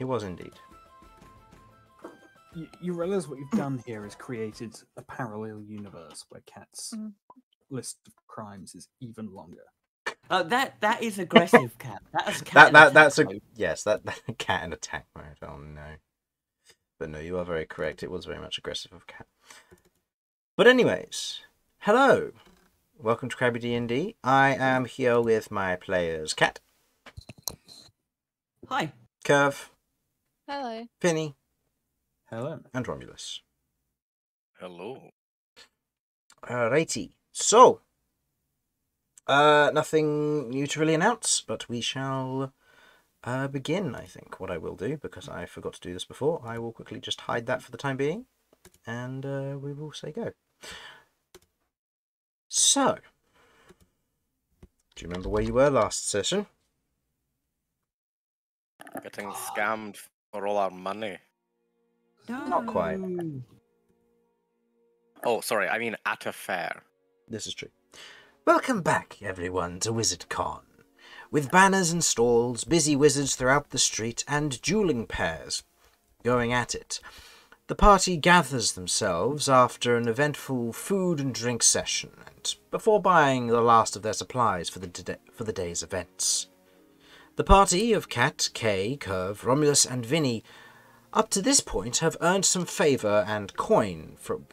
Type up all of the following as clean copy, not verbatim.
It was indeed. You realize what you've done here is created a parallel universe where Cat's list of crimes is even longer. That is aggressive, Cat. That's cat. That's a yes. That cat in attack mode. Oh no. But no, you are very correct. It was very much aggressive of Cat. But anyways, hello. Welcome to Crabby D&D. I am here with my players, Cat. Hi. Kirv. Hello. Vinny. Hello. And Romulus. Hello. Alrighty. So, nothing new to really announce, but we shall begin, I think. What I will do, because I forgot to do this before, I will quickly just hide that for the time being, and we will say go. So, do you remember where you were last session? Getting scammed for all our money. Not quite. Oh, sorry, I mean at a fair. This is true. Welcome back, everyone, to WizardCon. With banners and stalls, busy wizards throughout the street, and dueling pairs going at it. The party gathers themselves after an eventful food and drink session, and before buying the last of their supplies for the day's events. The party of Cat, Kay, Kirv, Romulus, and Vinny up to this point have earned some favour and coin from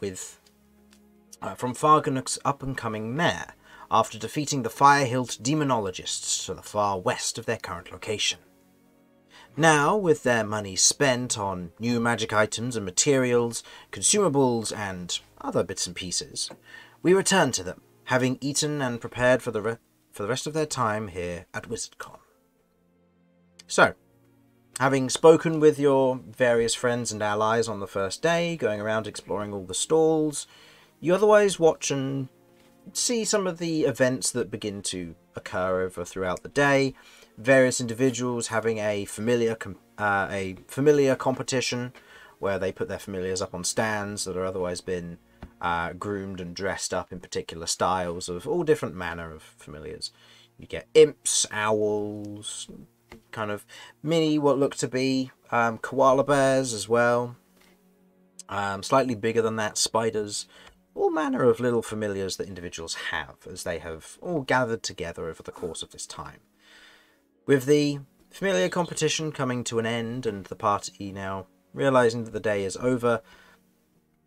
Farganuk's up-and-coming mayor, after defeating the fire-hilt demonologists to the far west of their current location. Now, with their money spent on new magic items and materials, consumables, and other bits and pieces, we return to them, having eaten and prepared for the rest of their time here at WizardCon. So, having spoken with your various friends and allies on the first day, going around exploring all the stalls, you otherwise watch and see some of the events that begin to occur throughout the day. Various individuals having a familiar competition where they put their familiars up on stands that are otherwise been groomed and dressed up in particular styles of all different manner of familiars. You get imps, owls, kind of mini what look to be koala bears as well. Slightly bigger than that, spiders. All manner of little familiars that individuals have, as they have all gathered together over the course of this time. With the familiar competition coming to an end and the party now realising that the day is over,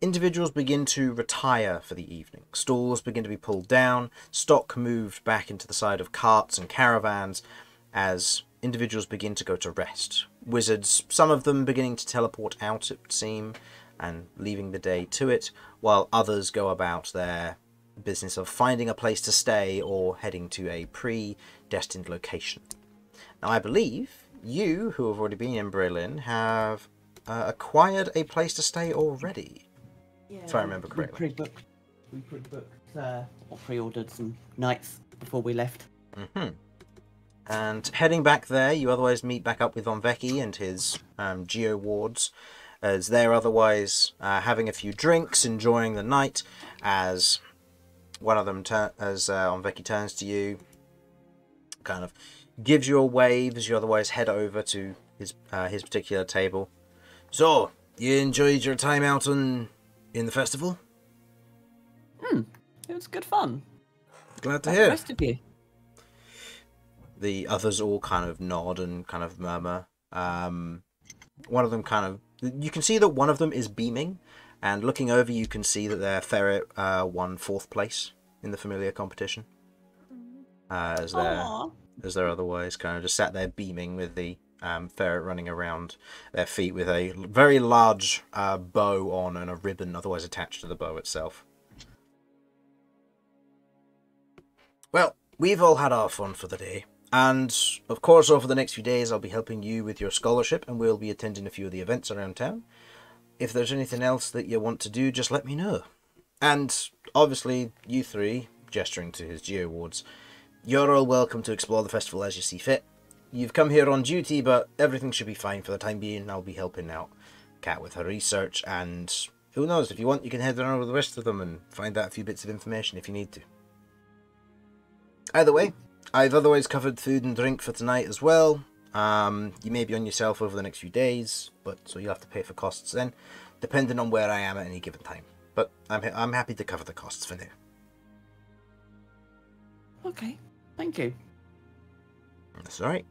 individuals begin to retire for the evening. Stalls begin to be pulled down, stock moved back into the side of carts and caravans as individuals begin to go to rest. Wizards, some of them beginning to teleport out, it would seem, and leaving the day to it, while others go about their business of finding a place to stay or heading to a predestined location. Now, I believe you, who have already been in Berlin, have acquired a place to stay already, if I remember correctly. We pre-booked or pre-ordered some nights before we left. And heading back there, you otherwise meet back up with Onveki and his geo wards, as they're otherwise having a few drinks, enjoying the night, as one of them, Onveki turns to you, kind of gives you a wave as you otherwise head over to his particular table. So, you enjoyed your time out in the festival? It was good fun. Glad to Like hear. the rest of you. The others all kind of nod and kind of murmur. One of them you can see that one of them is beaming, and looking over you can see that their ferret won 4th place in the familiar competition. As they're otherwise kind of just sat there beaming with the ferret running around their feet with a very large bow on and a ribbon otherwise attached to the bow itself. Well, we've all had our fun for the day. And, of course, over the next few days, I'll be helping you with your scholarship, and we'll be attending a few of the events around town. If there's anything else that you want to do, just let me know. And, obviously, you three, gesturing to his geo wards, you're all welcome to explore the festival as you see fit. You've come here on duty, but everything should be fine for the time being. I'll be helping out Kat with her research, and who knows, if you want, you can head around with the rest of them and find out a few bits of information if you need to. Either way, I've otherwise covered food and drink for tonight as well. You may be on yourself over the next few days, but so you'll have to pay for costs then, depending on where I am at any given time. But I'm happy to cover the costs for now. Okay, thank you. That's all right.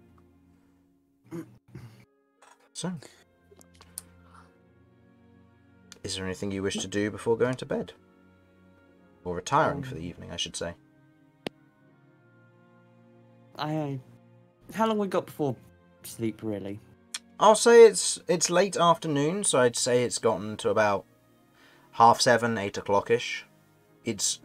So, is there anything you wish to do before going to bed? Or retiring for the evening, I should say. How long we got before sleep, really? I'll say it's late afternoon, so I'd say it's gotten to about 7:30, 8 o'clock-ish. It's,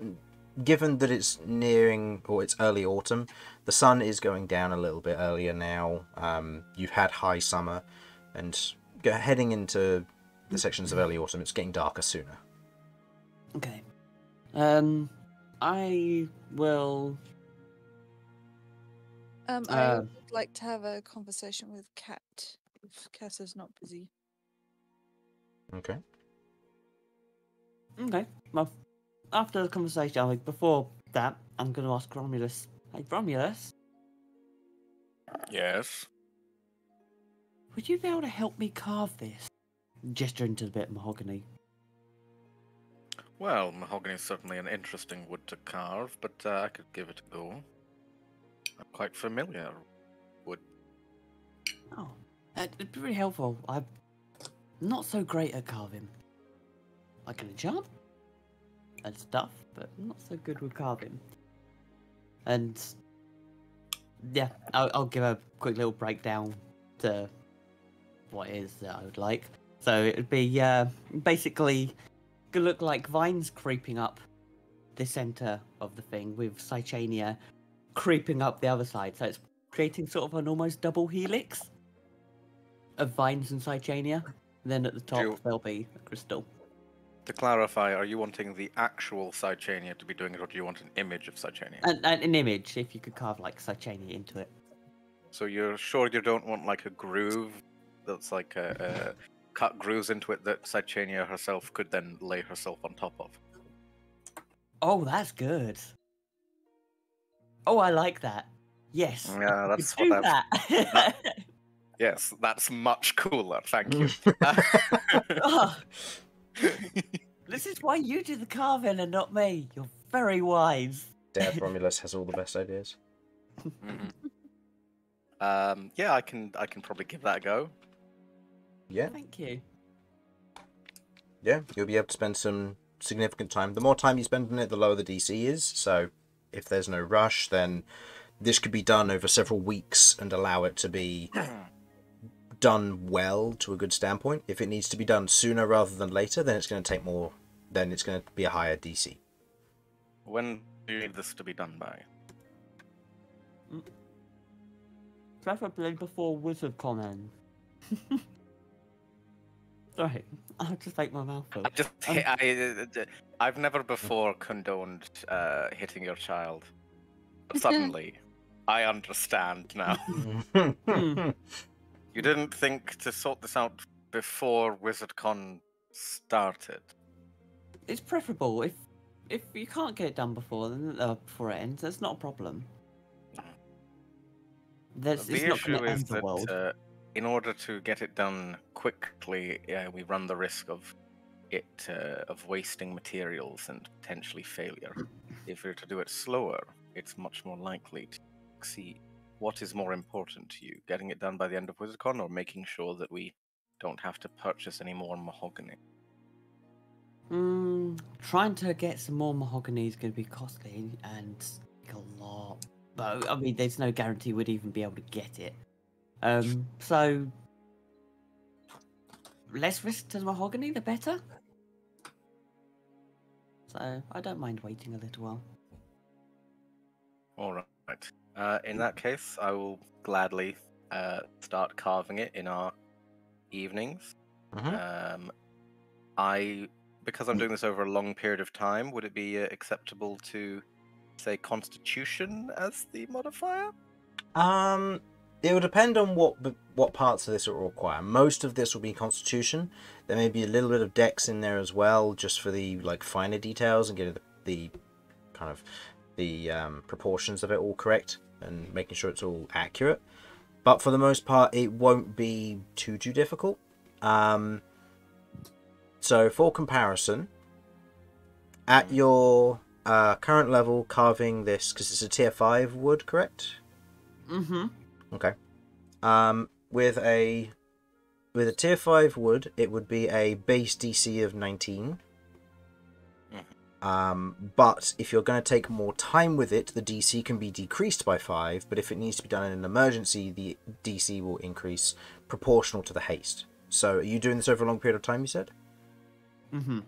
given that it's nearing, or it's early autumn, the sun is going down a little bit earlier now. You've had high summer, and heading into the sections of early autumn, it's getting darker sooner. Okay. I will... I would like to have a conversation with Kat, if Kat is not busy. Okay. Okay, well, after the conversation, before that, I'm going to ask Romulus. Hey, Romulus, Yes. would you be able to help me carve this? Gesturing to the bit of mahogany. Well, mahogany is certainly an interesting wood to carve, but I could give it a go. I'm quite familiar with wood. Oh, it'd be really helpful. I'm not so great at carving. I can enchant and stuff, but I'm not so good with carving. And yeah, I'll give a quick little breakdown to what it is that I would like. So it would be basically gonna look like vines creeping up the center of the thing with Cychania creeping up the other side. So it's creating sort of an almost double helix of vines and Cychania. And then at the top there'll be a crystal. To clarify, are you wanting the actual Cychania to be doing it, or do you want an image of Cychania? An image, if you could carve like Cychania into it. So you're sure you don't want like a groove that's like cut grooves into it that Cychania herself could then lay herself on top of? Oh, that's good. Oh, I like that. Yes. Yeah, that's do what that. Yes, that's much cooler. Thank you. Oh, this is why you do the carving and not me. You're very wise. Dad Romulus has all the best ideas. Yeah, I can probably give that a go. Yeah. Thank you. Yeah, you'll be able to spend some significant time. The more time you spend on it, the lower the DC is. So if there's no rush, then this could be done over several weeks and allow it to be done well to a good standpoint. If it needs to be done sooner rather than later, then it's going to take more. Then it's going to be a higher DC. When do you need this to be done by? Preferably before WizardCon ends. Sorry, I'll just make my mouth full. I've never before condoned hitting your child. But suddenly, I understand now. You didn't think to sort this out before WizardCon started? It's preferable. If you can't get it done before before it ends, that's not a problem. It's The not issue going to is end the world. that in order to get it done quickly, we run the risk of wasting materials and potentially failure. If we were to do it slower, it's much more likely to succeed. What is more important to you, getting it done by the end of WizardCon, or making sure that we don't have to purchase any more mahogany? Trying to get some more mahogany is going to be costly and a lot. But I mean, there's no guarantee we'd even be able to get it. So less risk to the mahogany, the better. So I don't mind waiting a little while. All right. In that case, I will gladly start carving it in our evenings. Because I'm doing this over a long period of time, would it be acceptable to say Constitution as the modifier? It will depend on what parts of this it will require. Most of this will be Constitution. There may be a little bit of Dex in there as well, just for the finer details and getting the proportions of it all correct and making sure it's all accurate. but for the most part, it won't be too difficult. So for comparison, at your current level, carving this, because it's a tier 5 wood, correct? Mm-hmm. Okay. With a tier 5 wood, it would be a base DC of 19. But if you're going to take more time with it, the DC can be decreased by 5, but if it needs to be done in an emergency, the DC will increase proportional to the haste. So are you doing this over a long period of time, you said? Mm-hmm.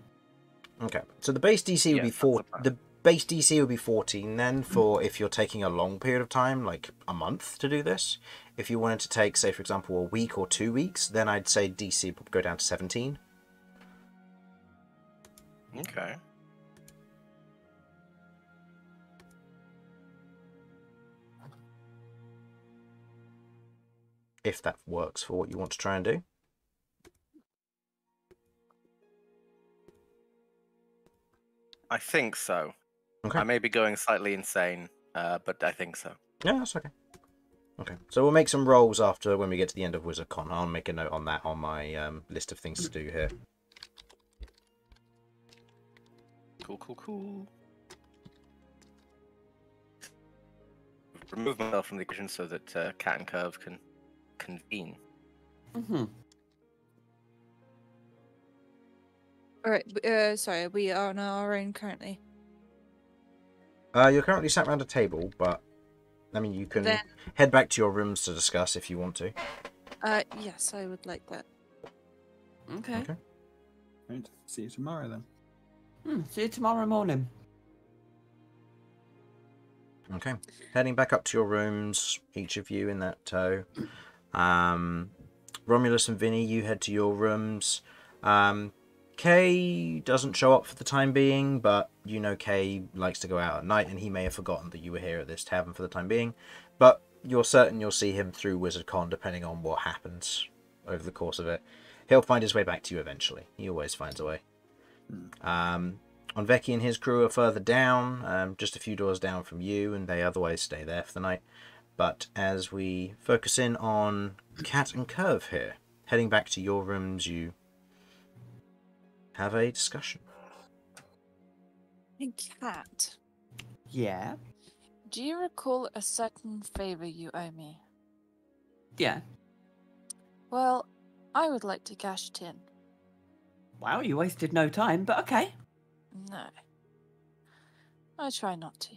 Okay. So the base DC would be 4. The base DC would be 14 then for if you're taking a long period of time, like a month to do this. If you wanted to take, say, for example, a week or 2 weeks, then I'd say DC would go down to 17. Okay. If that works for what you want to try and do. I think so. Okay. I may be going slightly insane, but I think so. Yeah, that's okay. Okay, so we'll make some rolls after when we get to the end of WizardCon. I'll make a note on that on my list of things to do here. Cool. Remove myself from the equation so that Cat and Kirv can convene. Mm-hmm. Alright, sorry, we are on our own currently. You're currently sat around a table, but I mean, you can head back to your rooms to discuss if you want to. Yes, I would like that. Okay. Right. See you tomorrow then. See you tomorrow morning. Okay. Heading back up to your rooms, each of you in that tow. Romulus and Vinny, you head to your rooms. Kay doesn't show up for the time being, but you know Kay likes to go out at night, and he may have forgotten that you were here at this tavern for the time being. But you're certain you'll see him through WizardCon, depending on what happens over the course of it. He'll find his way back to you eventually. He always finds a way. Onveki and his crew are further down, just a few doors down from you, and they otherwise stay there for the night. But as we focus in on Cat and Kirv here, heading back to your rooms, you have a discussion. Hey, Cat, Yeah. do you recall a certain favor you owe me? Yeah. Well, I would like to cash it in. Wow, you wasted no time, but okay. No. I try not to.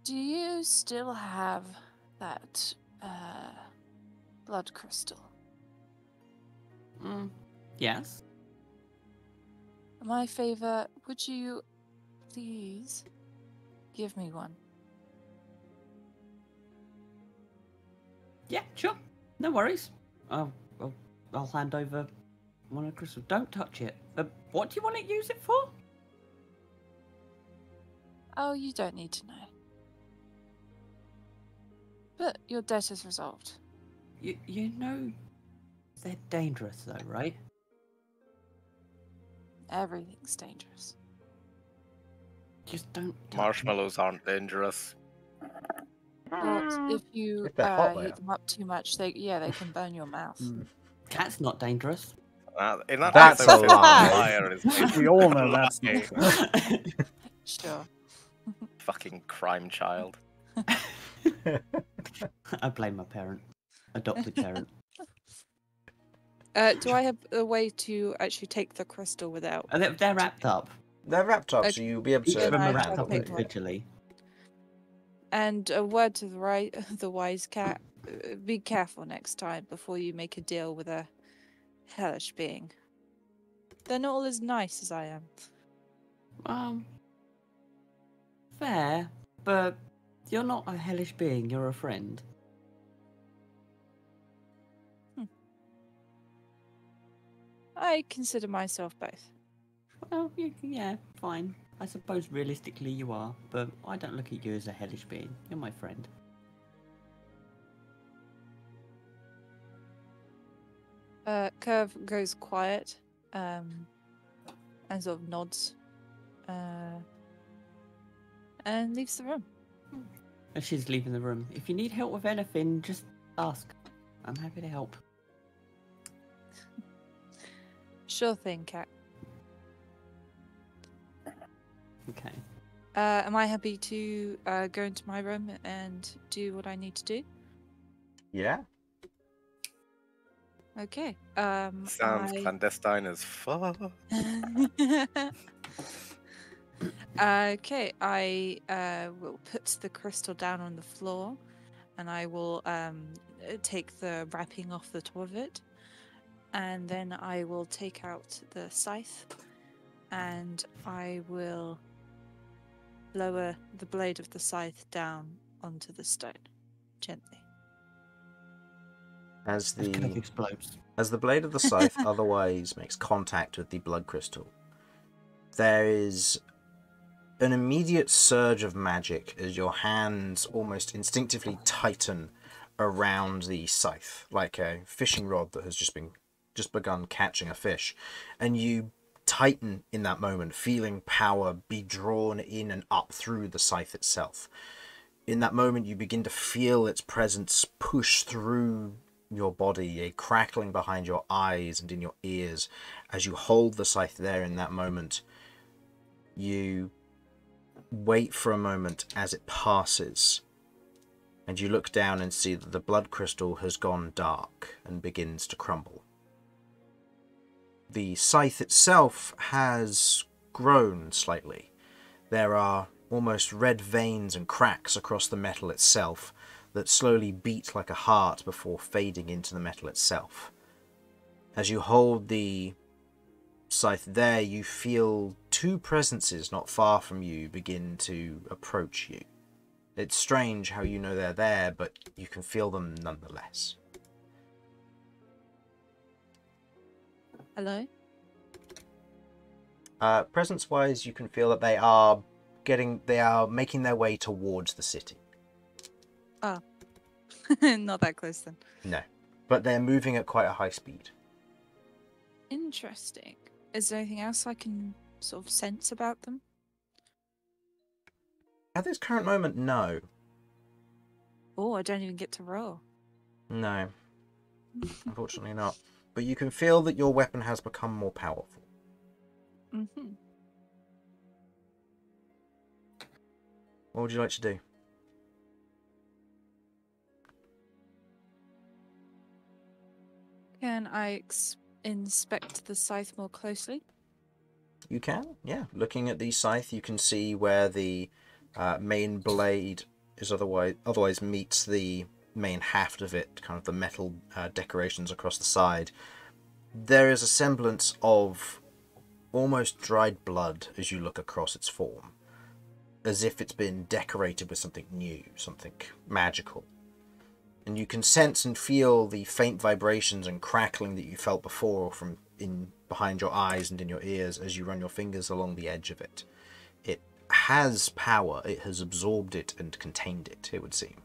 Do you still have that, blood crystal? Yes. My favor, would you please give me one? Yeah, sure. No worries. I'll hand over one of the crystals. Don't touch it. What do you want to use it for? Oh, you don't need to know. But your debt is resolved. You know they're dangerous though, right? Everything's dangerous. Just don't touch Marshmallows aren't dangerous. But if you If they're hot, they heat are. them up too much, they can burn your mouth. Cat's not dangerous. In that That's case, I a would say lie. the liar is We all know that's lie. not. Sure. Fucking crime child. I blame my parent. Adopted parent. Do I have a way to actually take the crystal without? They're wrapped up. They're wrapped up, Okay. so you'll be able Each to of them I are try wrapped to up take one. individually. And a word to the wise cat: be careful next time before you make a deal with a hellish being. They're not all as nice as I am. Fair, but you're not a hellish being. You're a friend. I consider myself both. Well, yeah, fine. I suppose realistically you are, but I don't look at you as a hellish being. You're my friend. Kirv goes quiet, and sort of nods, and leaves the room. As she's leaving the room. If you need help with anything, just ask. I'm happy to help. Sure thing, Cat. Okay. Am I happy to go into my room and do what I need to do? Yeah. Okay. Sounds clandestine as fuck. Okay, I will put the crystal down on the floor, and I will take the wrapping off the top of it, and then I will take out the scythe, and I will lower the blade of the scythe down onto the stone, gently. As Kirv the explodes. blade of the scythe otherwise makes contact with the blood crystal, there is an immediate surge of magic as your hands almost instinctively tighten around the scythe, like a fishing rod that has just begun catching a fish, and you tighten in that moment, feeling power be drawn in and up through the scythe itself. In that moment, you begin to feel its presence push through your body, a crackling behind your eyes and in your ears. As you hold the scythe there in that moment, you wait for a moment as it passes, and you look down and see that the blood crystal has gone dark and begins to crumble. The scythe itself has grown slightly. There are almost red veins and cracks across the metal itself that slowly beat like a heart before fading into the metal itself. As you hold the scythe there, you feel two presences not far from you begin to approach you. It's strange how you know they're there, but you can feel them nonetheless. Hello? Presence-wise, you can feel that they are making their way towards the city. Oh. Not that close then. No, but they're moving at quite a high speed. Interesting. Is there anything else I can sort of sense about them? At this current moment, no. Oh, I don't even get to roll. No, unfortunately not. But you can feel that your weapon has become more powerful. Mm-hmm. What would you like to do? Can I inspect the scythe more closely? You can, yeah. Looking at the scythe, you can see where the main blade is otherwise meets the main haft of it, kind of the metal decorations across the side. There is a semblance of almost dried blood as you look across its form, as if it's been decorated with something new, something magical. And you can sense and feel the faint vibrations and crackling that you felt before from behind your eyes and in your ears as you run your fingers along the edge of it. It has power. It has absorbed it and contained it, it would seem.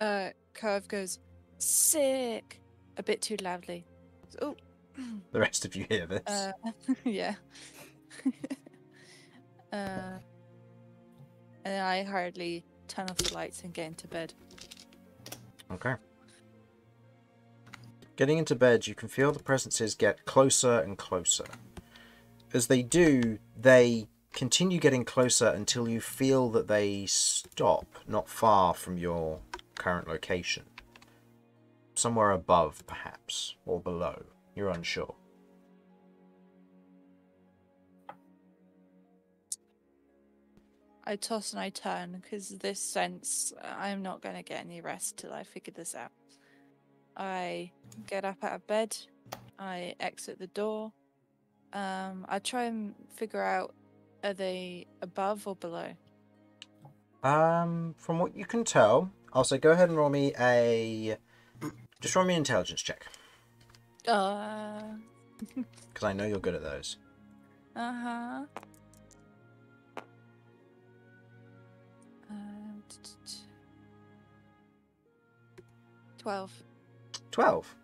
Kirv goes, sick, a bit too loudly. Oh. The rest of you hear this. Yeah. And I hardly turn off the lights and get into bed. Okay. Getting into bed, you can feel the presences get closer and closer. As they do, they continue getting closer until you feel that they stop not far from your current location. Somewhere above, perhaps, or below. You're unsure. I toss and I turn because this sense I'm not going to get any rest till I figure this out. I get up out of bed. I exit the door. I try and figure out, are they above or below? From what you can tell, I'll say go ahead and roll me just roll me an intelligence check. Because I know you're good at those. 12. 12.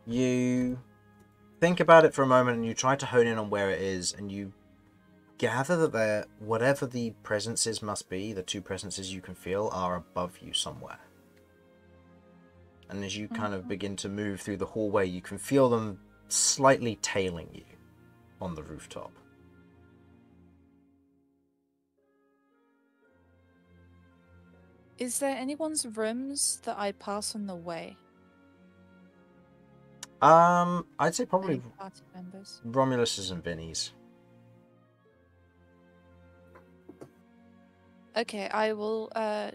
You think about it for a moment, and you try to hone in on where it is, and you gather that whatever the presences must be, the two presences you can feel, are above you somewhere. And as you kind of begin to move through the hallway, you can feel them slightly tailing you on the rooftop. Is there anyone's rooms that I pass on the way? I'd say probably Any party members? Romulus's and Vinny's. Okay, I will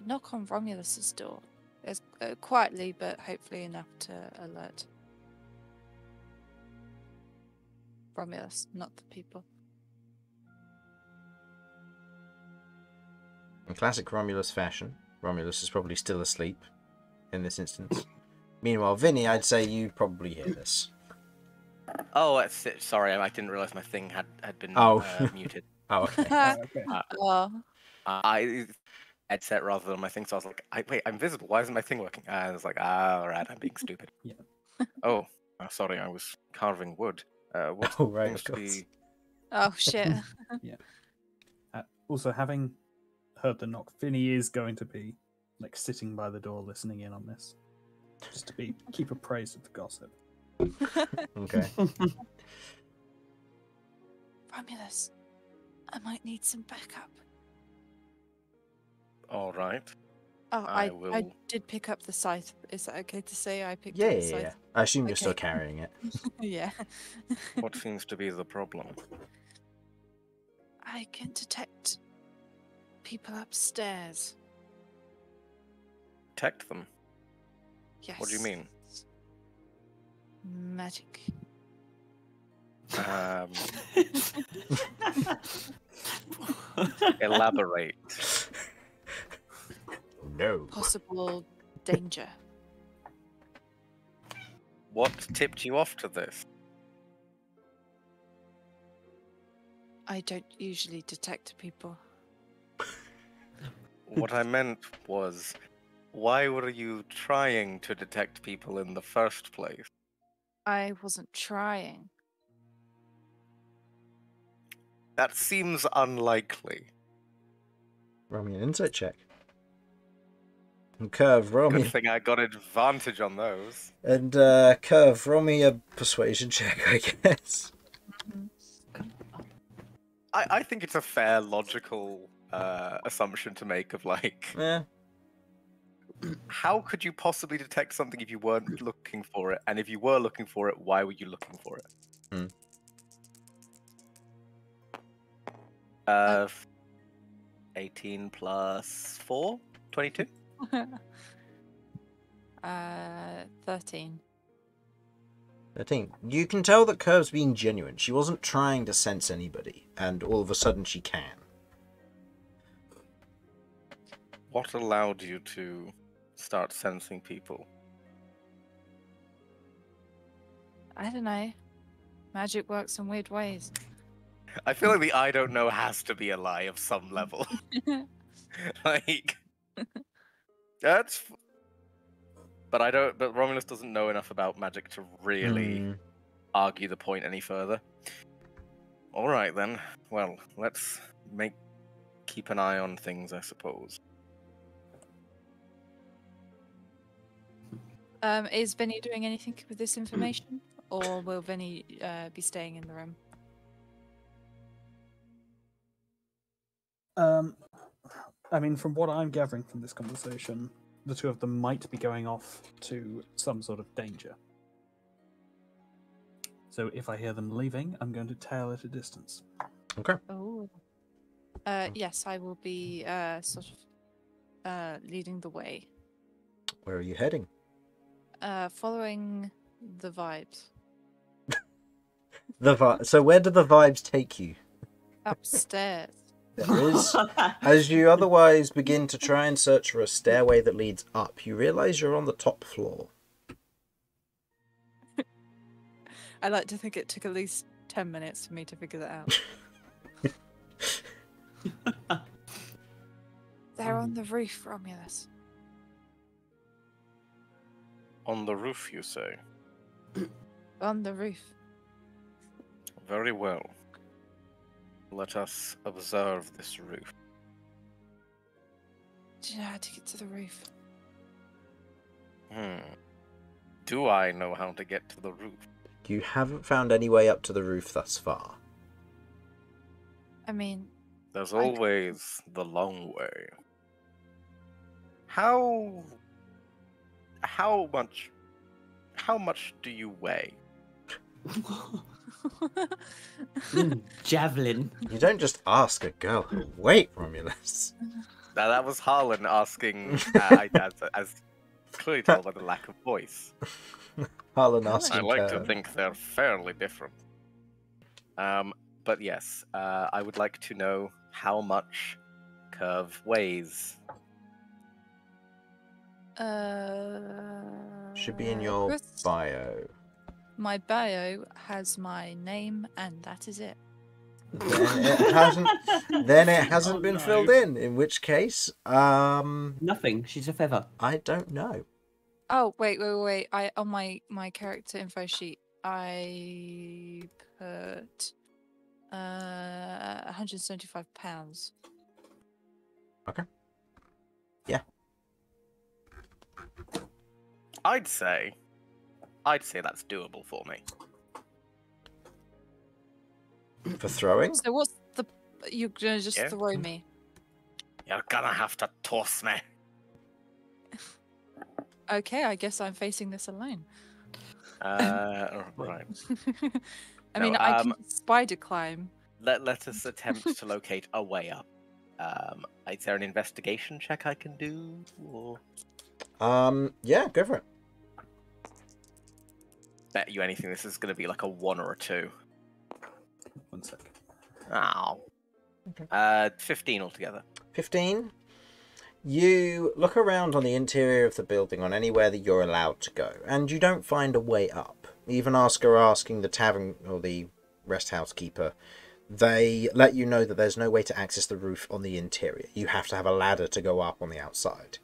knock on Romulus's door. As quietly, but hopefully enough to alert Romulus, not the people. In classic Romulus fashion, Romulus is probably still asleep in this instance. Meanwhile, Vinny, I'd say you probably hear this. Oh, that's it. Sorry, I didn't realize my thing had been muted. Oh, okay. Okay. I headset rather than my thing, so I was like, wait, I'm visible. Why isn't my thing working? And I was like, all right, I'm being stupid. Yeah. Oh, sorry, I was carving wood. What Oh, right, seems of to course. be... Oh shit. Also, having heard the knock, Vinny is going to be like sitting by the door, listening in on this, just to keep appraised of the gossip. Okay. Romulus, I might need some backup. All right. Oh, I I will- did pick up the scythe. Is that okay to say I picked Yeah, up the yeah, scythe? yeah. I assume you're still Okay. carrying it. Yeah. What seems to be the problem? I can detect people upstairs. Detect them. Yes. What do you mean? Magic. Elaborate. No. Possible danger. What tipped you off to this? I don't usually detect people. What I meant was, why were you trying to detect people in the first place? I wasn't trying. That seems unlikely. Roll me an insight check. And Kirv, roll me. Good thing I got advantage on those. And Kirv, roll me a persuasion check, I guess. I think it's a fair, logical assumption to make of like, Yeah. how could you possibly detect something if you weren't looking for it? And if you were looking for it, why were you looking for it? 18 plus 4? 22? 13. 13. You can tell that Kirv's being genuine. She wasn't trying to sense anybody, and all of a sudden she can. What allowed you to start sensing people? I don't know. Magic works in weird ways. I feel like the I don't know has to be a lie of some level. Like, that's... But I don't. But Romulus doesn't know enough about magic to really argue the point any further. All right then. Well, let's keep an eye on things, I suppose. Is Vinny doing anything with this information, or will Vinny be staying in the room? I mean, from what I'm gathering from this conversation, the two of them might be going off to some sort of danger. So if I hear them leaving, I'm going to tail at a distance. Okay. Oh. Yes, I will be sort of leading the way. Where are you heading? Following the vibes. So where do the vibes take you? Upstairs. There is. As you otherwise begin to try and search for a stairway that leads up, you realise you're on the top floor. I like to think it took at least 10 minutes for me to figure that out. They're on the roof, Romulus. On the roof, you say? On the roof. Very well. Let us observe this roof. Do you know how to get to the roof? Do I know how to get to the roof? You haven't found any way up to the roof thus far. I mean, There's I- always the long way. How much do you weigh? Javelin. You don't just ask a girl her weight, Romulus. Now, that was Harlan asking, as clearly tell by the lack of voice. Harlan I asking I like to Kirv. think they're fairly different. But yes, I would like to know how much Kirv weighs. Should be in your Chris, bio. my bio has my name, and that is it. Then it hasn't Oh, been no. filled in which case, Nothing. She's a feather. I don't know. Oh, wait. I on my character info sheet, I put 175 pounds. I'd say that's doable for me. For throwing? So what's the? You're gonna just Yeah. throw me? You're gonna have to toss me. Okay, I guess I'm facing this alone. Right. I No, mean, I can spider climb. Let us attempt to locate a way up. Is there an investigation check I can do? Or Yeah, go for it. bet you anything this is going to be like a 1 or a 2. 1 sec. Ow. Okay. 15 altogether. 15. You look around on the interior of the building on anywhere that you're allowed to go, and you don't find a way up. Even asking the tavern or the rest house keeper, they let you know that there's no way to access the roof on the interior. You have to have a ladder to go up on the outside.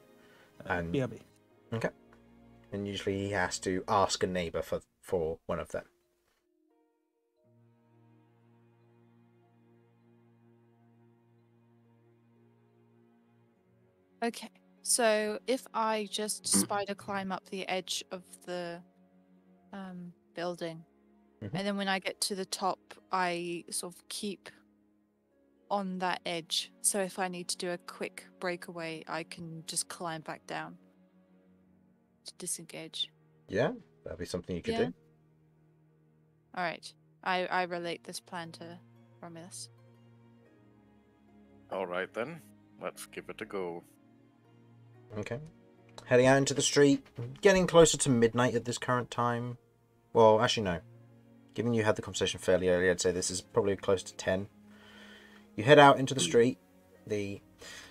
And BRB. okay. And usually he has to ask a neighbour for one of them. Okay, so if I just spider climb up the edge of the building, Mhm. and then when I get to the top, I sort of keep on that edge. So if I need to do a quick breakaway, I can just climb back down to disengage. Yeah, that'd be something you could Yeah. do. All right, I relate this plan to Romulus. All right then, let's give it a go. Okay. Heading out into the street, getting closer to midnight at this current time. Well, actually, no. Given you had the conversation fairly early, I'd say this is probably close to 10. You head out into the street. The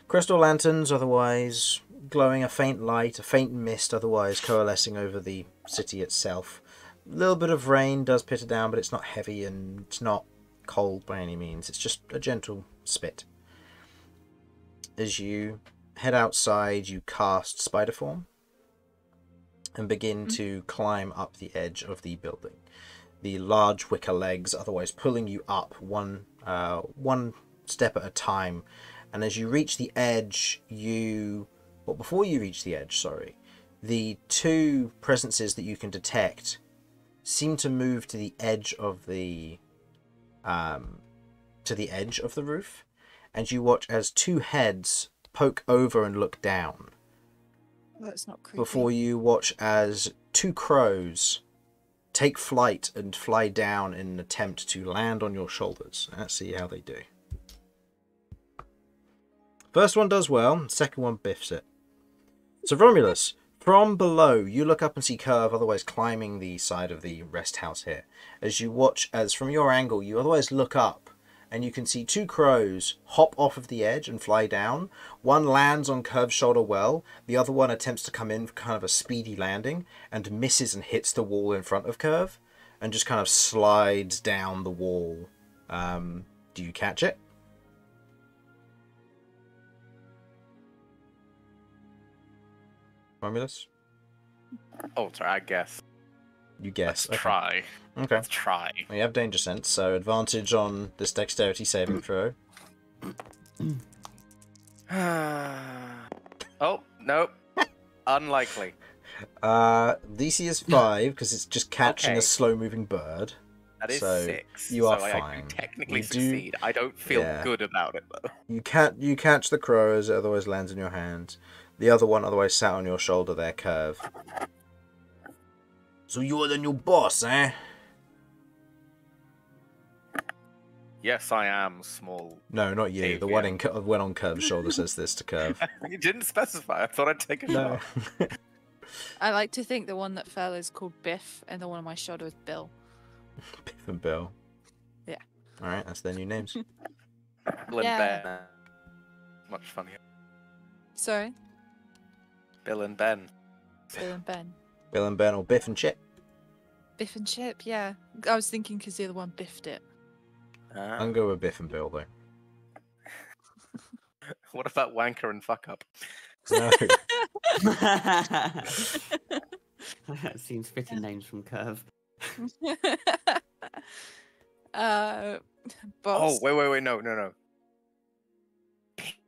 crystal lanterns, otherwise glowing a faint light, a faint mist, otherwise coalescing over the city itself. A little bit of rain does pitter down, but it's not heavy and it's not cold by any means. It's just a gentle spit. As you head outside, you cast spider form and begin to climb up the edge of the building. The large wicker legs otherwise pulling you up one step at a time, and as you reach the edge, before you reach the edge, the two presences that you can detect seem to move to the edge of the roof, and you watch as two heads poke over and look down. That's not creepy. Before you watch as two crows take flight and fly down in an attempt to land on your shoulders. Let's see how they do. First one does well, second one biffs it. So Romulus, from below, you look up and see Kirv otherwise climbing the side of the rest house here. As you watch, as from your angle, you otherwise look up and you can see two crows hop off of the edge and fly down. One lands on Kirv's shoulder well, the other one attempts to come in for kind of a speedy landing and misses and hits the wall in front of Kirv and just kind of slides down the wall. Do you catch it? Romulus? Oh, sorry, I guess. You guess. Let's try. Okay. Let's try. We have danger sense, so advantage on this dexterity saving throw. Oh, no. Unlikely. DC is 5 because it's just catching a Okay. slow-moving bird. That is So, 6. you are so I fine. do technically You do- succeed. I don't feel Yeah. good about it, though. You catch the crow as it otherwise lands in your hand. The other one otherwise sat on your shoulder there, Kirv. So you're the new boss, eh? Yes, I am small. No, not you. The one on Kirv's shoulder says this to Kirv. You didn't specify. I thought I'd take a No. shot. I like to think the one that fell is called Biff, and the one on my shoulder is Bill. Biff and Bill. Yeah. Alright, that's their new names. Bill and Yeah. Ben. Much funnier. Sorry, Bill and Ben. Bill and Ben. Bill and Ben or Biff and Chip. Biff and Chip, yeah. I was thinking because the other one biffed it. I'm going with Biff and Bill, though. What about Wanker and Fuck Up? No. That seems fitting names from Kirv. Boss. Oh, wait, no.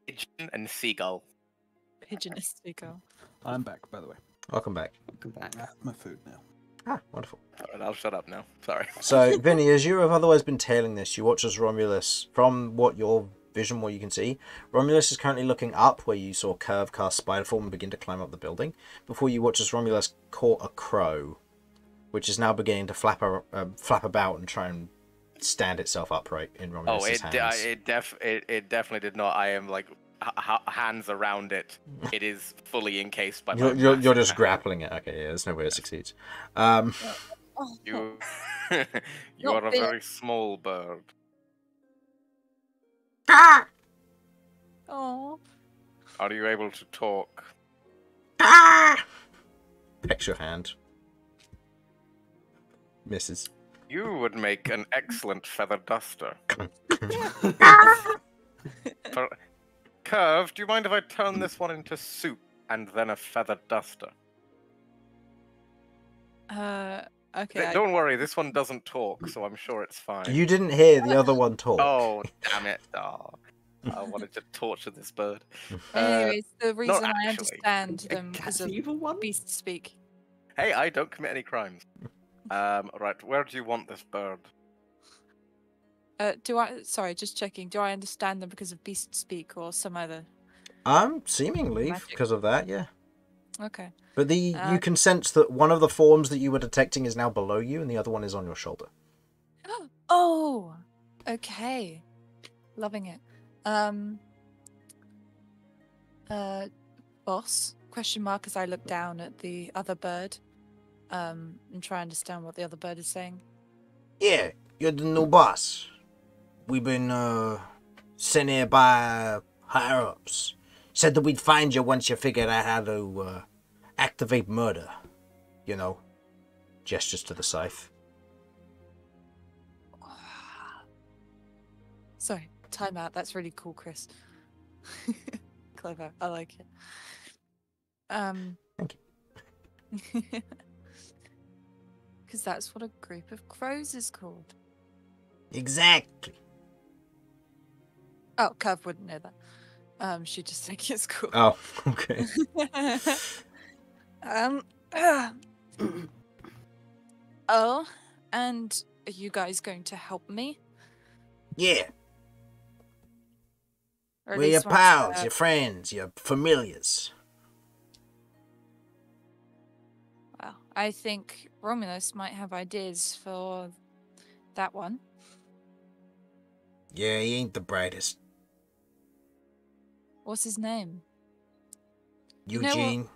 Pigeon and Seagull. Pigeon is Seagull. I'm back, by the way. Welcome back. Welcome back. I have my food now. Ah, wonderful. Alright, I'll shut up now. Sorry. So, Vinny, as you have otherwise been tailing this, you watch as Romulus, from what your vision, what you can see, Romulus is currently looking up where you saw Kirv cast spider form and begin to climb up the building, before you watch as Romulus caught a crow, which is now beginning to flap about and try and stand itself upright in Romulus's hands. It definitely did not. I am like hands around it. It is fully encased by my You're massive just hand. grappling it. Okay, yeah, there's no way it succeeds. Oh, You, you Not are a big. very small bird. oh. Are you able to talk? Pecks your hand. Misses. You would make an excellent feather duster. Kirv, do you mind if I turn this one into soup and then a feather duster? Okay. Don't worry, this one doesn't talk, so I'm sure it's fine. You didn't hear the other one talk. Oh, damn it. Oh, I wanted to torture this bird. Anyways, the reason I actually. understand them Catch is the of evil one? beast speak. Hey, I don't commit any crimes. Right, where do you want this bird? Sorry, just checking. Do I understand them because of beast speak or some other? Seemingly Magic. because of that, yeah. Okay. But you can sense that one of the forms that you were detecting is now below you, and the other one is on your shoulder. Oh, okay. Loving it. Boss? Question mark as I look down at the other bird. And try to understand what the other bird is saying. Yeah, you're the new boss. We've been sent here by higher ups. Said that we'd find you once you figured out how to activate murder. You know, gestures to the scythe. Sorry, time out. That's really cool, Chris. Clever. I like it. Thank you. Because that's what a group of crows is called. Exactly. Oh, Kirv wouldn't know that. She'd just think it's cool. Oh, okay. Oh, and are you guys going to help me? Yeah, Or at we're your least once, pals, your friends, your familiars. Well, I think Romulus might have ideas for that one. Yeah, he ain't the brightest. What's his name? You know Eugene.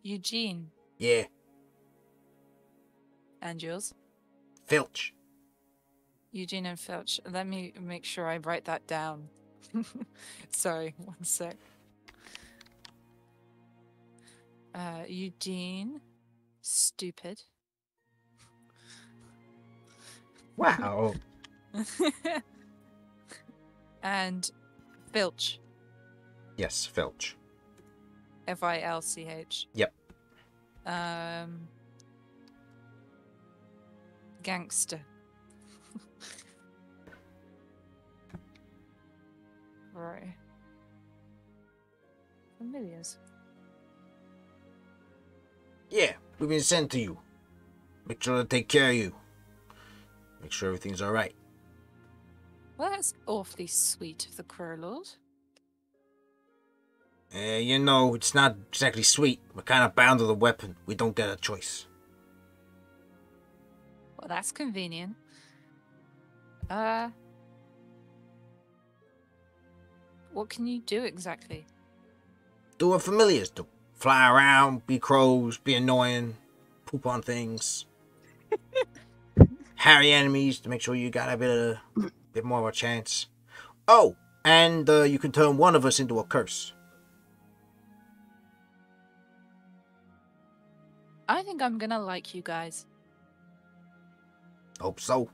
Eugene. Yeah, And yours? Filch. Eugene and Filch. Let me make sure I write that down. Sorry, one sec. Eugene. Stupid. Wow. And Filch. Yes, Filch. Filch. Yep. gangster. Right. Familiars. Yeah, we've been sent to you. Make sure to take care of you. Make sure everything's alright. Well, that's awfully sweet of the Crow Lord. You know, it's not exactly sweet. We're kind of bound to the weapon. We don't get a choice. Well, that's convenient. What can you do exactly? Do what familiars do. Fly around, be crows, be annoying, poop on things. Harry enemies to make sure you got a bit more of a chance. Oh, and you can turn one of us into a curse. I think I'm gonna like you guys. Hope so.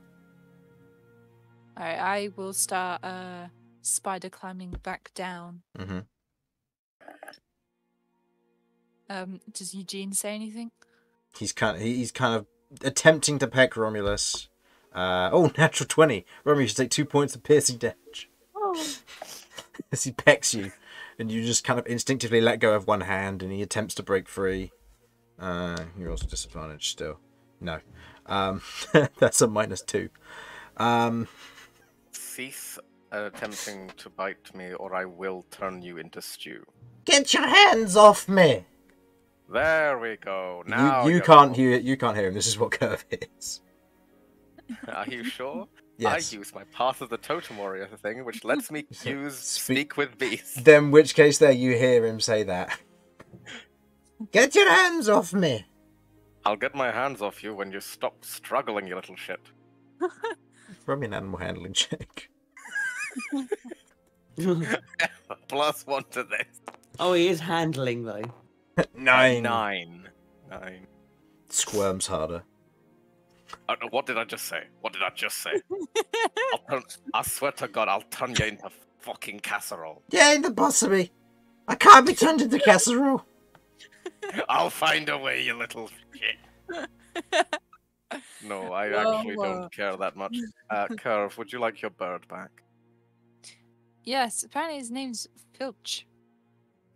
Alright, I will start spider climbing back down. Mm-hmm. Does Eugene say anything? He's kind of attempting to peck Romulus. Natural 20. Romulus, you take 2 points of piercing damage. Oh. As he pecks you, and you just kind of instinctively let go of one hand, and he attempts to break free. You're also disadvantaged still. No. That's a -2. Cease attempting to bite me, or I will turn you into stew. Get your hands off me! There we go. Now you can't hear it. You can't hear him. This is what Kirv is. Are you sure? Yes. I use my Path of the Totem Warrior thing, which lets me use Speak with Beasts. Then, which case, there you hear him say that. Get your hands off me! I'll get my hands off you when you stop struggling, you little shit. Throw me an animal handling check. +1 to this. Oh, he is handling though. 9. 9. Squirms harder. What did I just say? What did I just say? I swear to God, I'll turn you into fucking casserole. Yeah, ain't the boss of me. I can't be turned into casserole. I'll find a way, you little shit. No, I actually don't care that much. Kirv, would you like your bird back? Yes, apparently his name's Filch.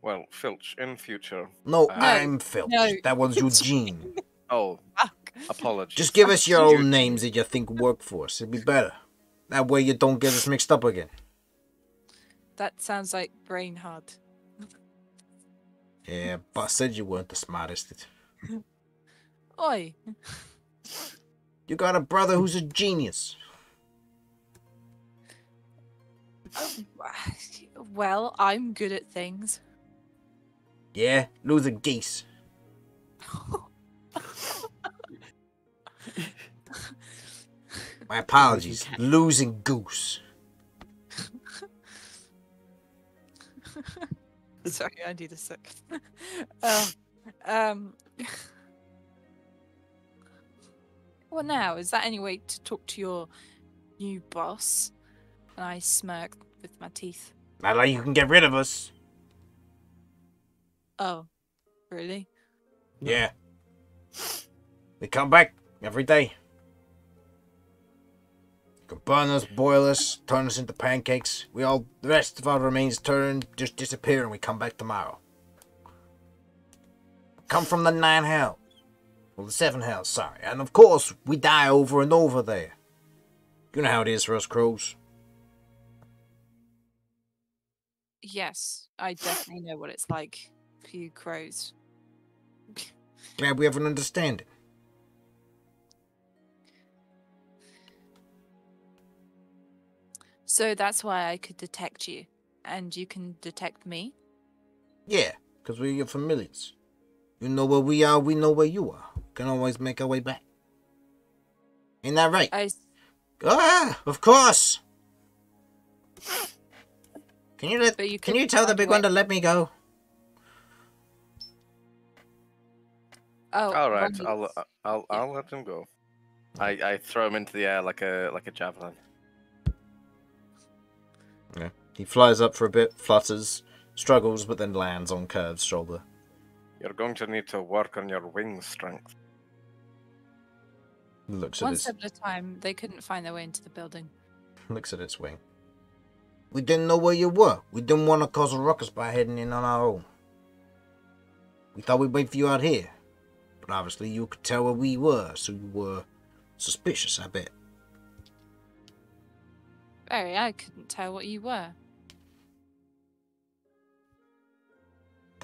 Well, Filch, in future. No, I'm Filch. no. That one's Eugene. Oh, Fuck. apologies. Just give us your own names that you think work for us. It'd be better. That way you don't get us mixed up again. That sounds like brain hard. Yeah, boss said you weren't the smartest. Oi. You got a brother who's a genius. Well, I'm good at things. Yeah, losing geese. My apologies. Losing goose. Sorry, I need a sec. What now? Is that any way to talk to your new boss? And I smirk with my teeth. Not like you can get rid of us. Oh, really? Yeah. We come back every day. You can burn us, boil us, turn us into pancakes. The rest of our remains just disappear and we come back tomorrow. Come from the 9 hells. Well, the 7 hells, sorry. And of course, we die over and over there. You know how it is for us crows. Yes, I definitely know what it's like for you crows. Glad we have an understanding. So that's why I could detect you, and you can detect me? Yeah, because we're your familiars. You know where we are, we know where you are. Can always make our way back. Ain't that right? Of course! Can you tell the big one to let me go? Oh, All right, Romulus. I'll let him go. I throw him into the air like a javelin. Yeah. He flies up for a bit, flutters, struggles, but then lands on Kirv's shoulder. You're going to need to work on your wing strength. Looks at One its step at a time, they couldn't find their way into the building. looks at its wing. We didn't know where you were. We didn't want to cause a ruckus by heading in on our own. We thought we'd wait for you out here. But obviously you could tell where we were, so you were suspicious, I bet. Barry, I couldn't tell what you were.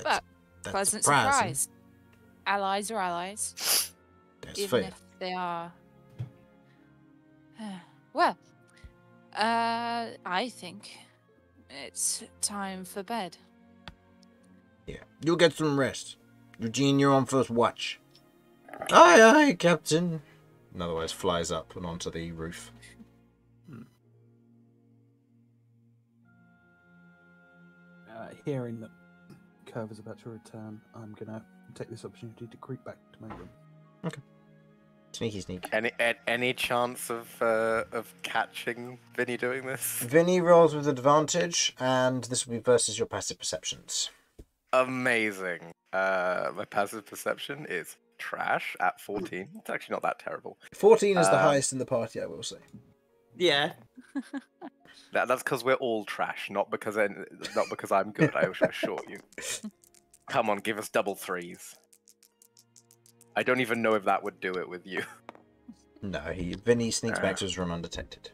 But pleasant surprising. surprise. Allies are allies. That's Even fair. if they are... Well, I think it's time for bed. Yeah, you'll get some rest. Eugene, you're on first watch. Aye, aye, Captain. In other words, flies up and onto the roof. Hearing that Kirv is about to return, I'm gonna take this opportunity to creep back to my room. Sneaky sneak. Any chance of catching Vinny doing this? Vinny rolls with advantage, and this will be versus your passive perceptions. Amazing. My passive perception is trash at 14. It's actually not that terrible. 14 is the highest in the party, I will say. Yeah. That's because we're all trash, not because I'm good. I assure you. Come on, give us double threes. I don't even know if that would do it with you. No, Vinny sneaks back to his room undetected.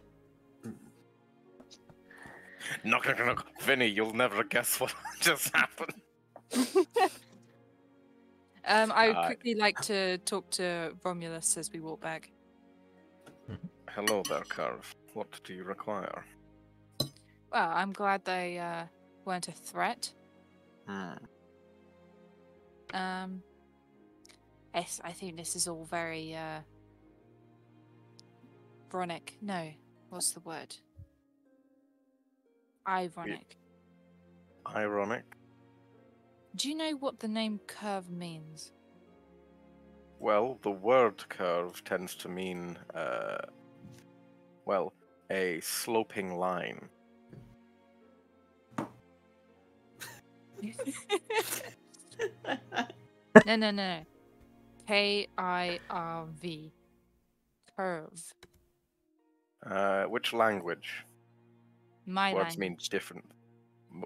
Knock, knock, knock. Vinny, you'll never guess what just happened. I would quickly like to talk to Romulus as we walk back. Hello there, Kirv. What do you require? Well, I'm glad they weren't a threat. Yes, I think this is all very ironic. No, what's the word? Ironic. Ironic? Do you know what the name Kirv means? Well, the word curve tends to mean, well, a sloping line. No. Kirv. Curve. Which language? My Words mean language. different.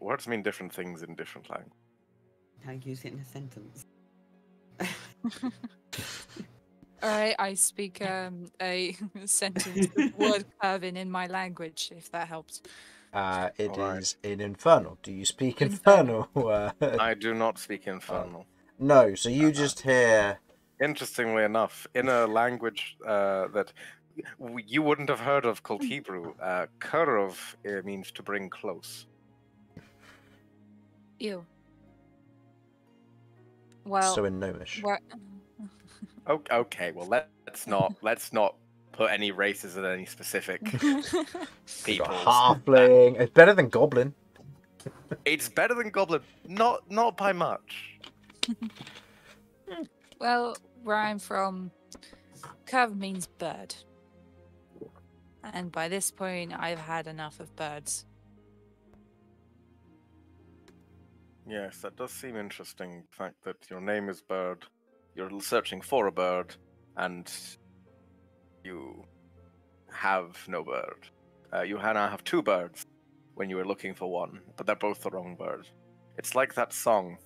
Words mean different things in different languages. How use it in a sentence? Alright, I speak a sentence with word curving in my language, if that helps. It Alright. is in Infernal. Do you speak Infernal. Infernal? I do not speak Infernal. No, so you just hear... Interestingly enough, in a language that you wouldn't have heard of called Hebrew, Kirv means to bring close. Ew. Well, So in Gnomish. Okay, well let's not put any races in any specific people. Halfling. It's better than Goblin. It's better than Goblin, not by much. well, where I'm from, Kirv means bird. And by this point, I've had enough of birds. Yes, that does seem interesting. The fact that your name is Bird, you're searching for a bird, and you have no bird. You now have two birds when you were looking for one, but they're both the wrong bird. It's like that song.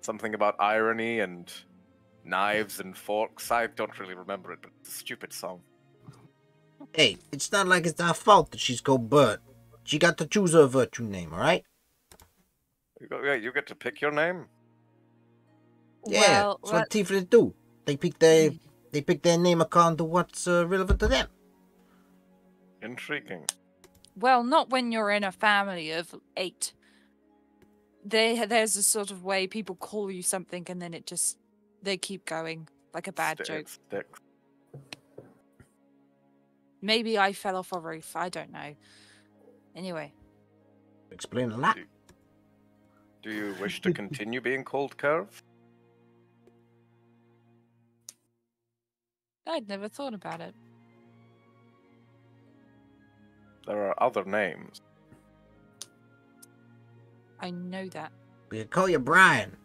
Something about irony and knives and forks. I don't really remember it, but it's a stupid song. Hey, it's not like it's our fault that she's called Bird. She got to choose her virtue name, alright? You get to pick your name. Yeah, Well, that's what tieflings do. They pick their name according to what's relevant to them. Intriguing. well, not when you're in a family of 8. There's a sort of way people call you something and then they keep going like a bad joke. It sticks. Maybe I fell off a roof. I don't know. Anyway, Explain a lot. Do you wish to continue being called Kirv? I'd never thought about it. There are other names. I know that. We could call you Brian.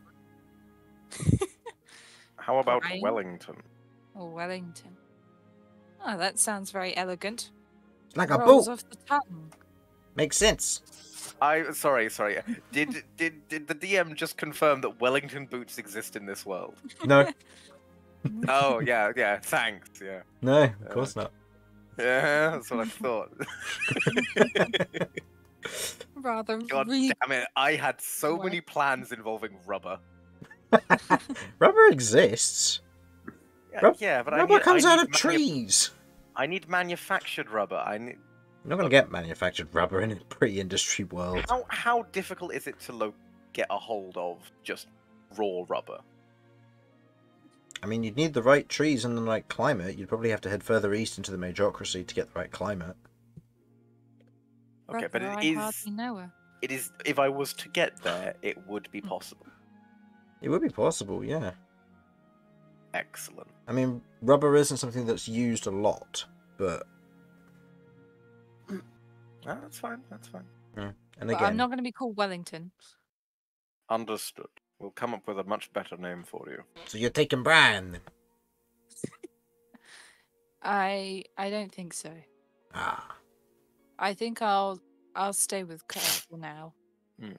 How about Brian? Wellington? Or Wellington. Oh, that sounds very elegant. Like a Rolls boot. off the tongue. Makes sense. Sorry. Did the DM just confirm that Wellington boots exist in this world? No, Oh yeah. Thanks. Yeah. no, of course not. Yeah, that's what I thought. Rather God re- damn it! I had so What? many plans involving rubber. Rubber exists. Yeah, but Rubber comes I out need of trees. I need manufactured rubber. You're not going to get manufactured rubber in a pre-industry world. How difficult is it to get a hold of just raw rubber? I mean, you'd need the right trees and the right climate. You'd probably have to head further east into the Majocracy to get the right climate. Okay, but Brother, it I is. hardly know her. It is. If I was to get there, it would be possible. It would be possible, yeah. Excellent. I mean, rubber isn't something that's used a lot, but... No, that's fine. That's fine. And But again, I'm not going to be called Wellington. Understood. We'll come up with a much better name for you. so you're taking Brian. I don't think so. Ah. I think I'll stay with Kirv for now. Hmm.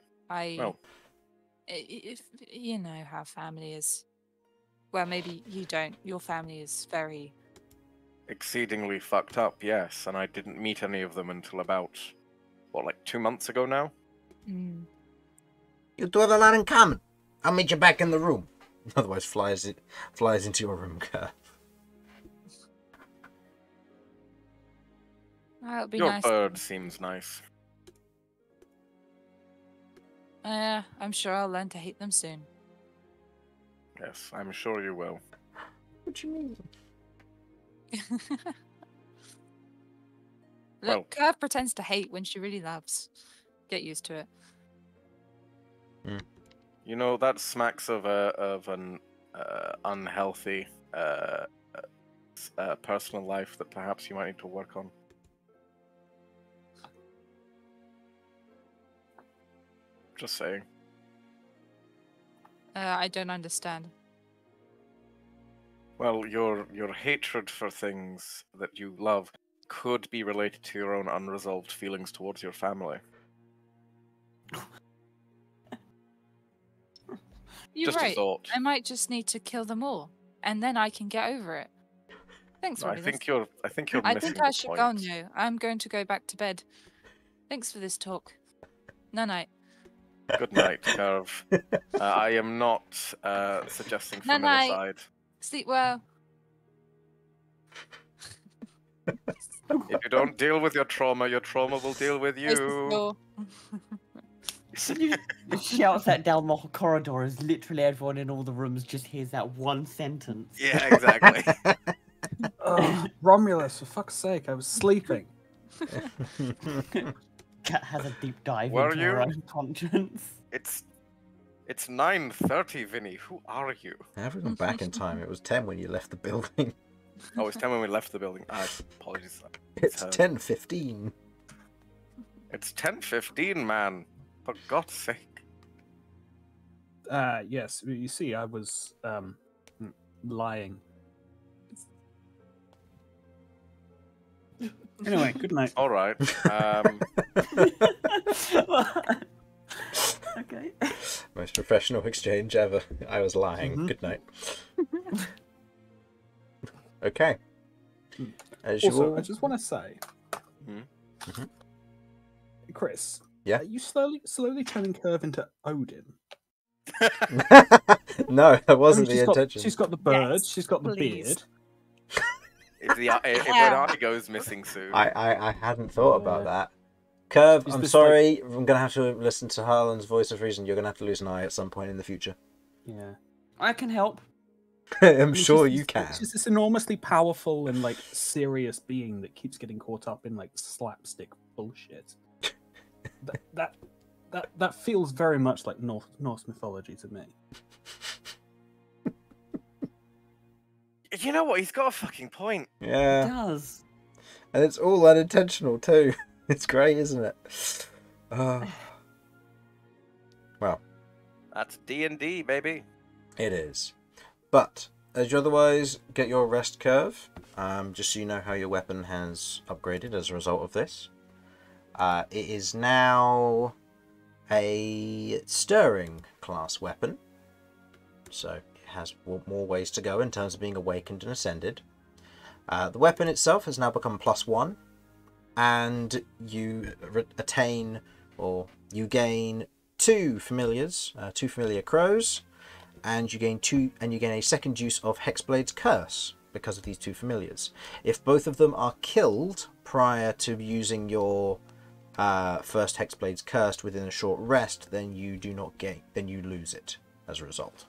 If you know how family is. Well, maybe you don't. Your family is very. Exceedingly fucked up, yes, and I didn't meet any of them until about, like 2 months ago now? Mm. You two have a lot in common. I'll meet you back in the room. Otherwise, flies into your room, Kirv. That'll be Your nice. bird seems nice. I'm sure I'll learn to hate them soon. Yes, I'm sure you will. What do you mean? Well- Look, Kirv pretends to hate when she really loves. Get used to it. You know, that smacks of an unhealthy personal life that perhaps you might need to work on. Just saying. I don't understand. Well, your hatred for things that you love could be related to your own unresolved feelings towards your family. You're Just a right. thought. I might just need to kill them all, and then I can get over it. Thanks, No, I Romulus. think you're I missing think I the should point. go now. I'm going to go back to bed. Thanks for this talk. Night. Good night, Kirv. I am not suggesting Night-night. familicide. Sleep well. If you don't deal with your trauma will deal with Close the you. door. Shouts that down the corridor as literally everyone in all the rooms just hears that one sentence. Yeah, exactly. Romulus, for fuck's sake, I was sleeping. Cat has a deep dive Were into her you? own conscience. It's 9:30, Vinny. Who are you? I haven't gone back in time. It was 10 when you left the building. Oh, it's 10 when we left the building. Apologies. It's Uh, 10:15. It's 10:15, man. For God's sake. Yes, you see, I was lying. Anyway, good night. All right. Okay. Most professional exchange ever. I was lying. Mhm. Good night. Okay. As Also, you I just want to say, Mhm. Chris, Yeah? are you slowly turning Kirv into Odin? No, that wasn't she's the got, intention. she's got the bird, Yes, she's got the please. beard. if an eye goes missing soon. I hadn't thought about that. Kirv, Is I'm this sorry. I'm going to have to listen to Harlan's voice of reason. You're going to have to lose an eye at some point in the future. Yeah. I can help. I'm She's sure this- you can. She's this enormously powerful and like serious being that keeps getting caught up in like slapstick bullshit. that feels very much like Norse mythology to me. You know what? He's got a fucking point. It Yeah. does. And it's all unintentional too. It's great, isn't it? Well, That's D&D, baby. it is. But as you otherwise get your rest curve, just so you know how your weapon has upgraded as a result of this. It is now a stirring class weapon, so it has more ways to go in terms of being awakened and ascended. The weapon itself has now become +1, and you attain, or you gain 2 familiars, 2 familiar crows, and you gain a second use of Hexblade's Curse because of these 2 familiars. If both of them are killed prior to using your first Hexblade's Curse within a short rest, then you do not gain, then you lose it as a result.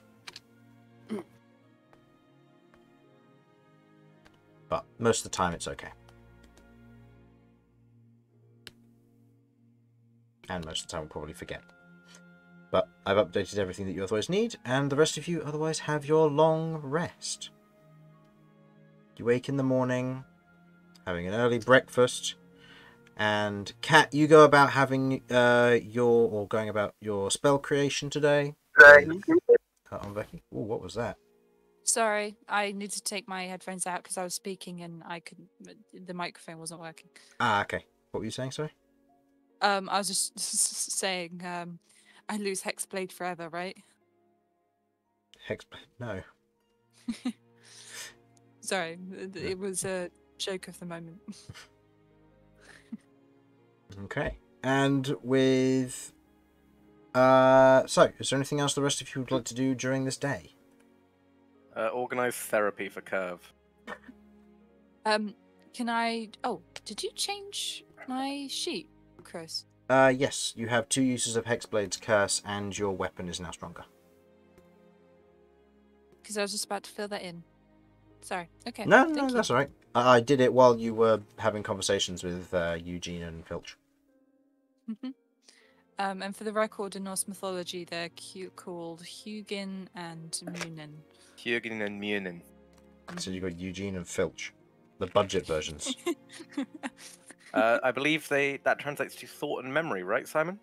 But most of the time it's okay. And most of the time we'll probably forget. But I've updated everything that you otherwise need, and the rest of you otherwise have your long rest. You wake in the morning, having an early breakfast, and Kat, you go about having going about your spell creation today. Onveki. Oh, what was that? Sorry, I need to take my headphones out because I was speaking and the microphone wasn't working. Ah, okay. What were you saying, sorry? I was just saying, I lose Hexblade forever, right? Hexblade? No. Sorry, it was a joke of the moment. Okay. And with... so, is there anything else the rest of you would like to do during this day? Organize therapy for Kirv. Can I... Oh, did you change my sheet, Chris? Yes. You have 2 uses of Hexblade's Curse, and your weapon is now stronger. Because I was just about to fill that in. Sorry. Okay. No, thank you. that's all right. I did it while you were having conversations with Eugene and Filch. Mm-hmm. And for the record, in Norse mythology, they're called Hugin and Munin. Hugin and Munin. So you got Eugene and Filch, the budget versions. I believe that translates to thought and memory, right, Simon?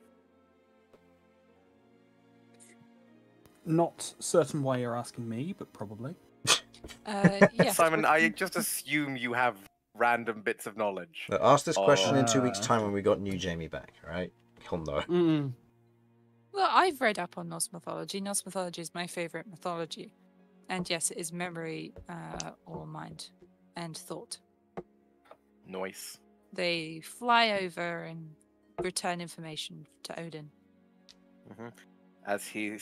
Not certain why you're asking me, but probably. Yeah. Simon, I just assume you have random bits of knowledge. Ask this question in 2 weeks' time when we got new Jamie back, right? He'll know. Mm. Well, I've read up on Norse mythology. Norse mythology is my favorite mythology. And yes, it is memory or mind and thought. Nice. They fly over and return information to Odin. Mm-hmm. As he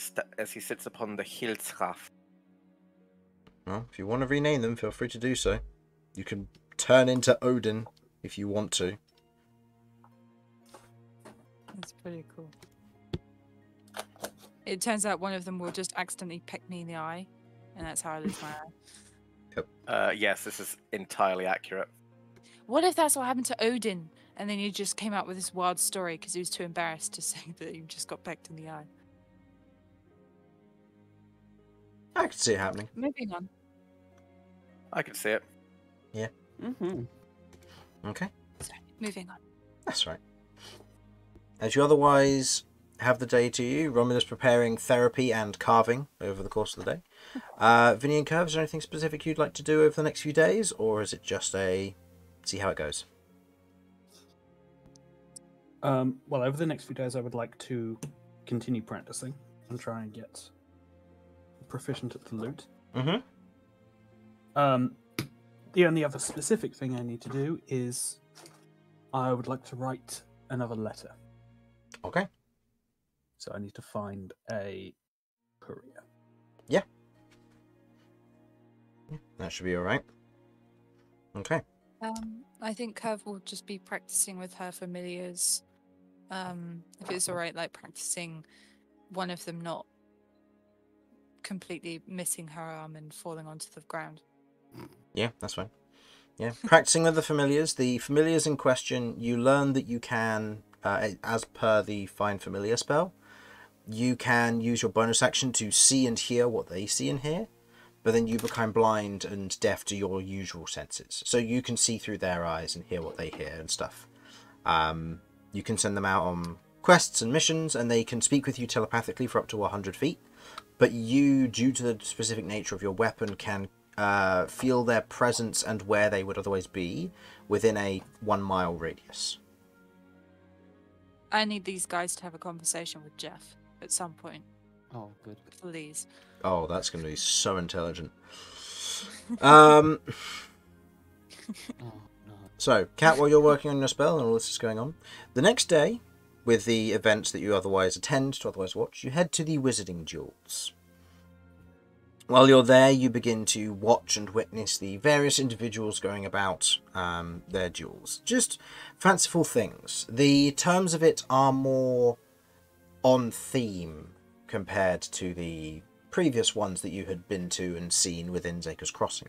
sits upon the Hildstraff. Well, if you want to rename them, feel free to do so. You can turn into Odin if you want to. That's pretty cool. It turns out one of them will just accidentally peck me in the eye, and that's how I lose my eye. Yes, this is entirely accurate. What if that's what happened to Odin, and then he just came out with this wild story because he was too embarrassed to say that he just got pecked in the eye? I could see it happening. Moving on. I can see it. Yeah. Mm-hmm. Okay. Sorry, moving on. That's right. As you otherwise have the day to you, Romulus preparing therapy and carving over the course of the day. Vinny and Kirv, is there anything specific you'd like to do over the next few days, or is it just a see how it goes? Well, over the next few days, I would like to continue practicing and try and get proficient at the loot. Mm-hmm. The only other specific thing I need to do is I would like to write another letter. Okay. So I need to find a courier. Yeah. That should be all right. Okay. I think Kirv will just be practicing with her familiars. If it's alright, like practicing one of them not completely missing her arm and falling onto the ground. Yeah, that's fine. Yeah, practicing with the familiars. The familiars in question, you learn that you can, as per the Find Familiar spell, you can use your bonus action to see and hear what they see and hear, but then you become blind and deaf to your usual senses. So you can see through their eyes and hear what they hear and stuff. You can send them out on quests and missions, and they can speak with you telepathically for up to 100 feet. But you, due to the specific nature of your weapon, can feel their presence and where they would otherwise be within a 1 mile radius. I need these guys to have a conversation with Jeff at some point. Oh, good. Please. Oh, that's going to be so intelligent. Um, Oh, no. so, Kat, while you're working on your spell and all this is going on, the next day, with the events that you otherwise attend to otherwise watch, you head to the Wizarding Duels. While you're there, you begin to watch and witness the various individuals going about their duels. Just fanciful things. The terms of it are more on theme compared to the previous ones that you had been to and seen within Zaker's Crossing.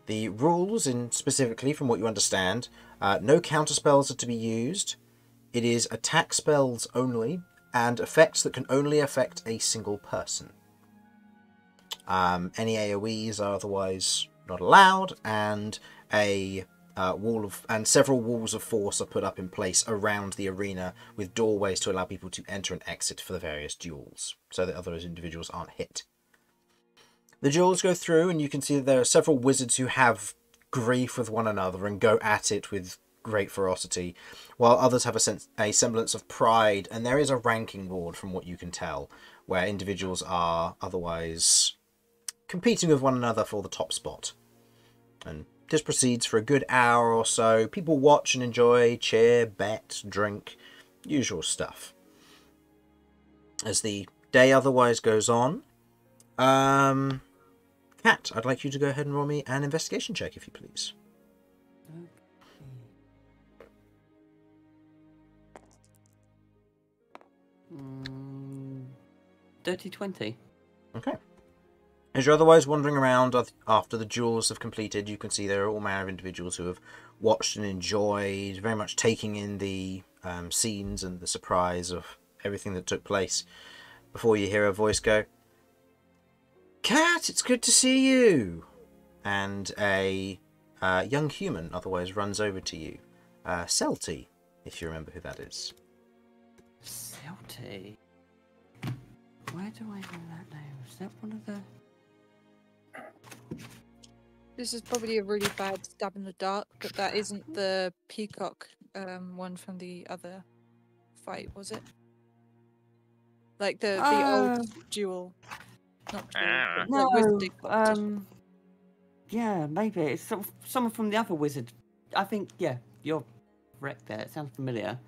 The rules, specifically from what you understand, no counterspells are to be used. It is attack spells only, and effects that can only affect a single person. Any AoEs are otherwise not allowed, and several walls of force are put up in place around the arena with doorways to allow people to enter and exit for the various duels, so that other individuals aren't hit. The duels go through, and you can see that there are several wizards who have grief with one another and go at it with great ferocity, while others have a semblance of pride, and there is a ranking board from what you can tell, where individuals are otherwise competing with one another for the top spot. And this proceeds for a good hour or so. People watch and enjoy, cheer, bet, drink, usual stuff. As the day otherwise goes on, Kat, I'd like you to go ahead and roll me an investigation check, if you please. Dirty 20. Okay. As you're otherwise wandering around after the duels have completed, you can see there are all manner of individuals who have watched and enjoyed, very much taking in the scenes and the surprise of everything that took place, before you hear a voice go, "Kat, it's good to see you!" And a young human otherwise runs over to you. Celty, if you remember who that is. Celty? Where do I know that name? Is that one of the... This is probably a really bad stab in the dark, but that isn't the peacock one from the other fight, was it? Like the old duel. Not duel, but like wizarding competition. Yeah, maybe. It's someone from the other wizard. I think, yeah, you're correct there. It sounds familiar.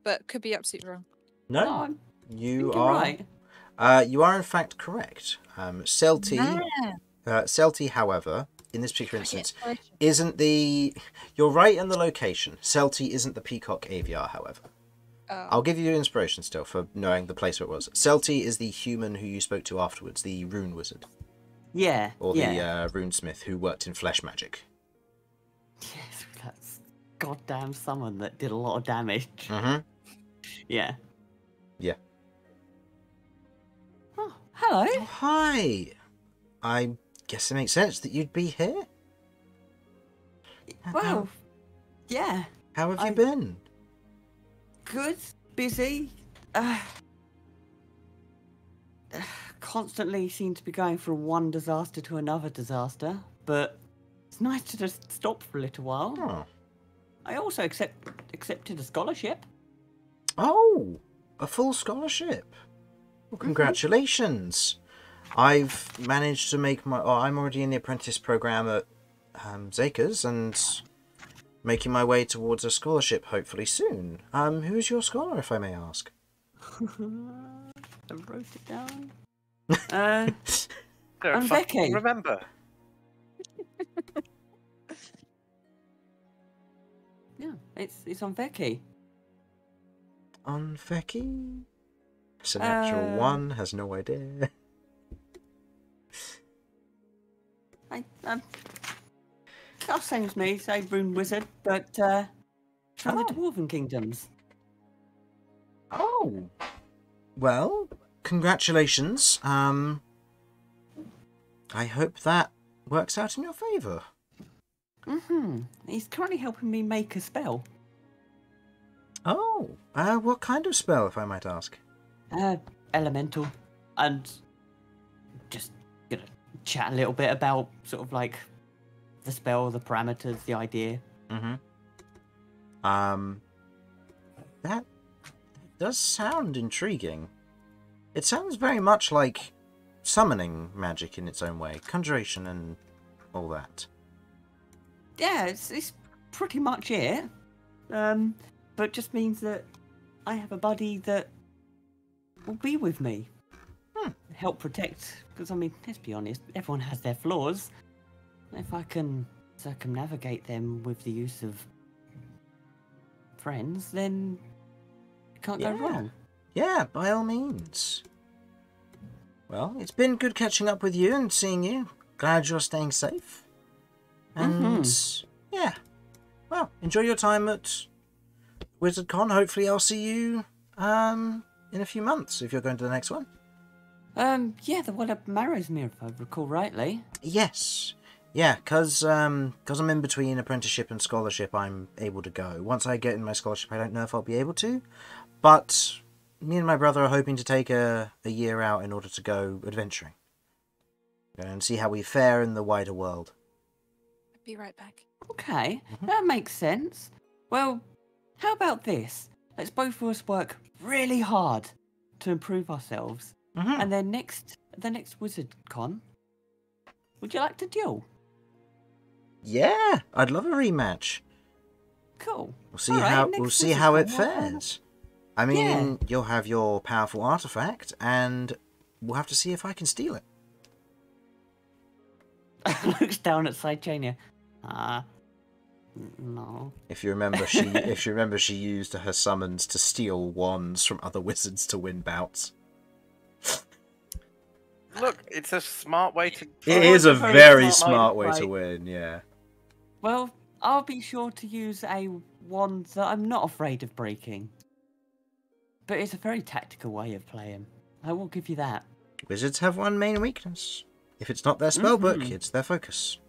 But could be absolutely wrong. No, you you're are right. You are in fact correct. Celty, however, in this particular instance, isn't the... You're right in the location. Celty isn't the peacock aviar, however. Oh. I'll give you inspiration still for knowing the place where it was. Celty is the human who you spoke to afterwards, the rune wizard. Yeah. Or the runesmith who worked in flesh magic. Yes, that's goddamn someone that did a lot of damage. Mm-hmm. Yeah. Yeah. Oh, hello. Oh, hi. I guess it makes sense that you'd be here. Well, yeah. How have you been? Good. Busy. Constantly seem to be going from one disaster to another disaster, but it's nice to just stop for a little while. Oh. I also accepted a scholarship. Oh, a full scholarship. Well, congratulations. I've managed to make my... I'm already in the apprentice program at Zaker's and making my way towards a scholarship hopefully soon. Who's your scholar, if I may ask? I wrote it down. Unavaiable. Remember. Yeah, it's Onveki. Onveki? It's a natural one, has no idea. Same as me, same rune wizard, but from the Dwarven Kingdoms. Oh. Well, congratulations. I hope that works out in your favour. Mm-hmm. He's currently helping me make a spell. Oh. What kind of spell, if I might ask? Elemental. And just gonna chat a little bit about sort of like the spell, the parameters, the idea. Mm-hmm. That does sound intriguing. It sounds very much like summoning magic in its own way, conjuration and all that. Yeah, it's pretty much it. But just means that I have a buddy that will be with me. Help protect, because I mean, let's be honest, everyone has their flaws. If I can circumnavigate them with the use of friends, then it can't go wrong. Yeah, by all means. Well, it's been good catching up with you and seeing you. Glad you're staying safe. And yeah, well, enjoy your time at WizardCon. Hopefully I'll see you in a few months if you're going to the next one. Yeah, the one at Marrowsmere, if I recall rightly. Yes. Yeah, because I'm in between apprenticeship and scholarship, I'm able to go. Once I get in my scholarship, I don't know if I'll be able to. But me and my brother are hoping to take a year out in order to go adventuring. And see how we fare in the wider world. I'll be right back. Okay, that makes sense. Well, how about this? Let's both of us work really hard to improve ourselves. And then the next WizardCon, would you like to duel? Yeah, I'd love a rematch. Cool. We'll see how it fares. I mean, you'll have your powerful artifact, and we'll have to see if I can steal it. Looks down at Sidechania. No. If you remember, she used her summons to steal wands from other wizards to win bouts. Look, it's a smart way to... It is a very smart way to win, yeah. Well, I'll be sure to use a wand that I'm not afraid of breaking. But it's a very tactical way of playing. I will give you that. Wizards have one main weakness. If it's not their spellbook, it's their focus.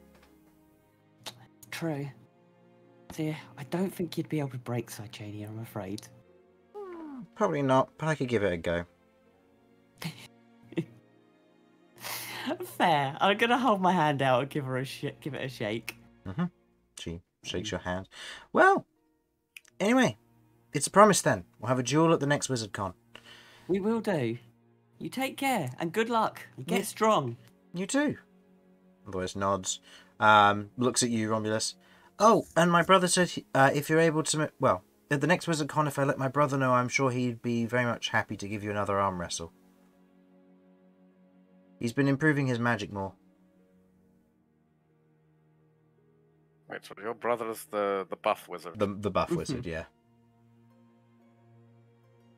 True. See, I don't think you'd be able to break Sidechania, I'm afraid. Probably not, but I could give it a go. Fair. I'm gonna hold my hand out and give it a shake. She shakes your hand. Well, anyway, it's a promise then. We'll have a duel at the next WizardCon. We will do. You take care and good luck. And get strong. You too. Voice nods. Looks at you, Romulus. Oh, and my brother said if you're able to... Well, at the next WizardCon, if I let my brother know, I'm sure he'd be very much happy to give you another arm wrestle. He's been improving his magic more. Wait, so your brother's the buff wizard? The buff wizard, yeah.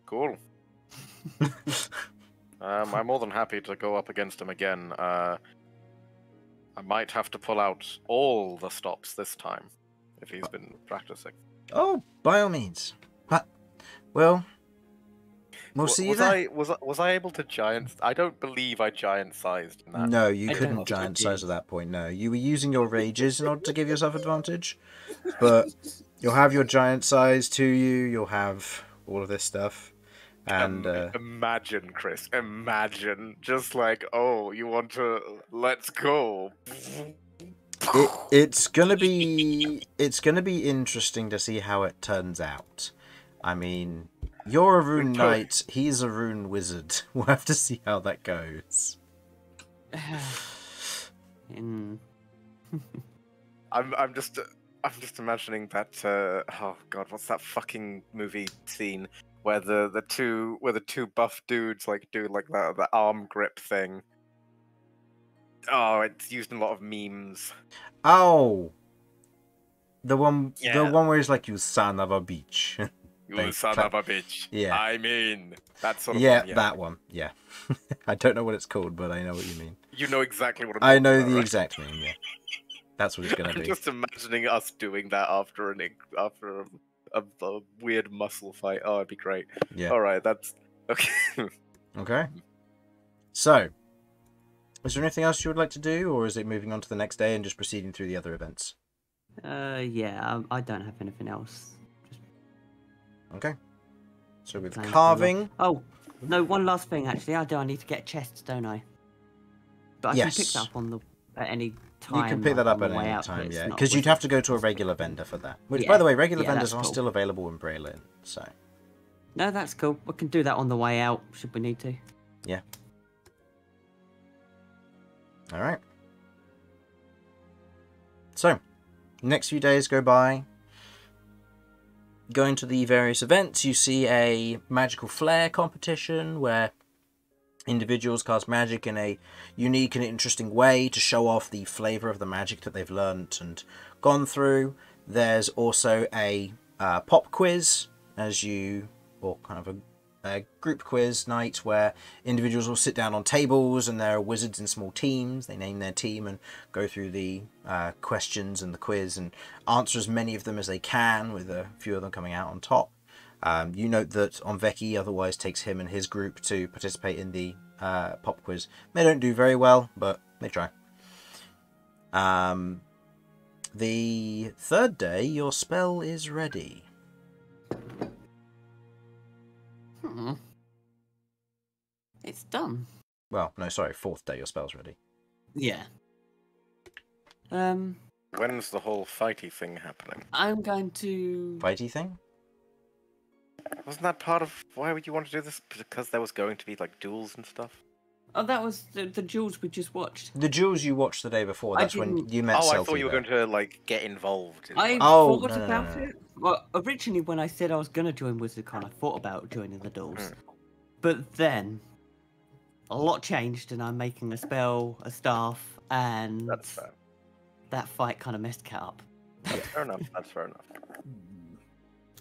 Cool. I'm more than happy to go up against him again. I might have to pull out all the stops this time, if he's been practicing. Oh, by all means. But, well... We'll see you there. Was I able to giant... I don't believe I giant-sized in that. No, you couldn't giant-size at that point, no. You were using your rages in order to give yourself advantage. But you'll have your giant size to you, you'll have all of this stuff. And imagine, Chris, imagine. Just like, oh, you want to... Let's go. It's gonna be interesting to see how it turns out. I mean... You're a rune knight, he's a rune wizard. We'll have to see how that goes. I'm just imagining that oh god, what's that fucking movie scene where the two buff dudes like do like the arm grip thing. Oh, it's used in a lot of memes. Oh, the one where he's like, "You son of a bitch." You son of a bitch. Yeah. I mean, that sort of one. Yeah, that one. Yeah. I don't know what it's called, but I know what you mean. You know exactly what I know the exact name, yeah. That's what it's going to be. I'm just imagining us doing that after a weird muscle fight. Oh, it'd be great. Yeah. All right, that's... Okay. Okay. So, is there anything else you would like to do, or is it moving on to the next day and just proceeding through the other events? Yeah, I don't have anything else. Okay. So with carving... Oh, no, one last thing, actually. I need to get chests, don't I? But I can pick Yes. that up at any time. You can pick that like, up on at the way any out, time, it's yeah. not Because you'd with- have to go to a regular vendor for that. Which, Yeah. by the way, regular Yeah, vendors that's are cool. still available in Braylon, so... No, that's cool. We can do that on the way out, should we need to. Yeah. Alright. So, next few days go by. Going to the various events, you see a magical flare competition where individuals cast magic in a unique and interesting way to show off the flavour of the magic that they've learnt and gone through. There's also a pop quiz, or kind of a group quiz night where individuals will sit down on tables and there are wizards in small teams. They name their team and go through the questions and the quiz and answer as many of them as they can, with a few of them coming out on top. You note that Onveki otherwise takes him and his group to participate in the pop quiz. They don't do very well, but they try. The third day, your spell is ready. It's done. Well, no, sorry, fourth day, your spell's ready. Yeah. When's the whole fighty thing happening? I'm going to... Fighty thing? Wasn't that part of why would you want to do this? Because there was going to be like duels and stuff. Oh, that was the duels we just watched. The duels you watched the day before, I that's when didn't- you met Oh, I Selty thought you were there. going to like get involved. I Oh, thought no, about no. it. Well, originally when I said I was going to join WizardCon, I thought about joining the duels. But then, a lot changed and I'm making a spell, a staff, and That's fair. that fight kind of messed Cat up. That's fair enough. That's fair enough.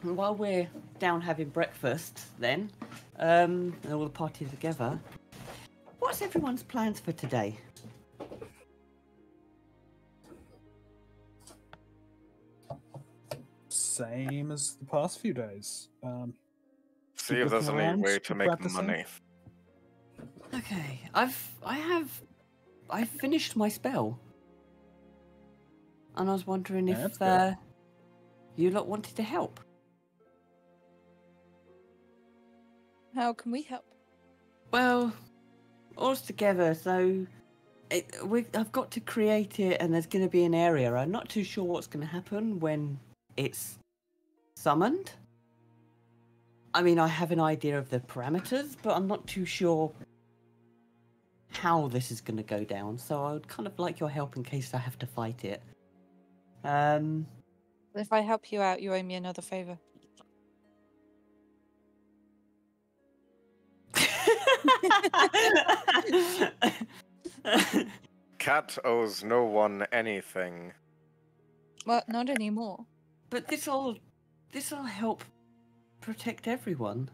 And while we're down having breakfast then, and all the party together, what's everyone's plans for today? Same as the past few days. See Keep if there's looking any around, way keep to make practicing. money. Okay, I finished my spell. And I was wondering That's if good. you lot wanted to help. How can we help? Well, all's together, so I've got to create it, and there's going to be an area. I'm not too sure what's going to happen when it's summoned. I mean, I have an idea of the parameters, but I'm not too sure how this is going to go down. So I would kind of like your help in case I have to fight it. If I help you out, you owe me another favor. Cat owes no one anything. Well, not anymore. But this'll help protect everyone.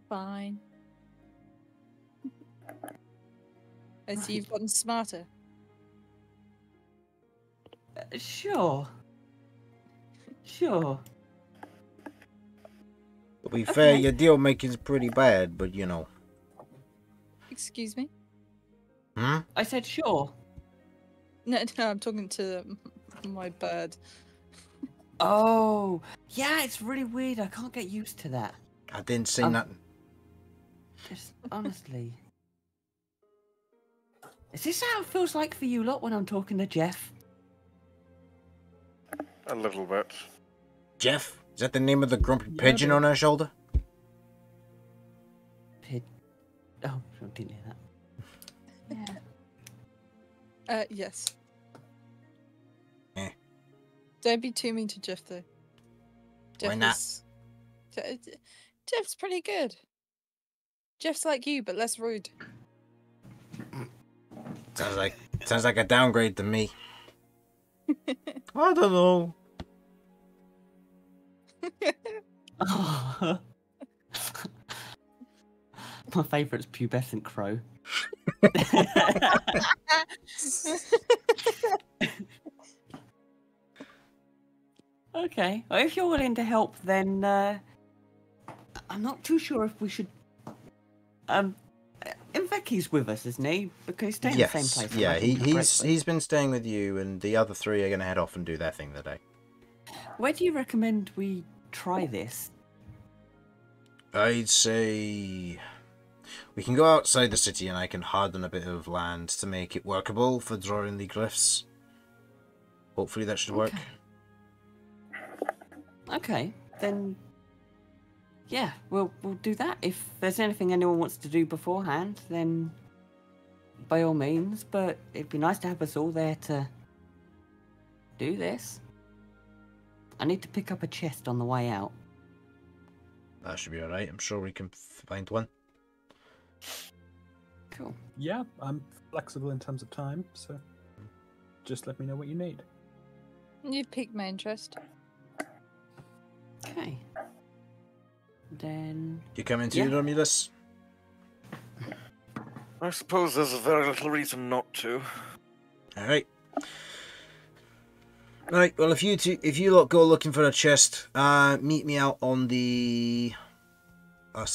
Fine. I see you've gotten smarter. Sure. Sure. To be fair, Okay. your deal making's pretty bad, but you know. Excuse me? Hmm? I said sure. No, I'm talking to my bird. Oh, yeah, it's really weird. I can't get used to that. I didn't say Um, nothing. Just honestly. Is this how it feels like for you lot when I'm talking to Jeff? A little bit. Jeff? Is that the name of the grumpy Yeah, pigeon dude. on her shoulder? Oh, I didn't hear that. Yeah. Yes. Eh. Don't be too mean to Jeff, though. Why not? Jeff's pretty good. Jeff's like you, but less rude. Sounds like a downgrade to me. I don't know. My favourite's pubescent crow. Okay, well, if you're willing to help, then I'm not too sure if we should. Inveki's with us, isn't he? Because he's staying in the same Yes, place. yeah, if I remember correctly. he's been staying with you, and the other three are going to head off and do their thing today. Where do you recommend we try this? I'd say... We can go outside the city and I can harden a bit of land to make it workable for drawing the glyphs. Hopefully that should work. Okay, then. Yeah, we'll do that. If there's anything anyone wants to do beforehand, then by all means. But it'd be nice to have us all there to do this. I need to pick up a chest on the way out. That should be alright. I'm sure we can find one. Cool. Yeah, I'm flexible in terms of time, so just let me know what you need. You've piqued my interest. Okay. Then. You coming too, Romulus? I suppose there's very little reason not to. Alright. Right, well if you lot go looking for a chest, meet me out on the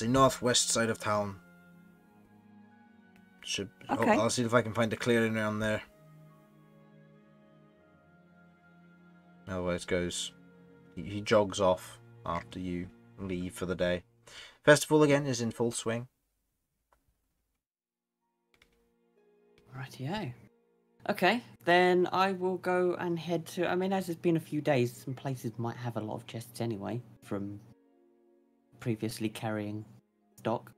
northwest side of town. Okay. I'll see if I can find a clearing around there. Otherwise goes. He jogs off after you leave for the day. Festival again is in full swing. Rightio. Okay, then I will go and head to. I mean, as it's been a few days, some places might have a lot of chests anyway from previously carrying stock.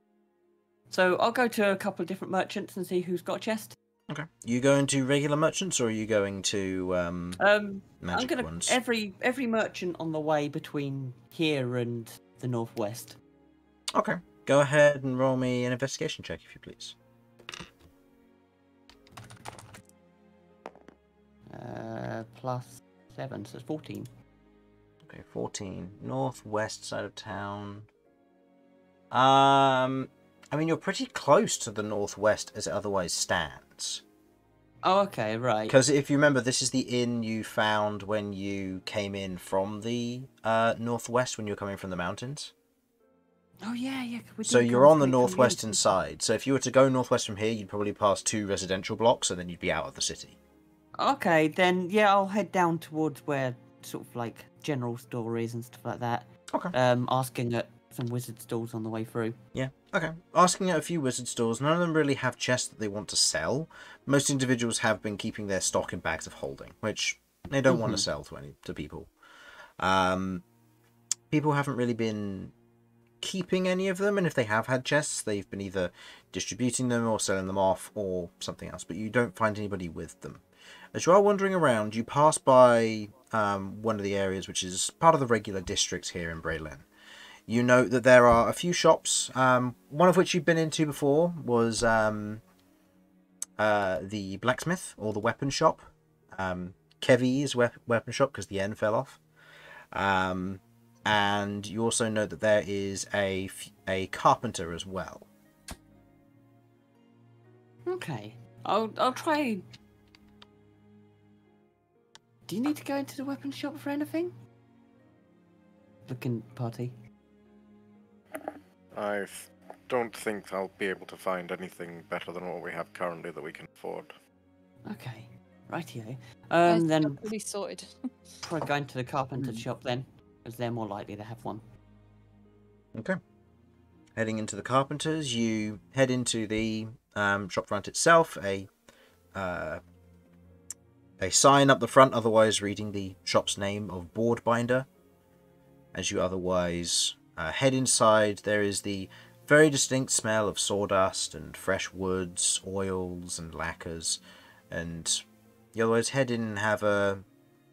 So I'll go to a couple of different merchants and see who's got a chest. Okay. You going to regular merchants or are you going to magic I'm gonna ones? every merchant on the way between here and the northwest. Okay. Go ahead and roll me an investigation check if you please. +7, so it's 14. Okay, 14. Northwest side of town. I mean, you're pretty close to the northwest as it otherwise stands. Oh, okay, right. Because if you remember, this is the inn you found when you came in from the northwest, when you were coming from the mountains. Oh, yeah. So you're on the northwestern side. So if you were to go northwest from here, you'd probably pass 2 residential blocks, and then you'd be out of the city. Okay, then, yeah, I'll head down towards where sort of like general store is and stuff like that. Okay. Asking at some wizard stalls on the way through. Yeah, okay. Asking at a few wizard stores, none of them really have chests that they want to sell. Most individuals have been keeping their stock in bags of holding, which they don't want to sell to people. People haven't really been keeping any of them, and if they have had chests, they've been either distributing them or selling them off or something else, but you don't find anybody with them. As you are wandering around, you pass by one of the areas which is part of the regular districts here in Braylin. You note that there are a few shops, one of which you've been into before was the blacksmith or the weapon shop. Kevy's weapon shop because the N fell off. And you also note that there is a carpenter as well. Okay, I'll try. Do you need to go into the weapon shop for anything? Looking party. I don't think I'll be able to find anything better than what we have currently that we can afford. Okay, rightio. It's Then pretty sorted. try going to the carpenter shop then, as they're more likely to have one. Okay. Heading into the carpenters, you head into the shop front itself. A sign up the front, otherwise reading the shop's name of Boardbinder. As you otherwise head inside, there is the very distinct smell of sawdust and fresh woods, oils and lacquers. And you otherwise head in and have a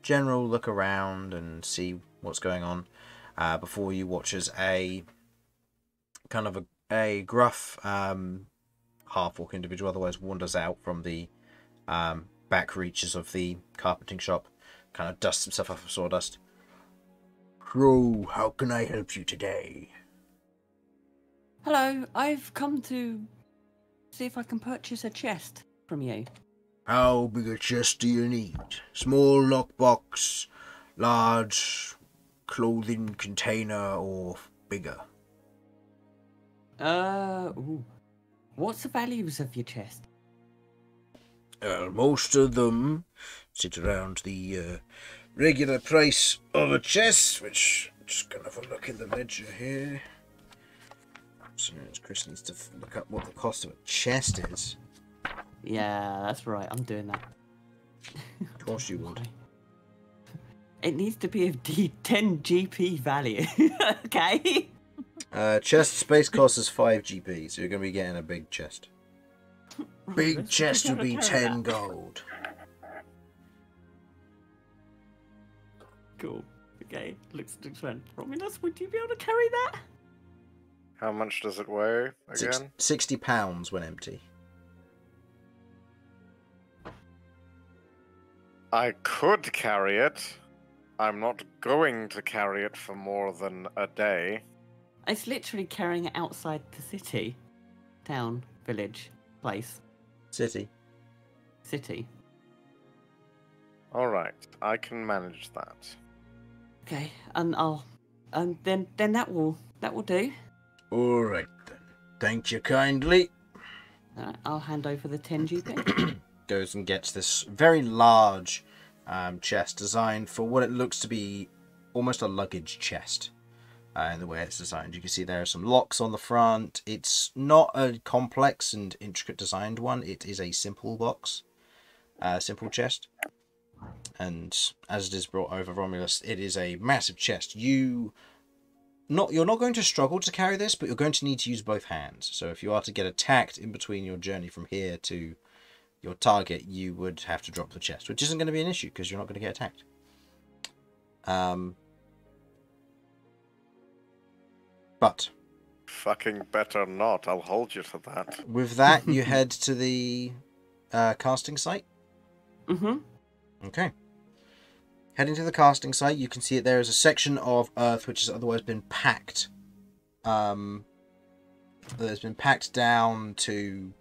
general look around and see what's going on before you watch as a kind of a gruff half-orc individual otherwise wanders out from the back reaches of the carpenting shop, kind of dusts himself off of sawdust. So, how can I help you today? Hello, I've come to see if I can purchase a chest from you. How big a chest do you need? Small lockbox, large clothing container, or bigger? What's the values of your chest? Most of them sit around the regular price of a chest, which I'm just gonna have a look in the ledger here. So Chris needs to look up what the cost of a chest is. Yeah, that's right. I'm doing that. Of course you would. It needs to be of 10 GP value. Okay. Chest space cost is 5 GP, so you're going to be getting a big chest. Big Let's chest be will able to be carry 10 that. gold. Cool. Okay. Looks fun. Romulus, would you be able to carry that? How much does it weigh Six, again? 60 pounds when empty. I could carry it. I'm not going to carry it for more than a day. It's literally carrying it outside the city, town, village, place, City. city. All right, I can manage that. Okay, and then that will do. Alright then. Thank you kindly. Alright, I'll hand over the 10 GP. Goes and gets this very large chest designed for what it looks to be almost a luggage chest. In the way it's designed, you can see there are some locks on the front. It's not a complex and intricate designed one. It is a simple box, simple chest. And as it is brought over Romulus, it is a massive chest. You're not going to struggle to carry this, but you're going to need to use both hands. So if you are to get attacked in between your journey from here to your target, you would have to drop the chest, which isn't going to be an issue because you're not going to get attacked. But Fucking better not. I'll hold you to that. with that, you head to the casting site. Mm-hmm. Okay. Heading to the casting site, you can see that there is a section of earth which has otherwise been packed. That has been packed down to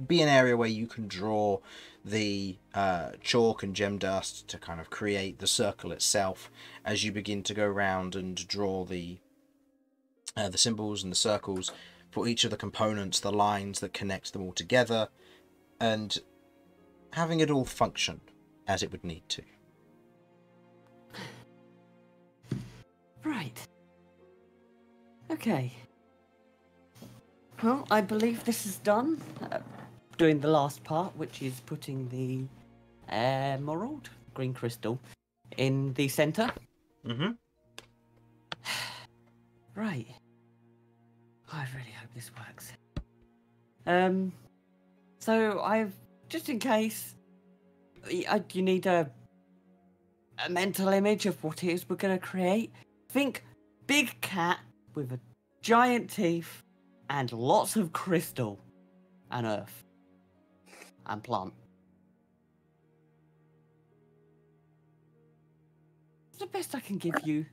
be an area where you can draw the chalk and gem dust to kind of create the circle itself as you begin to go around and draw the symbols and the circles for each of the components, the lines that connect them all together, and having it all function as it would need to. Right. Okay. Well, I believe this is done. Doing the last part, which is putting the emerald, green crystal, in the center. Mm-hmm. Right. I really hope this works. So I've, just in case, you need a mental image of what it is we're going to create. Think big cat with a giant teeth and lots of crystal and earth and plant. It's the best I can give you.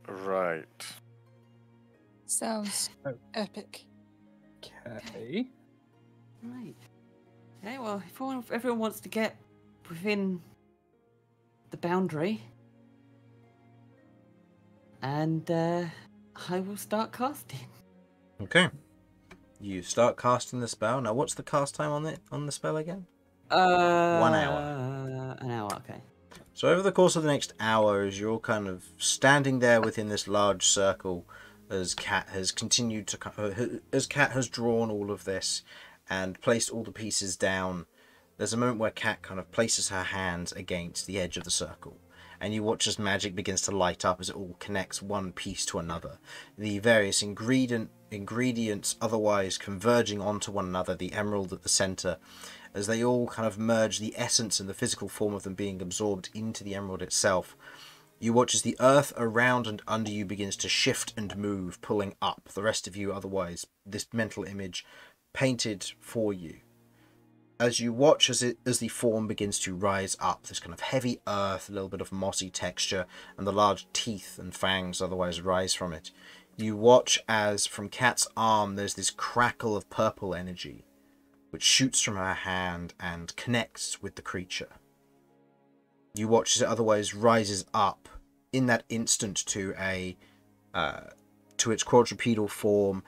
Right. Sounds epic. Okay. Right. Okay, well, if everyone wants to get within the boundary, and I will start casting. Okay. You start casting the spell. Now, what's the cast time on the spell again? 1 hour. An hour, okay. So over the course of the next hour, as you're all kind of standing there within this large circle, as Cat has continued to, as Cat has drawn all of this and placed all the pieces down, there's a moment where Cat kind of places her hands against the edge of the circle, and you watch as magic begins to light up as it all connects one piece to another. The various ingredients otherwise converging onto one another, the emerald at the center, as they all kind of merge, the essence and the physical form of them being absorbed into the emerald itself. You watch as the earth around and under you begins to shift and move, pulling up. The rest of you, otherwise, this mental image painted for you. As you watch as the form begins to rise up, this kind of heavy earth, a little bit of mossy texture, and the large teeth and fangs otherwise rise from it. You watch as from Cat's arm there's this crackle of purple energy, which shoots from her hand and connects with the creature. You watch as it otherwise rises up in that instant to its quadrupedal form,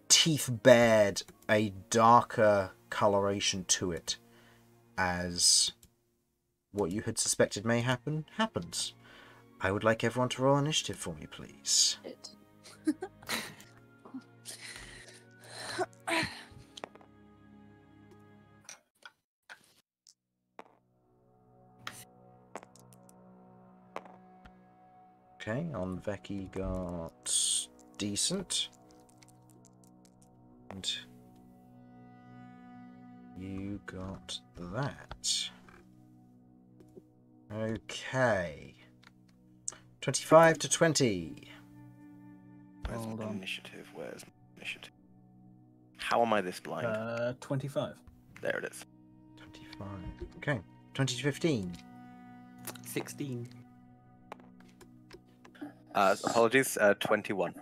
teeth bared, a darker coloration to it, as what you had suspected may happen happens. I would like everyone to roll initiative for me, please. Okay, Onveki got decent. And you got that. Okay. 25 to 20. Where's Hold on. initiative? Where's initiative? How am I this blind? 25. There it is. 25. Okay. 20 to 15. 16. Apologies. 21.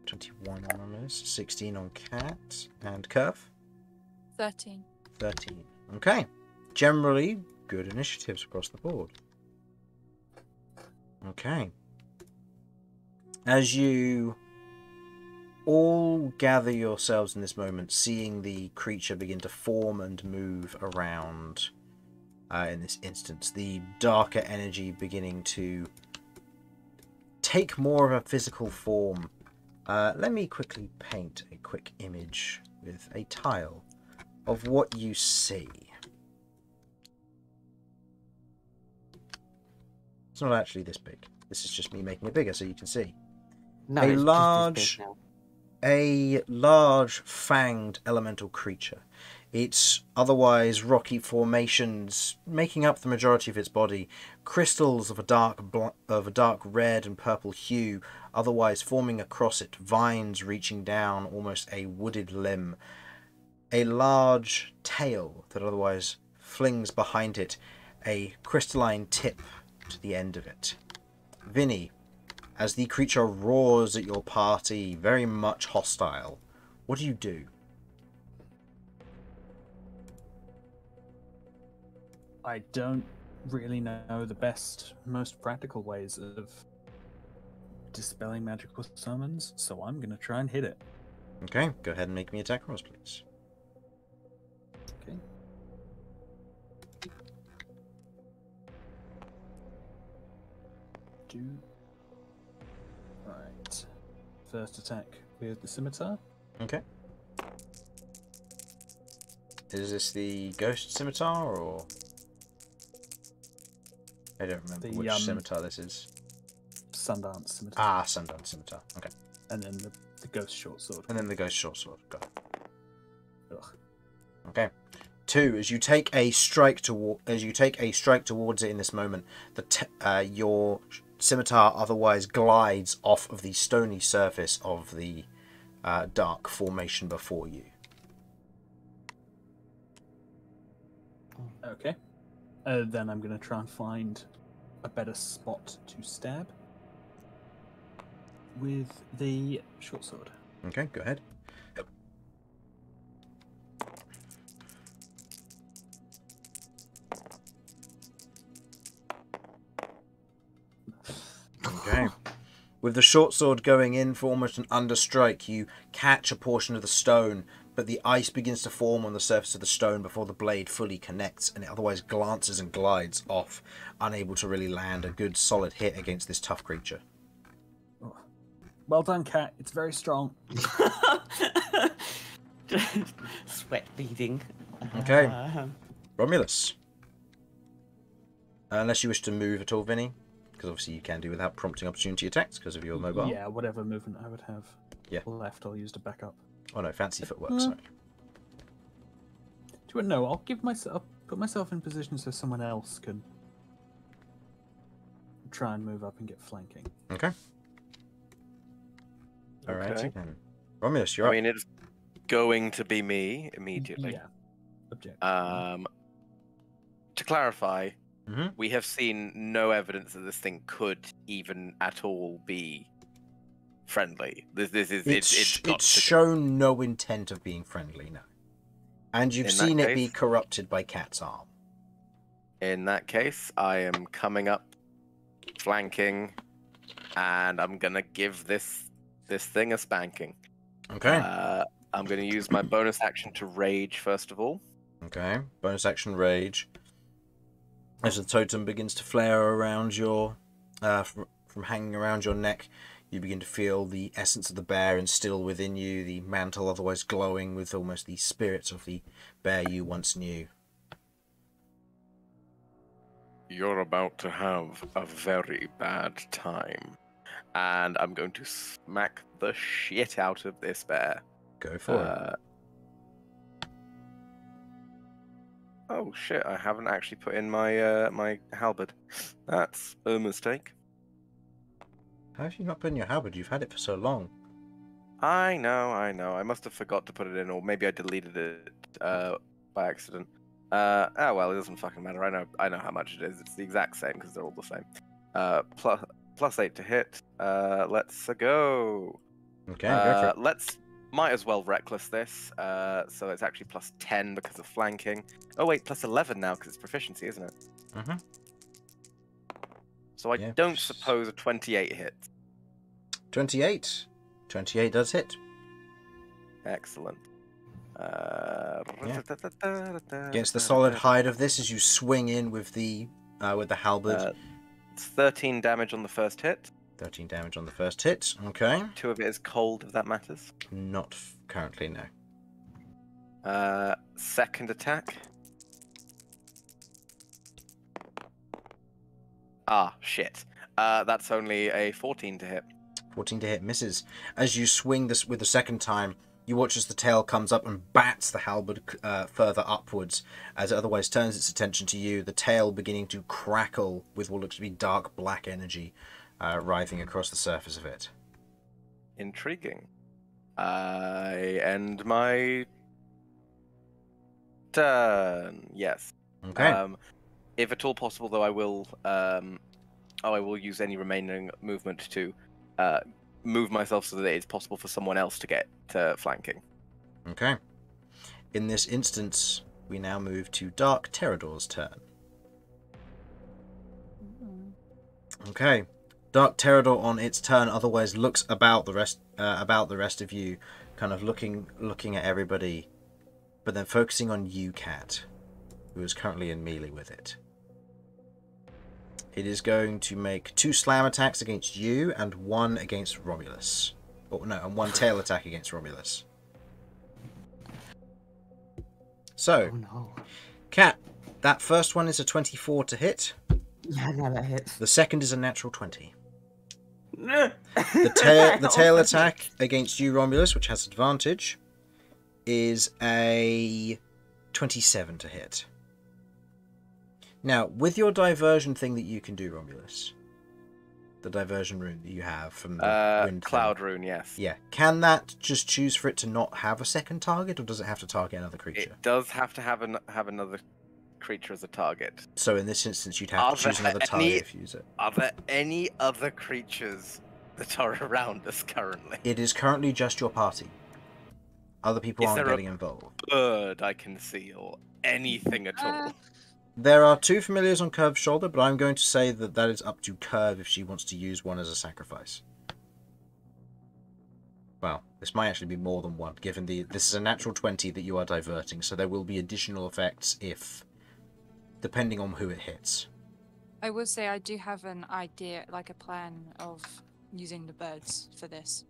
21 on Romulus. 16 on Cat. And Kirv? 13. 13. Okay. Generally, good initiatives across the board. Okay. As you all gather yourselves in this moment, seeing the creature begin to form and move around, in this instance, the darker energy beginning to take more of a physical form. Let me quickly paint a quick image with a tile of what you see. It's not actually this big. This is just me making it bigger so you can see. No, A it's large- just as big now. A large fanged elemental creature. Its otherwise rocky formations making up the majority of its body, crystals of a dark red and purple hue otherwise forming across it, vines reaching down almost a wooded limb, a large tail that otherwise flings behind it a crystalline tip to the end of it. Vinny, as the creature roars at your party, very much hostile, what do you do? I don't really know the best, most practical ways of dispelling magical summons, so I'm going to try and hit it. Okay, go ahead and make me attack rolls, please. Okay. Right. First attack with the scimitar. Okay. Is this the ghost scimitar, or... I don't remember The, which scimitar this is. Sundance scimitar. Ah, Sundance scimitar. Okay. And then the ghost short sword. And then the ghost short sword. Got it. Ugh. Okay. 2. As you take a strike towards it in this moment, your scimitar otherwise glides off of the stony surface of the dark formation before you. Okay. Then I'm going to try and find a better spot to stab with the short sword. Okay, go ahead. Okay. With the short sword going in for almost an understrike, you catch a portion of the stone, but the ice begins to form on the surface of the stone before the blade fully connects, and it otherwise glances and glides off, unable to really land a good solid hit against this tough creature. Oh. Well done, Cat. It's very strong. Sweat beading. Okay. Romulus. Unless you wish to move at all, Vinny, because obviously you can do without prompting opportunity attacks because of your mobile. Yeah, whatever movement I would have left, I'll use to back up. Oh no, fancy footwork, sorry. Do you know? I'll put myself in position so someone else can try and move up and get flanking. Okay. Alrighty Okay. then. Romulus, you're up. I mean, it's going to be me immediately. Yeah. Object. To clarify, Mhm. we have seen no evidence that this thing could even at all be friendly. This is it's got It's to shown no intent of being friendly, no. And you've In that seen it be case- corrupted by Cat's arm. In that case, I am coming up, flanking, and I'm gonna give this thing a spanking. Okay. I'm gonna use my bonus action to rage first of all. Okay. Bonus action rage. As the totem begins to flare around your, from hanging around your neck, you begin to feel the essence of the bear instill within you, the mantle otherwise glowing with almost the spirit of the bear you once knew. You're about to have a very bad time. and I'm going to smack the shit out of this bear. Go for it. Oh shit! I haven't actually put in my my halberd. That's a mistake. How have you not put in your halberd? You've had it for so long. I know. I must have forgot to put it in, or maybe I deleted it by accident. Well, it doesn't fucking matter. I know how much it is. It's the exact same because they're all the same. Plus 8 to hit. Let's go. Okay, go for it. Might as well reckless this. So it's actually plus 10 because of flanking. Oh wait, plus 11 now because it's proficiency, isn't it? Mm-hmm. So I don't suppose a 28 hits. 28. 28 does hit. Excellent. Against the solid hide of this as you swing in with the halberd. It's 13 damage on the first hit. 13 damage on the first hit. Okay. 2 of it is cold, if that matters. Not currently, no. Second attack. Ah, shit. That's only a 14 to hit. 14 to hit misses. As you swing this with the second time, you watch as the tail comes up and bats the halberd further upwards, as it otherwise turns its attention to you, the tail beginning to crackle with what looks to be dark black energy writhing across the surface of it. Intriguing. I end my turn. Yes. Okay. If at all possible, though, I will use any remaining movement to move myself so that it's possible for someone else to get to flanking. Okay. In this instance, we now move to Dark Terrador's turn. Okay. Dark Terrador on its turn otherwise looks about the rest of you, kind of looking at everybody, but then focusing on you, Cat, who is currently in melee with it. It is going to make 2 slam attacks against you and 1 against Romulus. Oh, no, and 1 tail attack against Romulus. So, Oh no. Cat, that first one is a 24 to hit. Yeah, no, that hits. The second is a natural 20. The tail attack against you, Romulus, which has advantage, is a 27 to hit. Now, with your diversion thing that you can do, Romulus, the diversion rune that you have from the wind cloud thing, rune, yes. yeah, can that just choose for it to not have a second target, or does it have to target another creature? It does have to have another creature as a target. So in this instance, you'd have to choose another target if you use it. Are there any other creatures that are around us currently? It is currently just your party. Other people aren't getting involved. Bird I can see, or anything at all? There are 2 familiars on Kirv's shoulder, but I'm going to say that is up to Kirv if she wants to use one as a sacrifice. Well, this might actually be more than 1, given this is a natural 20 that you are diverting, so there will be additional effects depending on who it hits. I will say I do have an idea, like a plan of using the birds for this.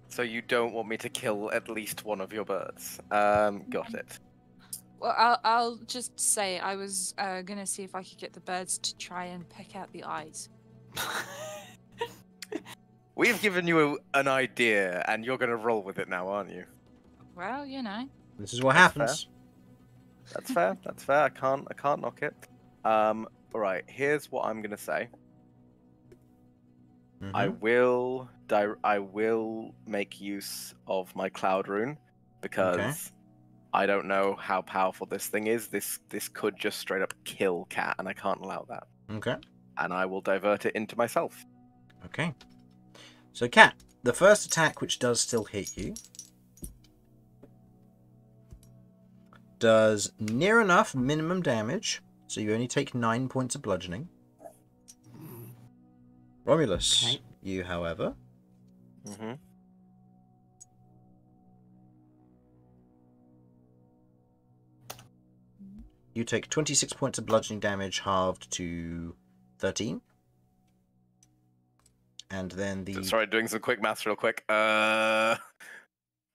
So you don't want me to kill at least one of your birds? Got it. Well, I'll just say I was gonna see if I could get the birds to try and pick out the eyes. We've given you an idea, and you're gonna roll with it now, aren't you? Well, you know. This is what happens. That's fair. That's fair. I can't knock it. All right. Here's what I'm gonna say. Mm-hmm. I will make use of my cloud rune because I don't know how powerful this thing is. This could just straight up kill Cat, and I can't allow that. Okay. And I will divert it into myself. Okay. So, Cat, the first attack, which does still hit you, does near enough minimum damage, so you only take 9 points of bludgeoning. Romulus, you, however, you take 26 points of bludgeoning damage, halved to 13. And then the... Sorry, doing some quick maths real quick. There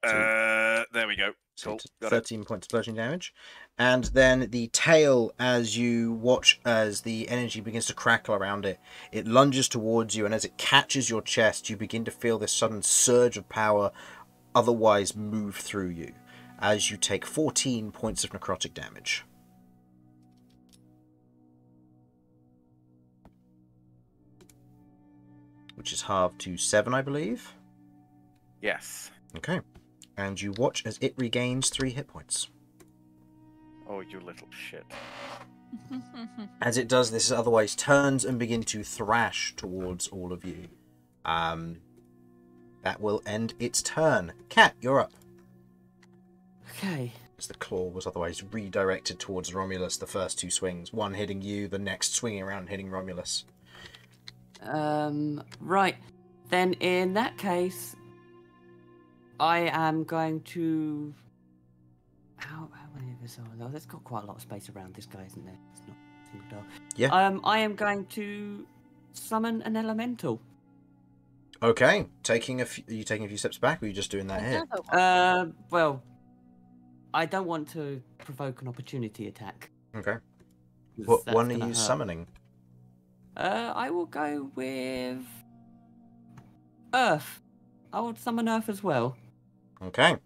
we go. So Cool, it's got it. 13 points of bludgeoning damage. And then the tail, as you watch as the energy begins to crackle around it, it lunges towards you, and as it catches your chest, you begin to feel this sudden surge of power otherwise move through you, as you take 14 points of necrotic damage. Which is halved to 7, I believe. Yes. Okay. And you watch as it regains 3 hit points. Oh, you little shit. As it does this, it otherwise turns and begin to thrash towards all of you. That will end its turn. Cat, you're up. Okay. As the claw was otherwise redirected towards Romulus, the first 2 swings. One hitting you, the next swinging around and hitting Romulus. Right. Then in that case, I am going to... How many of us are there? There's got quite a lot of space around this guy, isn't there? It's not a single door. Yeah. I am going to summon an elemental. Okay. Are you taking a few steps back, or are you just doing that here? Another one. Well, I don't want to provoke an opportunity attack. Okay. 'Cause What that's one are gonna you hurt. summoning? I will go with Earth. I will summon Earth as well. Okay.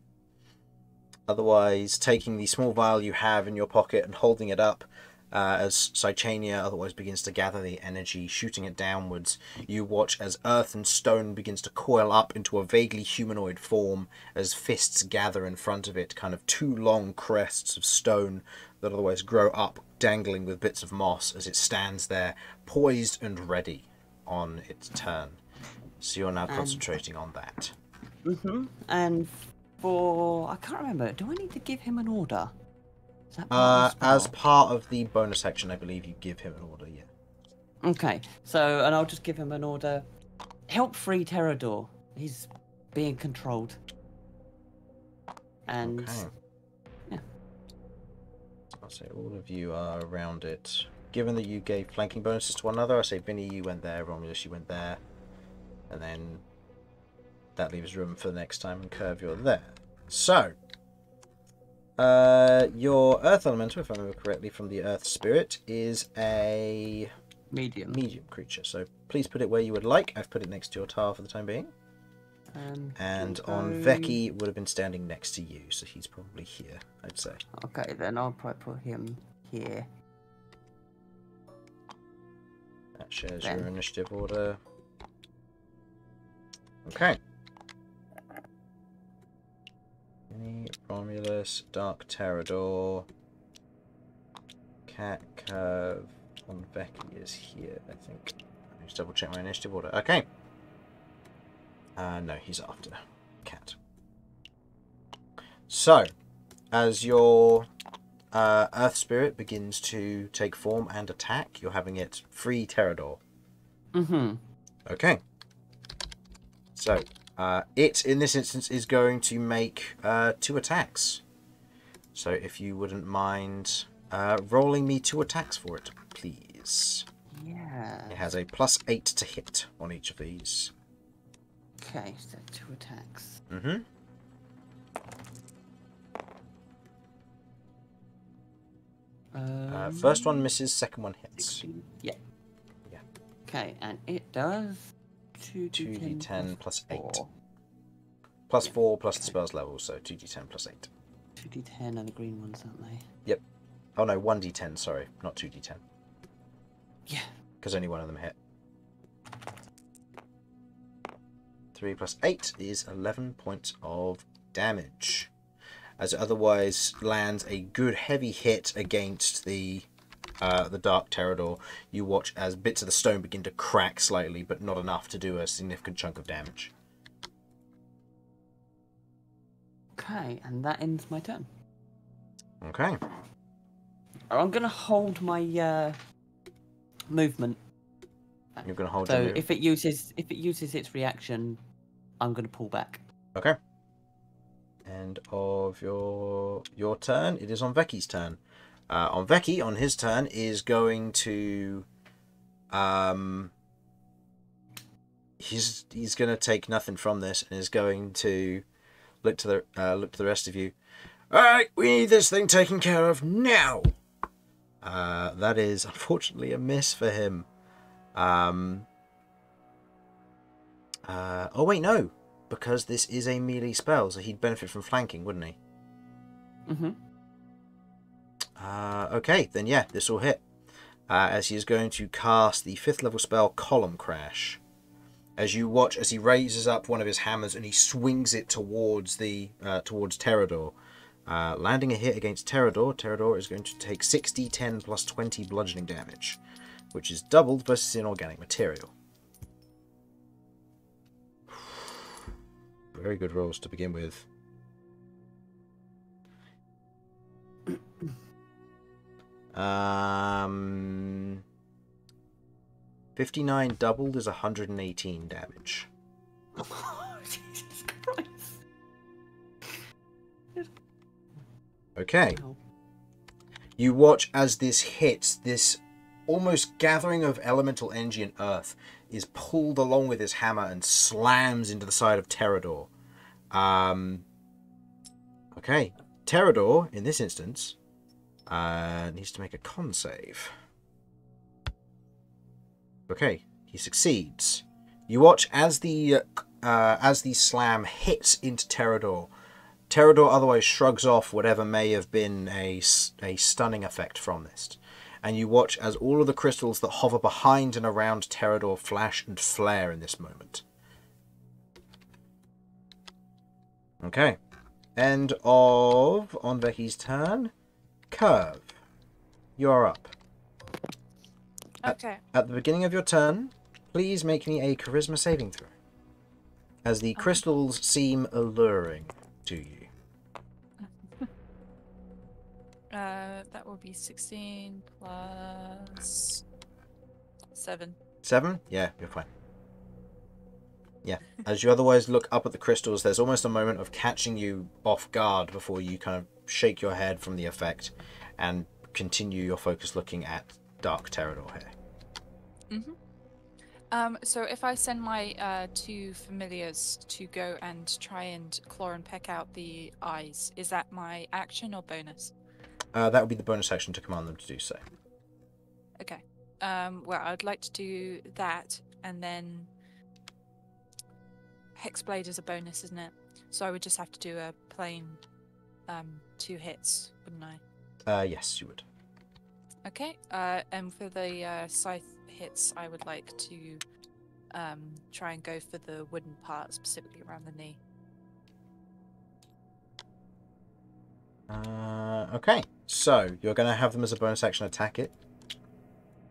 Otherwise, taking the small vial you have in your pocket and holding it up, as Sychania otherwise begins to gather the energy, shooting it downwards, you watch as earth and stone begins to coil up into a vaguely humanoid form as fists gather in front of it, kind of 2 long crests of stone that otherwise grow up, dangling with bits of moss as it stands there, poised and ready on its turn. So you're now concentrating on that. Mm-hmm. And I can't remember. Do I need to give him an order? Is that As part of the bonus action, I believe you give him an order, yeah. Okay. So, and I'll just give him an order. Help free Terrador. He's being controlled. And Okay. yeah. I'll say all of you are around it. Given that you gave flanking bonuses to one another, I say Vinny, you went there, Romulus, you went there. And then that leaves room for the next time, and Kirv, you're there. So, your Earth Elemental, if I remember correctly from the Earth Spirit, is a medium. creature. So please put it where you would like. I've put it next to your tile for the time being. And Onveki would have been standing next to you, so he's probably here, I'd say. Okay, then I'll probably put him here. That shares Then. your initiative order. Okay. Vinny, Romulus, Dark Terrador, Cat, Kirv, Onveki is here, I think. Let me just double check my initiative order. Okay. No, he's after Cat. So, as your Earth Spirit begins to take form and attack, you're having it free Terrador. Mm-hmm. Okay. So, it, in this instance, is going to make 2 attacks. So, if you wouldn't mind rolling me 2 attacks for it, please. Yeah. It has a +8 to hit on each of these. Okay, so 2 attacks. Mm-hmm. First one misses, second one hits. 16. Yeah. Yeah. Okay, and it does 2d10 plus 8. 4. Plus Yeah, 4 plus the okay. spell's level, so 2d10 plus 8. 2d10 and the green ones, aren't they? Yep. Oh no, 1d10, sorry, not 2d10. Yeah. Because only one of them hit. 3 plus 8 is 11 points of damage. As it otherwise lands a good heavy hit against the Dark Terrador, you watch as bits of the stone begin to crack slightly, but not enough to do a significant chunk of damage. Okay, and that ends my turn. Okay. I'm gonna hold my movement. You're going to hold So your move. if it uses its reaction, I'm gonna pull back. Okay. End of your turn. It is Onveki's turn. Onveki, on his turn, is going to he's going to take nothing from this and is going to look to the rest of you. Alright, we need this thing taken care of now. That is unfortunately a miss for him. Oh wait, no. Because this is a melee spell, so he'd benefit from flanking, wouldn't he? Mm-hmm. Okay, then yeah, this will hit. As he is going to cast the 5th level spell, Column Crash. As you watch as he raises up one of his hammers and he swings it towards towards Terrador. Landing a hit against Terrador, Terrador is going to take 6d10 plus 20 bludgeoning damage, which is doubled versus inorganic material. Very good rolls to begin with. 59 doubled is 118 damage. Oh, Jesus Christ. Okay. You watch as this hits, this almost gathering of elemental energy and earth is pulled along with his hammer and slams into the side of Terrador. Okay. Terrador, in this instance, needs to make a con save. Okay, he succeeds. You watch as the slam hits into Terrador. Terrador otherwise shrugs off whatever may have been a stunning effect from this. And you watch as all of the crystals that hover behind and around Terrador flash and flare in this moment. Okay. End of Onveki's turn. Kirv, you're up. Okay. At the beginning of your turn, please make me a charisma saving throw. As the crystals seem alluring to you. That will be 16 plus 7. 7? Yeah, you're fine. Yeah. As you otherwise look up at the crystals, there's almost a moment of catching you off guard before you kind of shake your head from the effect and continue your focus looking at Dark Terrador here. So if I send my 2 familiars to go and try and claw and peck out the eyes, is that my action or bonus? That would be the bonus action to command them to do so. Okay. Well, I'd like to do that, and then Hexblade is a bonus, isn't it? So I would just have to do a plain 2 hits, wouldn't I? Yes, you would. Okay. And for the scythe hits, I would like to try and go for the wooden part, specifically around the knee. Okay, so you're going to have them as a bonus action attack it?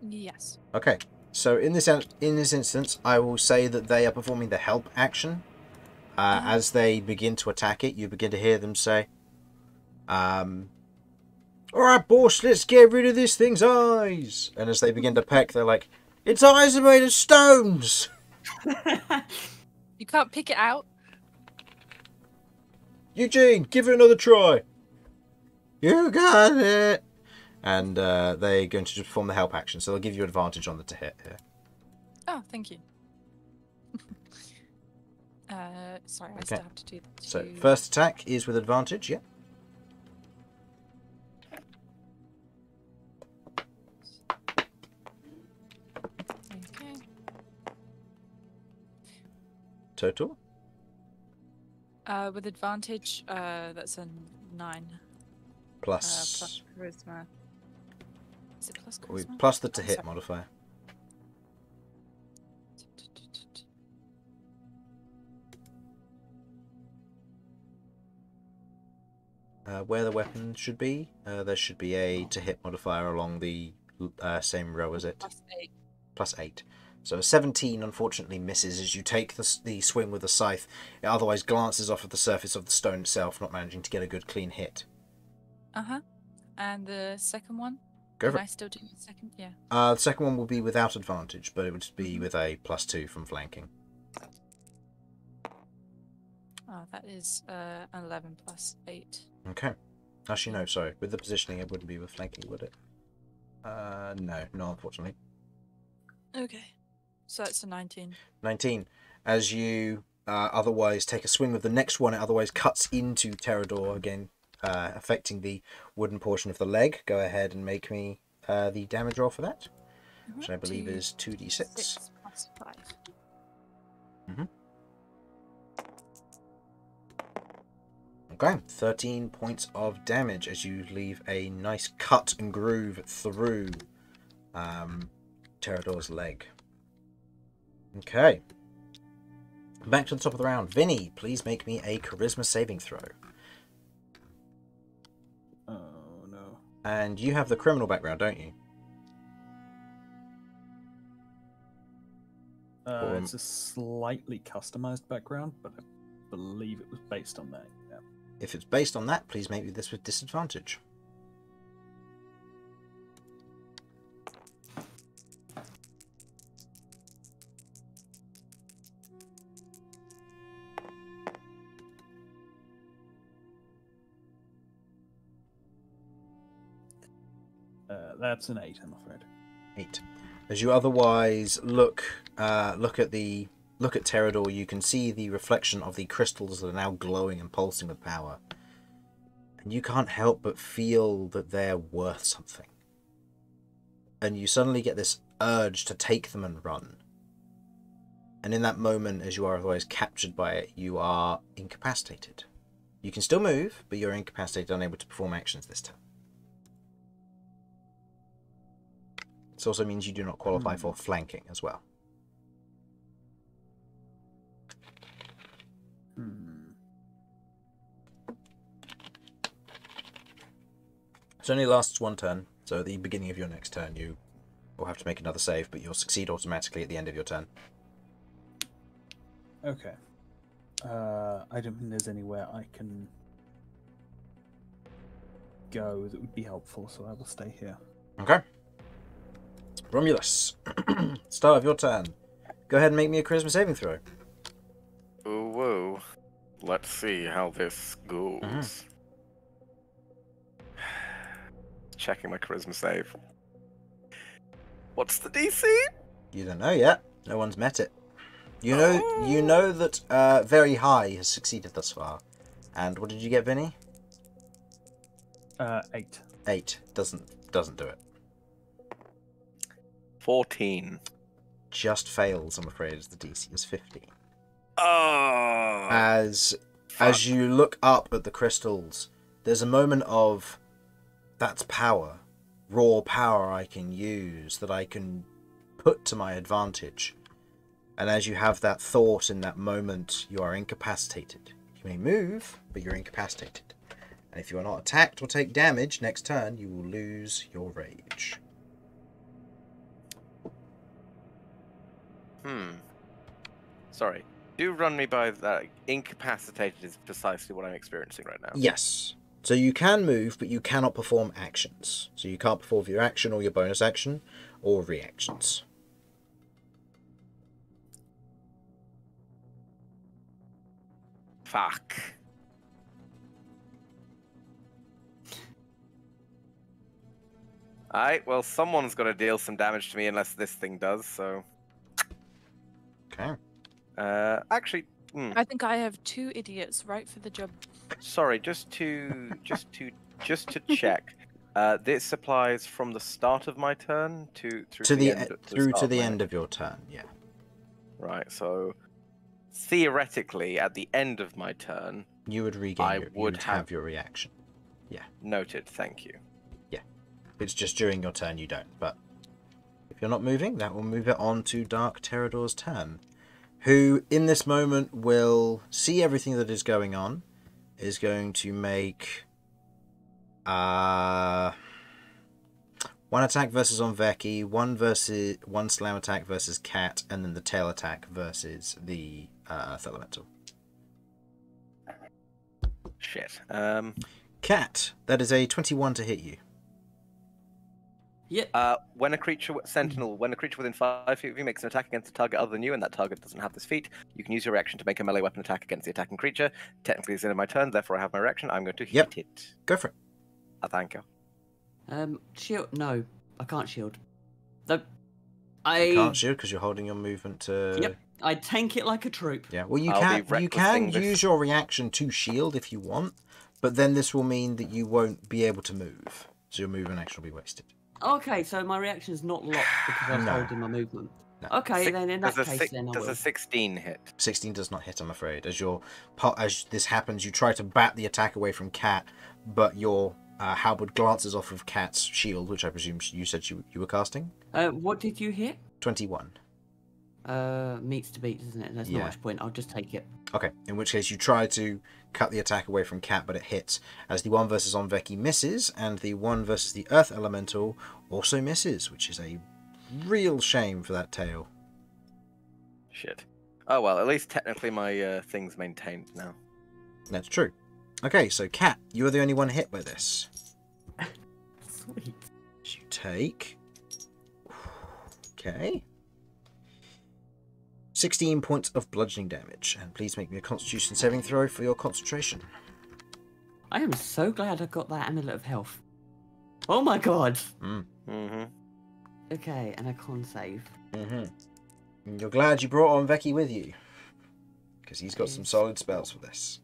Yes. Okay, so in this instance, I will say that they are performing the help action. As they begin to attack it, you begin to hear them say, alright boss, let's get rid of this thing's eyes. And as they begin to peck, they're like, its eyes are made of stones. You can't pick it out? Eugene, give it another try. You got it. And they're going to just perform the help action, so they'll give you advantage on the to hit here. Oh, thank you. Sorry, I still have to do that. So first attack is with advantage, yeah. Okay. Total? With advantage, that's a 9. Plus Charisma. Is it plus charisma? plus the to Oh, hit sorry. modifier. Where the weapon should be, there should be a to hit modifier along the same row as it. Plus 8. Plus 8. So a 17 unfortunately misses as you take the swing with the scythe. It otherwise glances off of the surface of the stone itself, not managing to get a good clean hit. And the second one? Go for Can it. I still do the second? Yeah. The second one will be without advantage, but it would be with a plus 2 from flanking. Oh, that is 11 plus 8. Okay. Actually, no, sorry. With the positioning, it wouldn't be with flanking, would it? No, not unfortunately. Okay. So that's a 19. 19. As you otherwise take a swing with the next one, it otherwise cuts into Terrador again, affecting the wooden portion of the leg. Go ahead and make me the damage roll for that, which I believe is 2d6. 6 plus 5. Okay, 13 points of damage as you leave a nice cut and groove through Terrador's leg. Okay. Back to the top of the round. Vinny, please make me a charisma saving throw. Oh, no. And you have the criminal background, don't you? It's a slightly customized background, but I believe it was based on that. Yeah. If it's based on that, please make me this with disadvantage. That's an 8, I'm afraid. 8. As you otherwise look at Terrador, you can see the reflection of the crystals that are now glowing and pulsing with power. And you can't help but feel that they're worth something. And you suddenly get this urge to take them and run. And in that moment, as you are otherwise captured by it, you are incapacitated. You can still move, but you're incapacitated, unable to perform actions this turn. This also means you do not qualify for flanking as well. It only lasts one turn, so at the beginning of your next turn you will have to make another save, but you'll succeed automatically at the end of your turn. Okay. I don't think there's anywhere I can go that would be helpful, so I will stay here. Okay. Romulus, start of your turn. Go ahead and make me a charisma saving throw. Ooh, whoa. Let's see how this goes. Checking my charisma save. What's the DC? You don't know yet. No one's met it. You know that very high has succeeded thus far. And what did you get, Vinny? 8. 8 doesn't do it. 14. Just fails, I'm afraid, as the DC is 15. Oh. As you look up at the crystals, there's a moment of, that's power, raw power I can use, that I can put to my advantage. And as you have that thought in that moment, you are incapacitated. You may move, but you're incapacitated. And if you are not attacked or take damage next turn, you will lose your rage. Sorry. Do run me by that. Incapacitated is precisely what I'm experiencing right now. Yes. So you can move, but you cannot perform actions. So you can't perform your action or your bonus action or reactions. Fuck. Alright, well, someone's got to deal some damage to me unless this thing does, so... Okay. Actually... I think I have 2 idiots right for the job. Sorry, just to check. This applies from the start of my turn through to the end of your turn. Yeah. Right. So theoretically, at the end of my turn, you would regain. You would have your reaction. Yeah. Noted. Thank you. Yeah. It's just during your turn you don't. But if you're not moving, that will move it on to Dark Terrador's turn, who in this moment will see everything that is going on. Is going to make one attack versus Onveki, one slam attack versus Cat, and then the tail attack versus the Earth Elemental. Shit. Cat, that is a 21 to hit you. Yeah. When a creature within 5 feet of you makes an attack against a target other than you, and that target doesn't have this feat, you can use your reaction to make a melee weapon attack against the attacking creature. Technically, it's the end of my turn, therefore I have my reaction. I'm going to hit it. Go for it. Thank you. Shield? No, I can't shield. No, You can't shield because you're holding your movement to... Yep, I tank it like a troop. Yeah, well, you can use your reaction to shield if you want, but then this will mean that you won't be able to move. So your movement action will be wasted. Okay, so my reaction's not locked because I was No. holding my movement. No. Okay, then in that case, then I Does will. a 16 hit? 16 does not hit, I'm afraid. As this happens, you try to bat the attack away from Cat, but your halberd glances off of Cat's shield, which I presume you said you were casting. What did you hit? 21. Meets to beat, isn't it? There's Yeah. not much point. I'll just take it. Okay, in which case you try to cut the attack away from Cat, but it hits. As the 1 versus Onveki misses, and the 1 versus the Earth Elemental also misses, which is a real shame for that tail. Shit. Oh well, at least technically my thing's maintained now. That's true. Okay, so Cat, you are the only one hit by this. Sweet. You take... Okay. 16 points of bludgeoning damage, and please make me a Constitution saving throw for your concentration. I am so glad I got that amulet of health. Oh my god. Mm-hmm. Okay, and a con save. And you're glad you brought Onveki with you, because he's got some solid spells for this.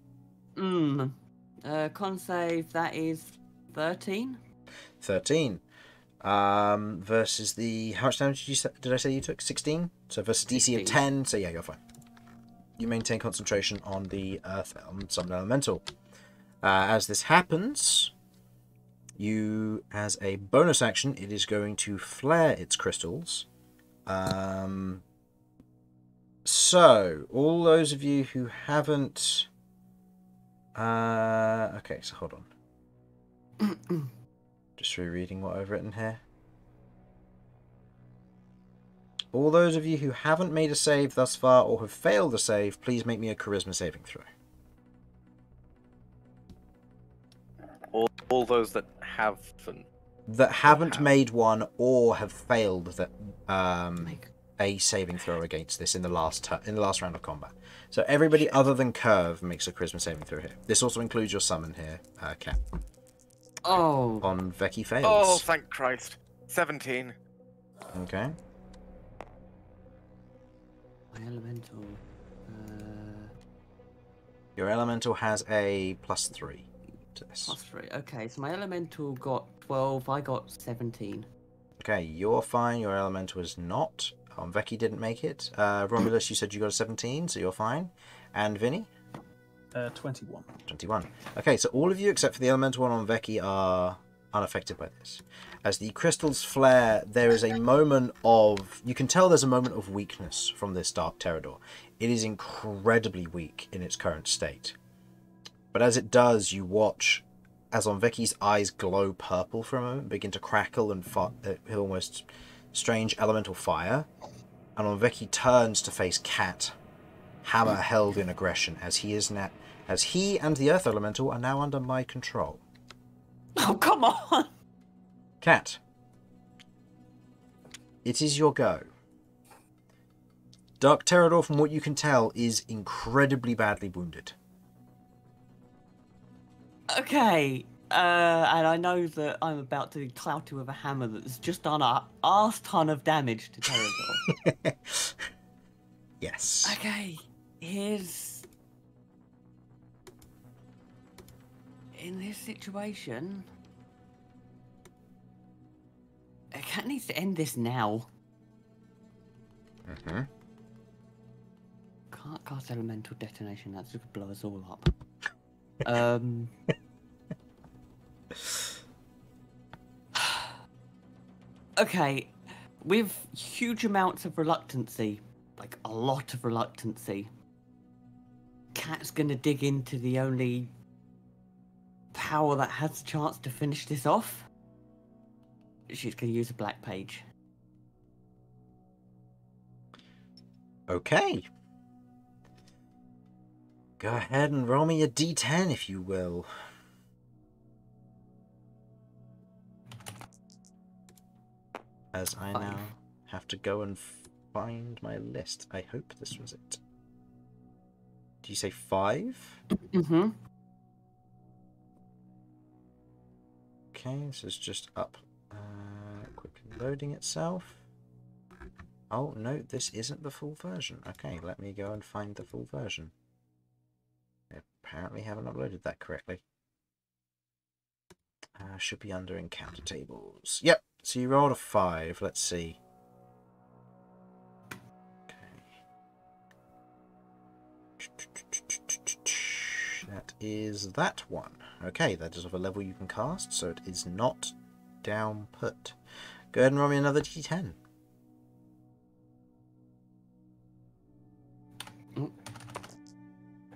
Con save, that is 13. 13. Versus the... How much damage did I say you took? 16? So versus DC of 10, so yeah, you're fine. You maintain concentration on the Earth Summon Elemental. As this happens, you, as a bonus action, it is going to flare its crystals. So, all those of you who haven't... okay, so hold on. Just rereading what I've written here. All those of you who haven't made a save thus far or have failed a save, please make me a charisma saving throw. All those that haven't. That haven't made one or have failed that a saving throw against this in the last round of combat. So everybody other than Kirv makes a charisma saving throw here. This also includes your summon here, Cat. Oh. Onveki fails. Oh, thank Christ. 17. Okay. My elemental. Your elemental has a +3 to this. +3. Okay, so my elemental got 12. I got 17. Okay, you're fine. Your elemental is not. Onveki didn't make it. Romulus, you said you got a 17, so you're fine. And Vinny? 21. 21. Okay, so all of you except for the elemental one on Onveki are unaffected by this. As the crystals flare, there is a moment of... You can tell there's a moment of weakness from this Dark Terrador. It is incredibly weak in its current state. But as it does, you watch as Onveki's eyes glow purple for a moment, begin to crackle and almost strange elemental fire. And Onveki turns to face Cat, hammer held in aggression, as he and the Earth Elemental are now under my control. Oh, come on! Cat, it is your go. Dark Terrador, from what you can tell, is incredibly badly wounded. Okay, and I know that I'm about to clout you with a hammer that's just done a arse ton of damage to Terrador. Yes. Okay, here's... In this situation... A cat needs to end this now. Mm-hmm. Can't cast elemental detonation, that's just blow us all up. Okay, with huge amounts of reluctancy, like a lot of reluctancy, Cat's gonna dig into the only power that has a chance to finish this off. She's gonna use a black page. Okay. Go ahead and roll me a d10, if you will. As I now have to go and find my list. I hope this was it. Do you say 5? Mm-hmm. Okay, this is just up. Quickly loading itself. Oh, no, this isn't the full version. Okay, let me go and find the full version. I apparently haven't uploaded that correctly. Should be under encounter tables. Yep. So you rolled a 5. Let's see. That is that one. Okay, that is of a level you can cast, so it is not down put. Go ahead and roll me another d10.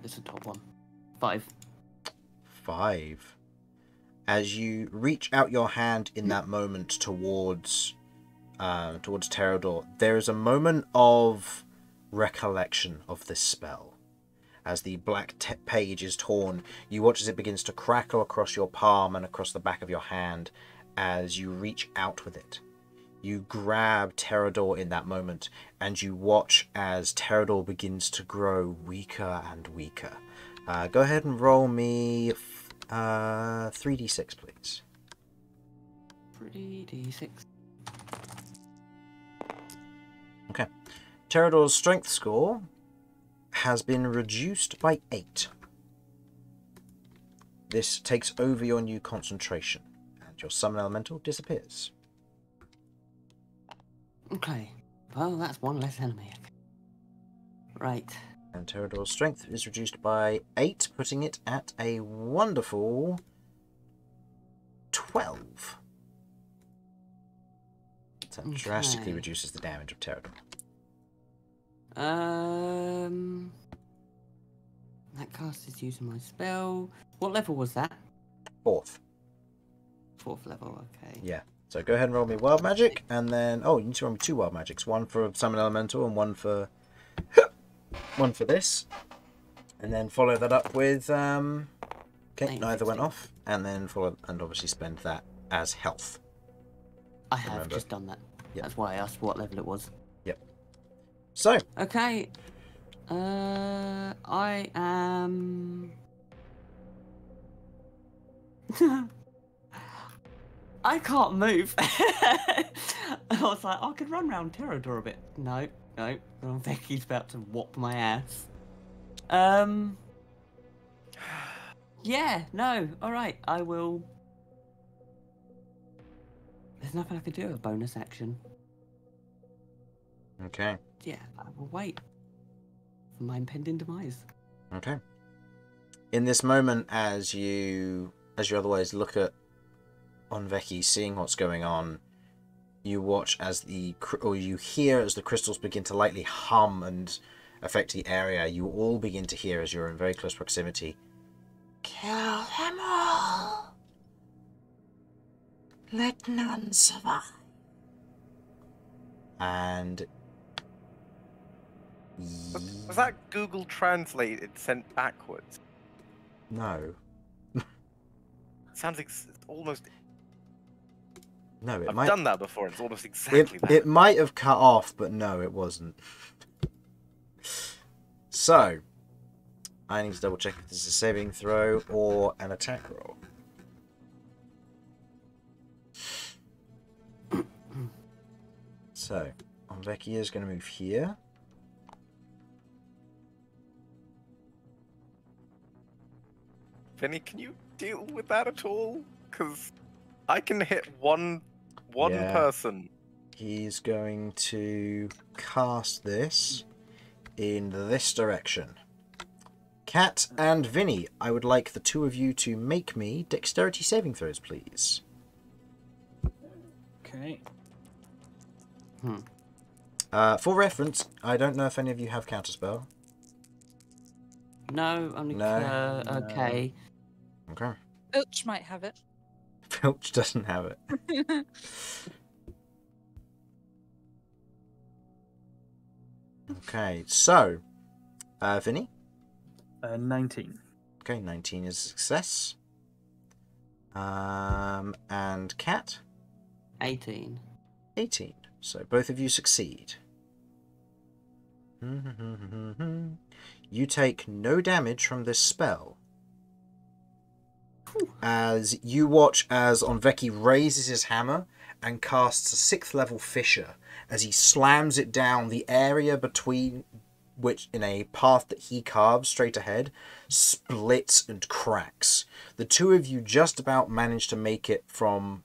It's a top one. 5. 5. As you reach out your hand in that moment towards Terrador, there is a moment of recollection of this spell. As the black page is torn, you watch as it begins to crackle across your palm and across the back of your hand as you reach out with it. You grab Terrador in that moment, and you watch as Terrador begins to grow weaker and weaker. Go ahead and roll me 3d6, please. 3d6. Okay. Terrador's strength score has been reduced by 8. This takes over your new concentration, and your summon elemental disappears. Okay. Well, that's one less enemy. Right. And Terrador's strength is reduced by 8, putting it at a wonderful 12. That drastically reduces the damage of Terrador. That cast is using my spell. What level was that? 4th. 4th level, okay. Yeah. So go ahead and roll me wild magic, and then you need to roll me 2 wild magics, one for summon elemental and one for this, and then follow that up with okay, neither went off, and then follow and obviously spend that as health. I have just done that. Yep. That's why I asked what level it was. Yep. So okay. I am. I can't move. I was like, I could run around Terrador a bit. No. Becky's about to whop my ass. Yeah, no. Alright, I will. There's nothing I can do. A bonus action. Okay. Yeah, I will wait for my impending demise. Okay. In this moment, as you otherwise look at Onveki, seeing what's going on, you watch as you hear as the crystals begin to lightly hum and affect the area. You all begin to hear, as you're in very close proximity, "Kill them all. Let none survive." And was that Google Translated sent backwards? no. Sounds almost. No, I've done that before. It's almost exactly that. It might have cut off, but no, it wasn't. So, I need to double check if this is a saving throw or an attack roll. So, Onveki is going to move here. Vinny, can you deal with that at all? Because I can hit one person. He's going to cast this in this direction. Cat and Vinny, I would like the two of you to make me dexterity saving throws, please. Okay. For reference, I don't know if any of you have counterspell. No, only No. okay. Okay. Filch might have it. Filch doesn't have it. Okay, so Vinny? 19. Okay, 19 is a success. And Cat? 18. 18. So both of you succeed. You take no damage from this spell. As you watch as Onveki raises his hammer and casts a 6th level fissure. As he slams it down, the area between which in a path that he carves straight ahead, splits and cracks. The two of you just about manage to make it from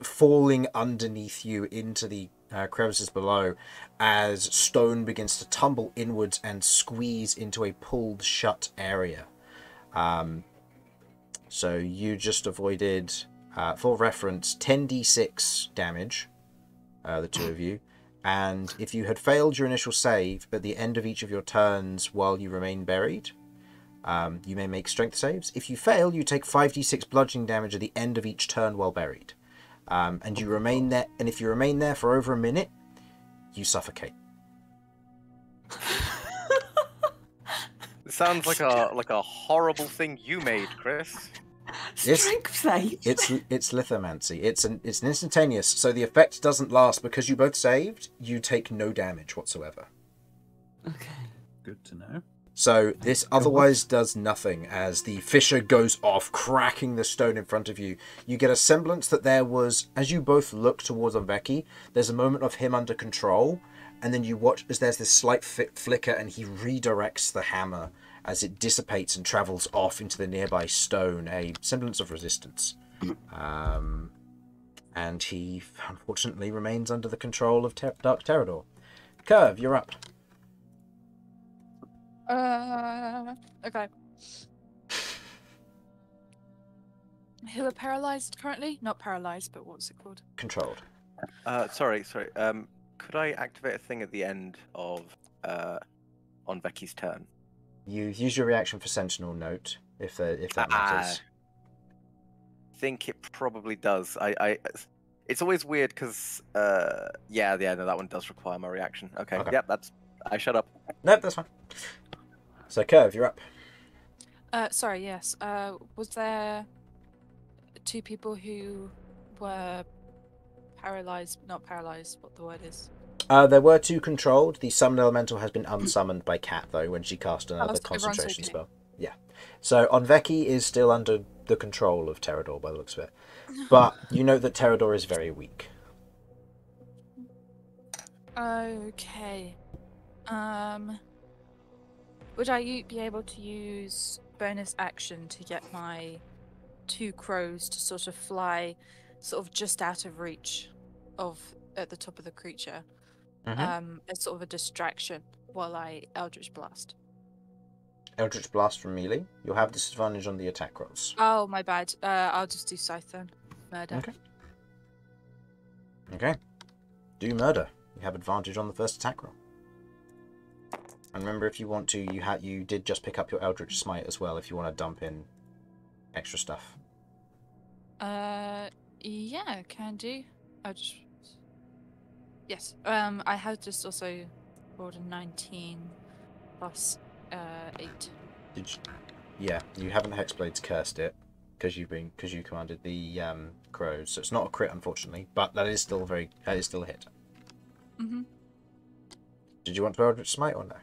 falling underneath you into the crevices below, as stone begins to tumble inwards and squeeze into a pulled shut area. So you just avoided, for reference, 10d6 damage, the two of you. And if you had failed your initial save at the end of each of your turns while you remain buried, you may make strength saves. If you fail, you take 5d6 bludgeoning damage at the end of each turn while buried. And you remain there. And if you remain there for over a minute, you suffocate. It sounds like a horrible thing you made, Chris. Strength save. It's lithomancy. It's an instantaneous, so the effect doesn't last. Because you both saved, you take no damage whatsoever. Okay. Good to know. So this otherwise does nothing as the fissure goes off, cracking the stone in front of you. You get a semblance that there was, as you both look towards Onveki, there's a moment of him under control, and then you watch as there's this slight flicker and he redirects the hammer as it dissipates and travels off into the nearby stone, a semblance of resistance. And he unfortunately remains under the control of Dark Terrador. Kirv, you're up. Okay. Who are paralyzed currently? Not paralyzed, but what's it called? Controlled. Sorry. Could I activate a thing at the end of Onveki's turn? You use your reaction for Sentinel Note, if that matters. I think it probably does. It's always weird because yeah, no, that one does require my reaction. Okay. Yep, I shut up. Nope, that's fine. So Kirv, you're up. Sorry, yes. Was there two people who were paralyzed? Not paralyzed, what the word is. There were two controlled. The summoned elemental has been unsummoned by Cat, though, when she cast another concentration spell. Yeah. So Onveki is still under the control of Terrador, by the looks of it. But you know that Terrador is very weak. Okay. Would I be able to use bonus action to get my two crows to sort of fly sort of just out of reach of at the top of the creature? As sort of a distraction while I Eldritch Blast. Eldritch Blast from melee. You'll have disadvantage on the attack rolls. Oh, my bad. I'll just do Scythe then. Murder. Okay. Do murder. You have advantage on the first attack roll. And remember, if you want to, you did just pick up your Eldritch Smite as well. If you want to dump in extra stuff. Yeah, can do. Yes. I have just also rolled a 19 plus 8. Did you? Yeah, you haven't Hexblade's cursed it because you commanded the crows, so it's not a crit unfortunately, but that is still a hit. Mhm. Did you want to Eldritch Smite or no?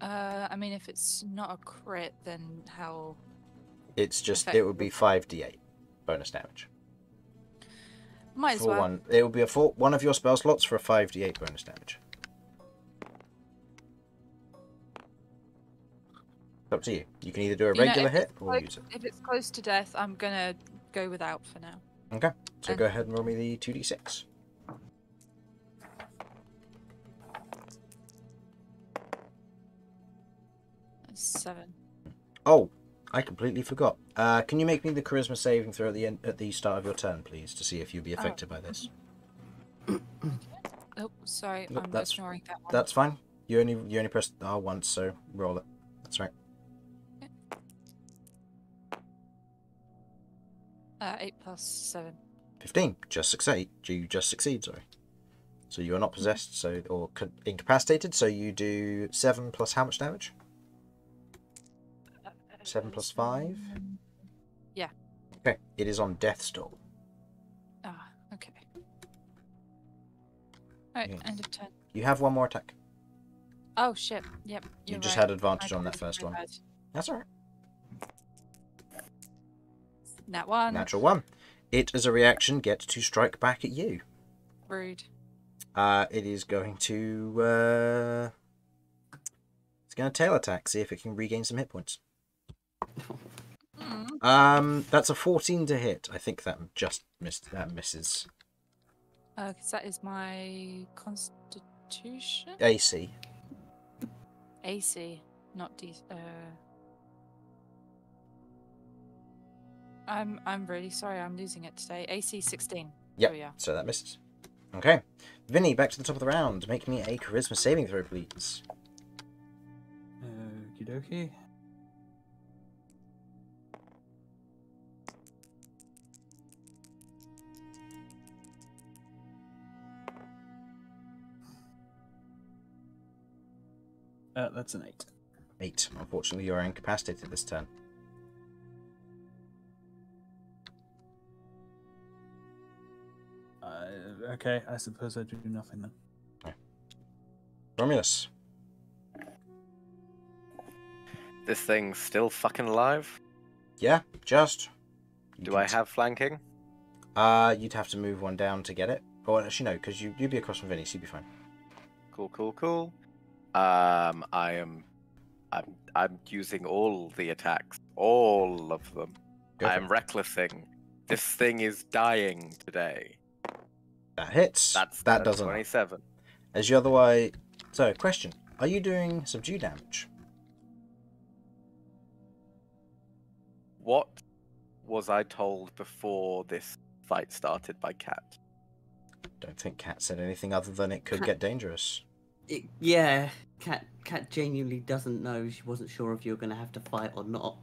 I mean, if it's not a crit, then how? It's just it would be 5d8 bonus damage. Might as well. One, it will be one of your spell slots for a 5d8 bonus damage. It's up to you. You can either do a regular hit or use it. If it's close to death, I'm gonna go without for now. Okay, so go ahead and roll me the 2d6. That's 7. Oh, I completely forgot. Can you make me the charisma saving throw at the start of your turn, please, to see if you'll be affected by this? Oh, sorry, Look, I'm ignoring that one. That's fine. You only pressed R once, so roll it. That's right. 8 plus 7. 15. Just succeed. You just succeed. Sorry. So you are not possessed, or incapacitated. So you do 7 plus how much damage? 7 plus 5? Yeah. Okay. It is on death's door. Ah, okay. Alright, Yeah. end of turn. You have one more attack. Oh shit, yep. You just had advantage on that first one. That's alright. Nat 1. Natural 1. It, as a reaction, gets to strike back at you. Rude. It is going to it's going to tail attack, see if it can regain some hit points. That's a 14 to hit. I think that just missed. That misses. Because that is my constitution? AC. AC, not D. I'm really sorry, I'm losing it today. AC 16. Yep, Oh, yeah. so that misses. Okay. Vinny, back to the top of the round. Make me a charisma saving throw, please. Okie dokie. That's an 8. 8. Unfortunately, you are incapacitated this turn. Okay, I suppose I do nothing then. Okay. Romulus. This thing's still fucking alive? Yeah, just. Do I have flanking? You'd have to move one down to get it. Or actually, no, because you'd be across from Vinny, so you'd be fine. Cool. I'm using all the attacks. All of them. I'm recklessing. This thing is dying today. That hits. That doesn't. 27. As you otherwise. So, question: are you doing subdue damage? What was I told before this fight started by Cat? Don't think Cat said anything other than it could get dangerous. Yeah, Cat genuinely doesn't know. She wasn't sure if you were going to have to fight or not.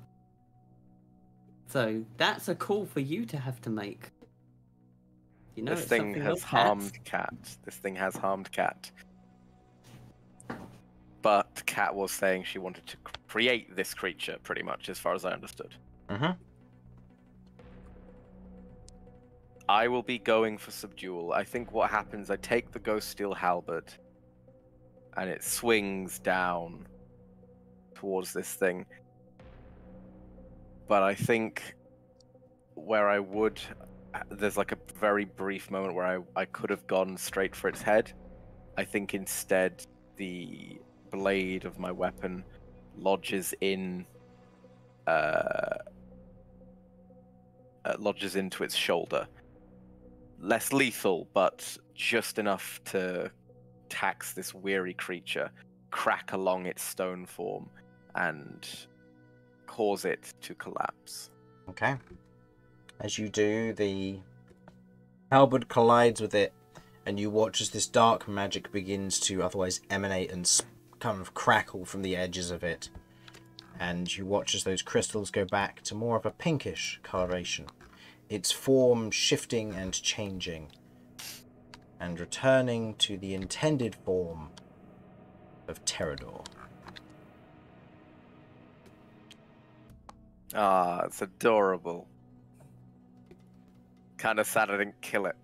So that's a call for you to have to make. You know, This thing has harmed Cat. This thing has harmed Cat. But Cat was saying she wanted to create this creature, pretty much, as far as I understood. Mm-hmm. I will be going for subdual. I think what happens, I take the Ghost Steel Halberd, and it swings down towards this thing. But I think where I would... There's like a very brief moment where I could have gone straight for its head. I think instead the blade of my weapon lodges into its shoulder. Less lethal, but just enough to tax this weary creature, crack along its stone form, and cause it to collapse. Okay. As you do, the halberd collides with it, and you watch as this dark magic begins to otherwise emanate and kind of crackle from the edges of it. And you watch as those crystals go back to more of a pinkish coloration, its form shifting and changing, and returning to the intended form of Terrador. Ah, it's adorable. Kind of sad I didn't kill it.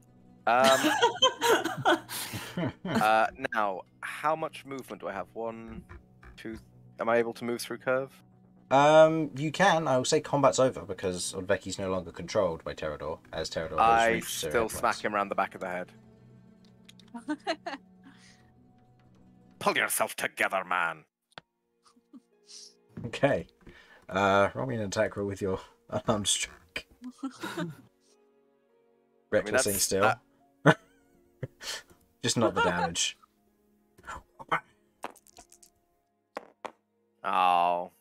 Now, how much movement do I have? 1, 2... Am I able to move through Kirv? You can. I will say combat's over because Onveki's no longer controlled by Terrador, as Terrador has I reached zero still hit smack points. him around the back of the head. Pull yourself together, man. Okay. Roll me an attack roll with your unarmed strike. Recklessing still. Just not the damage. Oh.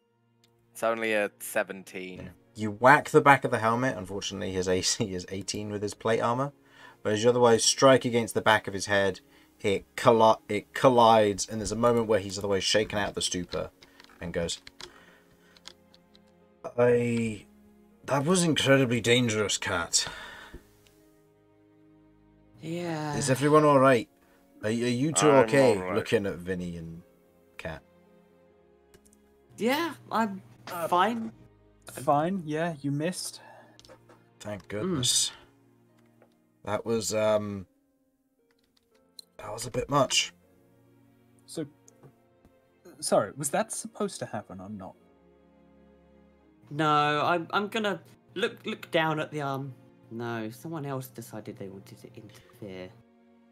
It's only a 17. You whack the back of the helmet. Unfortunately, his AC is 18 with his plate armor. But as you otherwise strike against the back of his head, it collides, and there's a moment where he's otherwise shaken out of the stupor and goes, That was incredibly dangerous, Cat. Yeah. Is everyone alright? Are you two I'm okay? all right. Looking at Vinny and Cat. Yeah, I'm fine. Fine, yeah, you missed. Thank goodness. That was a bit much. So, sorry, was that supposed to happen or not? No, I'm gonna look down at the arm. No, someone else decided they wanted to interfere.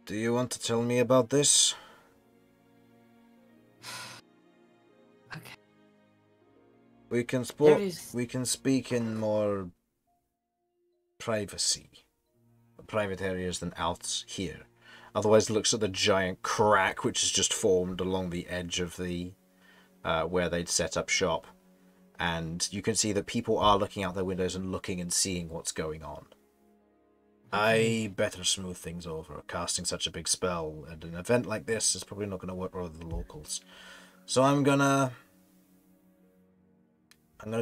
Do you want to tell me about this? Okay. We can we can speak in more privacy. Private areas than out here. Otherwise looks at the giant crack which has just formed along the edge of the where they'd set up shop. And you can see that people are looking out their windows and looking and seeing what's going on. I better smooth things over. Casting such a big spell at an event like this is probably not going to work well with the locals. So I'm gonna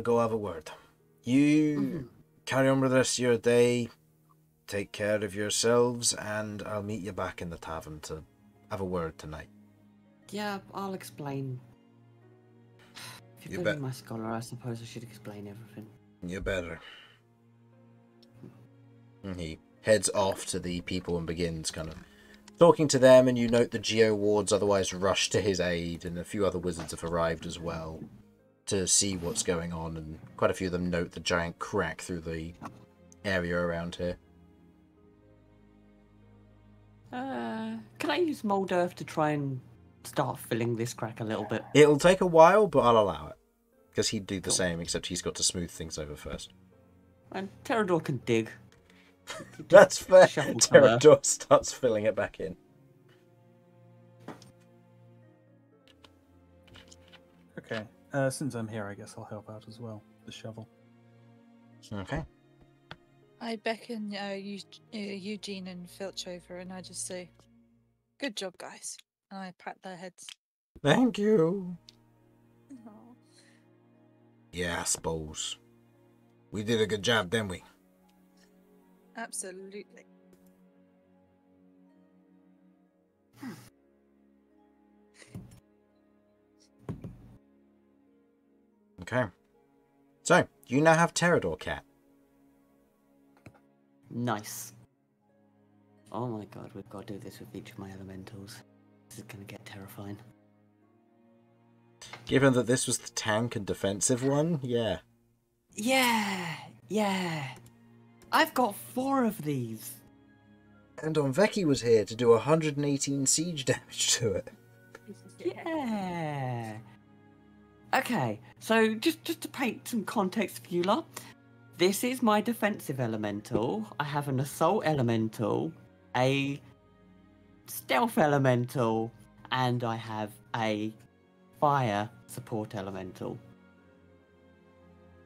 go have a word. You carry on with the rest of your day. Take care of yourselves, and I'll meet you back in the tavern to have a word tonight. Yeah, I'll explain. If you're building my scholar, I suppose I should explain everything. You better. He heads off to the people and begins kind of talking to them, and you note the Geo wards otherwise rush to his aid, and a few other wizards have arrived as well to see what's going on, and quite a few of them note the giant crack through the area around here. Can I use mold earth to try and start filling this crack a little bit? It'll take a while, but I'll allow it. Because he'd do the same, except he's got to smooth things over first. And Terrador can dig. That's fair. Terrador starts filling it back in. Okay. Since I'm here, I guess I'll help out as well. The shovel. Okay. I beckon Eugene and Filch over, and I just say, "Good job, guys." And I pat their heads. Thank you. Aww. Yeah, I suppose. We did a good job, didn't we? Absolutely. Okay. So, you now have Terrador Cat. Nice. Oh my god, we've got to do this with each of my elementals. This is going to get terrifying. Given that this was the tank and defensive one, yeah. Yeah. I've got 4 of these. And Onveki was here to do 118 siege damage to it. Yeah. Okay, so just to paint some context for you lot, this is my defensive elemental. I have an assault elemental, a stealth elemental, and I have a fire support elemental.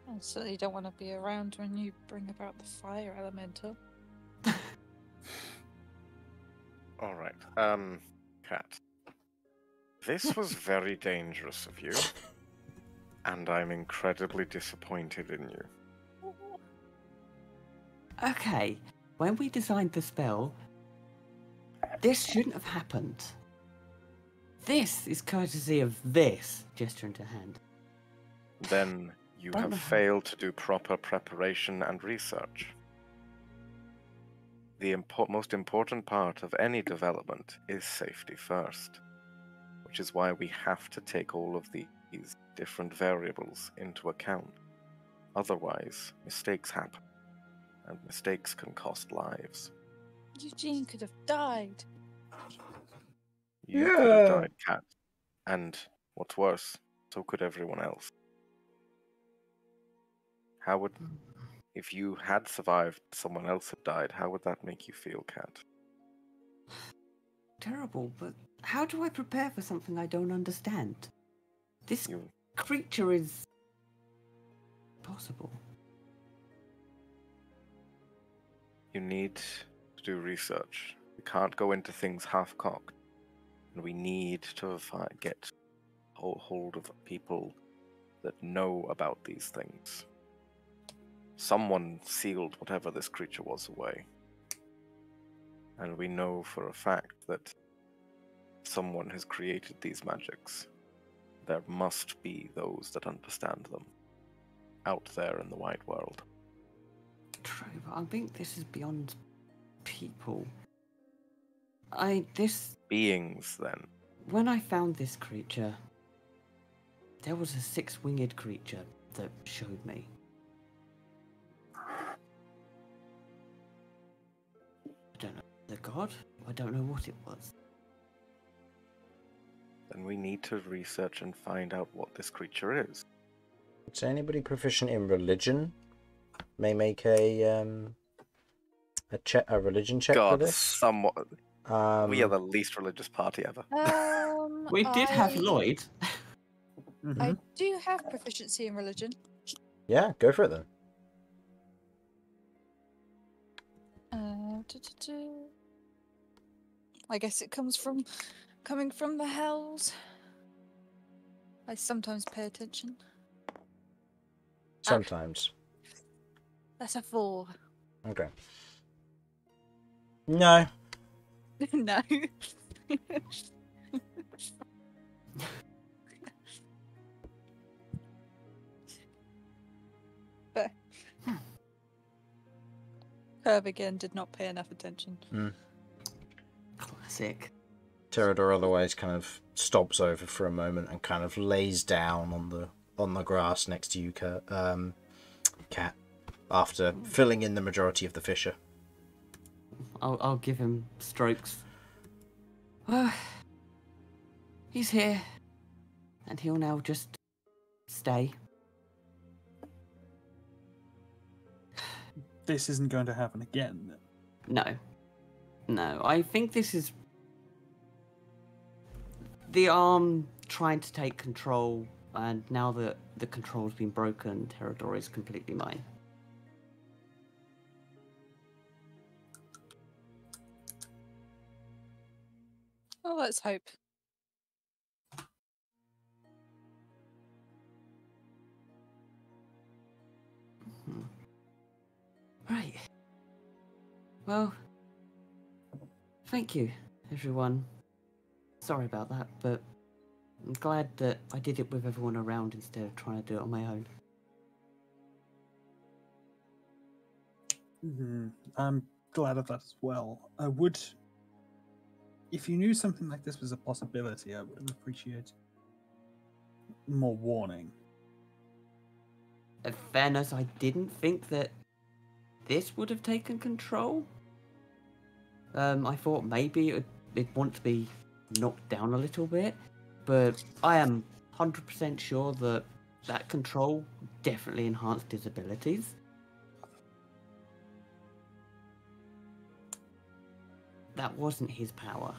I certainly don't want to be around when you bring about the fire elemental. Alright, Cat. This was very dangerous of you, and I'm incredibly disappointed in you. Okay, when we designed the spell, this shouldn't have happened. This is courtesy of this, gesture into hand. Then you have failed to do proper preparation and research. The most important part of any development is safety first, which is why we have to take all of these different variables into account. Otherwise, mistakes happen, and mistakes can cost lives. Eugene could have died. You could have died, Cat. And what's worse, so could everyone else. How would, if you had survived, someone else had died, how would that make you feel, Cat? Terrible, but how do I prepare for something I don't understand? This creature is possible. You need to do research. We can't go into things half-cocked. And we need to get hold of people that know about these things. Someone sealed whatever this creature was away. And we know for a fact that someone has created these magics. There must be those that understand them out there in the wide world. True, but I think this is beyond people. Beings, then. When I found this creature, there was a 6-winged creature that showed me. I don't know, the god? I don't know what it was. Then we need to research and find out what this creature is. Is anybody proficient in religion? May make a religion check for God, this. somewhat. We are the least religious party ever. We did have I- Lloyd. I do have proficiency in religion. Yeah, go for it then. I guess it comes from coming from the hells. I sometimes pay attention. Sometimes. That's a 4. Okay. No. No. But Kirv again did not pay enough attention. Classic. Terrador otherwise kind of stops over for a moment and kind of lays down on the grass next to you, Cat, after filling in the majority of the fissure. I'll give him strokes. He's here, and he'll now just stay. This isn't going to happen again. No. I think this is the arm trying to take control, and now that the control's been broken, Terrador is completely mine. Oh, let's hope. Right. Well, thank you, everyone. Sorry about that, but I'm glad that I did it with everyone around instead of trying to do it on my own. I'm glad of that as well. I would, if you knew something like this was a possibility, I would have appreciated more warning. In fairness, I didn't think that this would have taken control. I thought maybe it'd want to be knocked down a little bit, but I am 100% sure that that control definitely enhanced his abilities. That wasn't his power.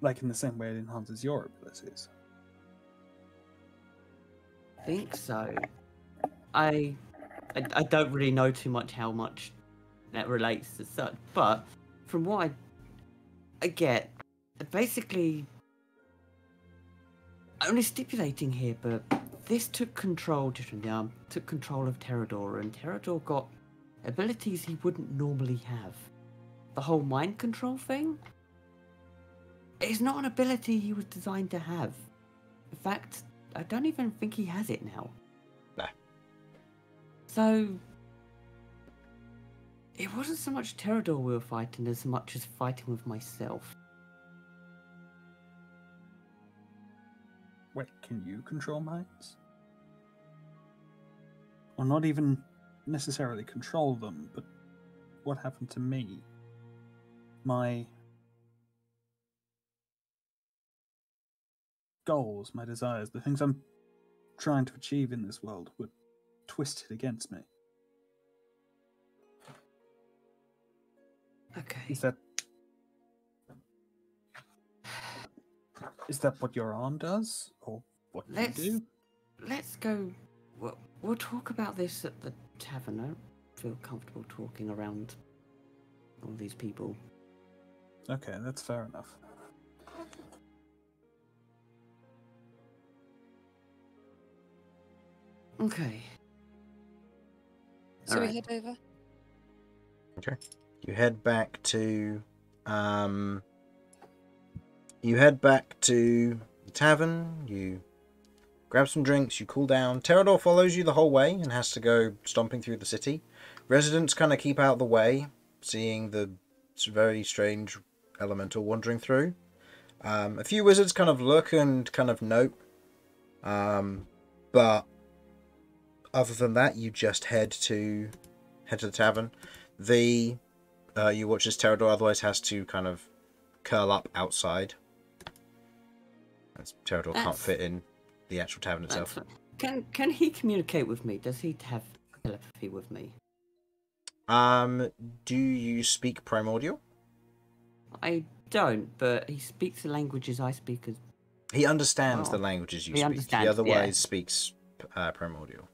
Like in the same way it enhances your abilities. I think so. I don't really know too much how much that relates to such, but from what I get, basically, only stipulating here, but this took control, took control of Terrador, and Terrador got abilities he wouldn't normally have. The whole mind control thing is not an ability he was designed to have. In fact, I don't even think he has it now. No. So, it wasn't so much Terrador we were fighting as much as fighting with myself. Wait, can you control minds? Or not even necessarily control them, but what happened to me? My goals, my desires, the things I'm trying to achieve in this world were twisted against me. Okay. Is that what your arm does, or what you do? Let's go. We'll talk about this at the tavern. I don't feel comfortable talking around all these people. Okay, that's fair enough. Okay. So we head over. Okay. You head back to the tavern, you grab some drinks, you cool down. Terrador follows you the whole way and has to go stomping through the city. Residents kind of keep out of the way, seeing the very strange elemental wandering through. A few wizards kind of look and kind of note. But other than that, you just head to the tavern. The You watch as Terrador otherwise has to kind of curl up outside. As Terrador can't fit in the actual tavern itself. Can he communicate with me? Does he have telepathy with me? Do you speak Primordial? I don't, but he speaks the languages I speak as. He understands the languages you speak. He otherwise speaks Primordial.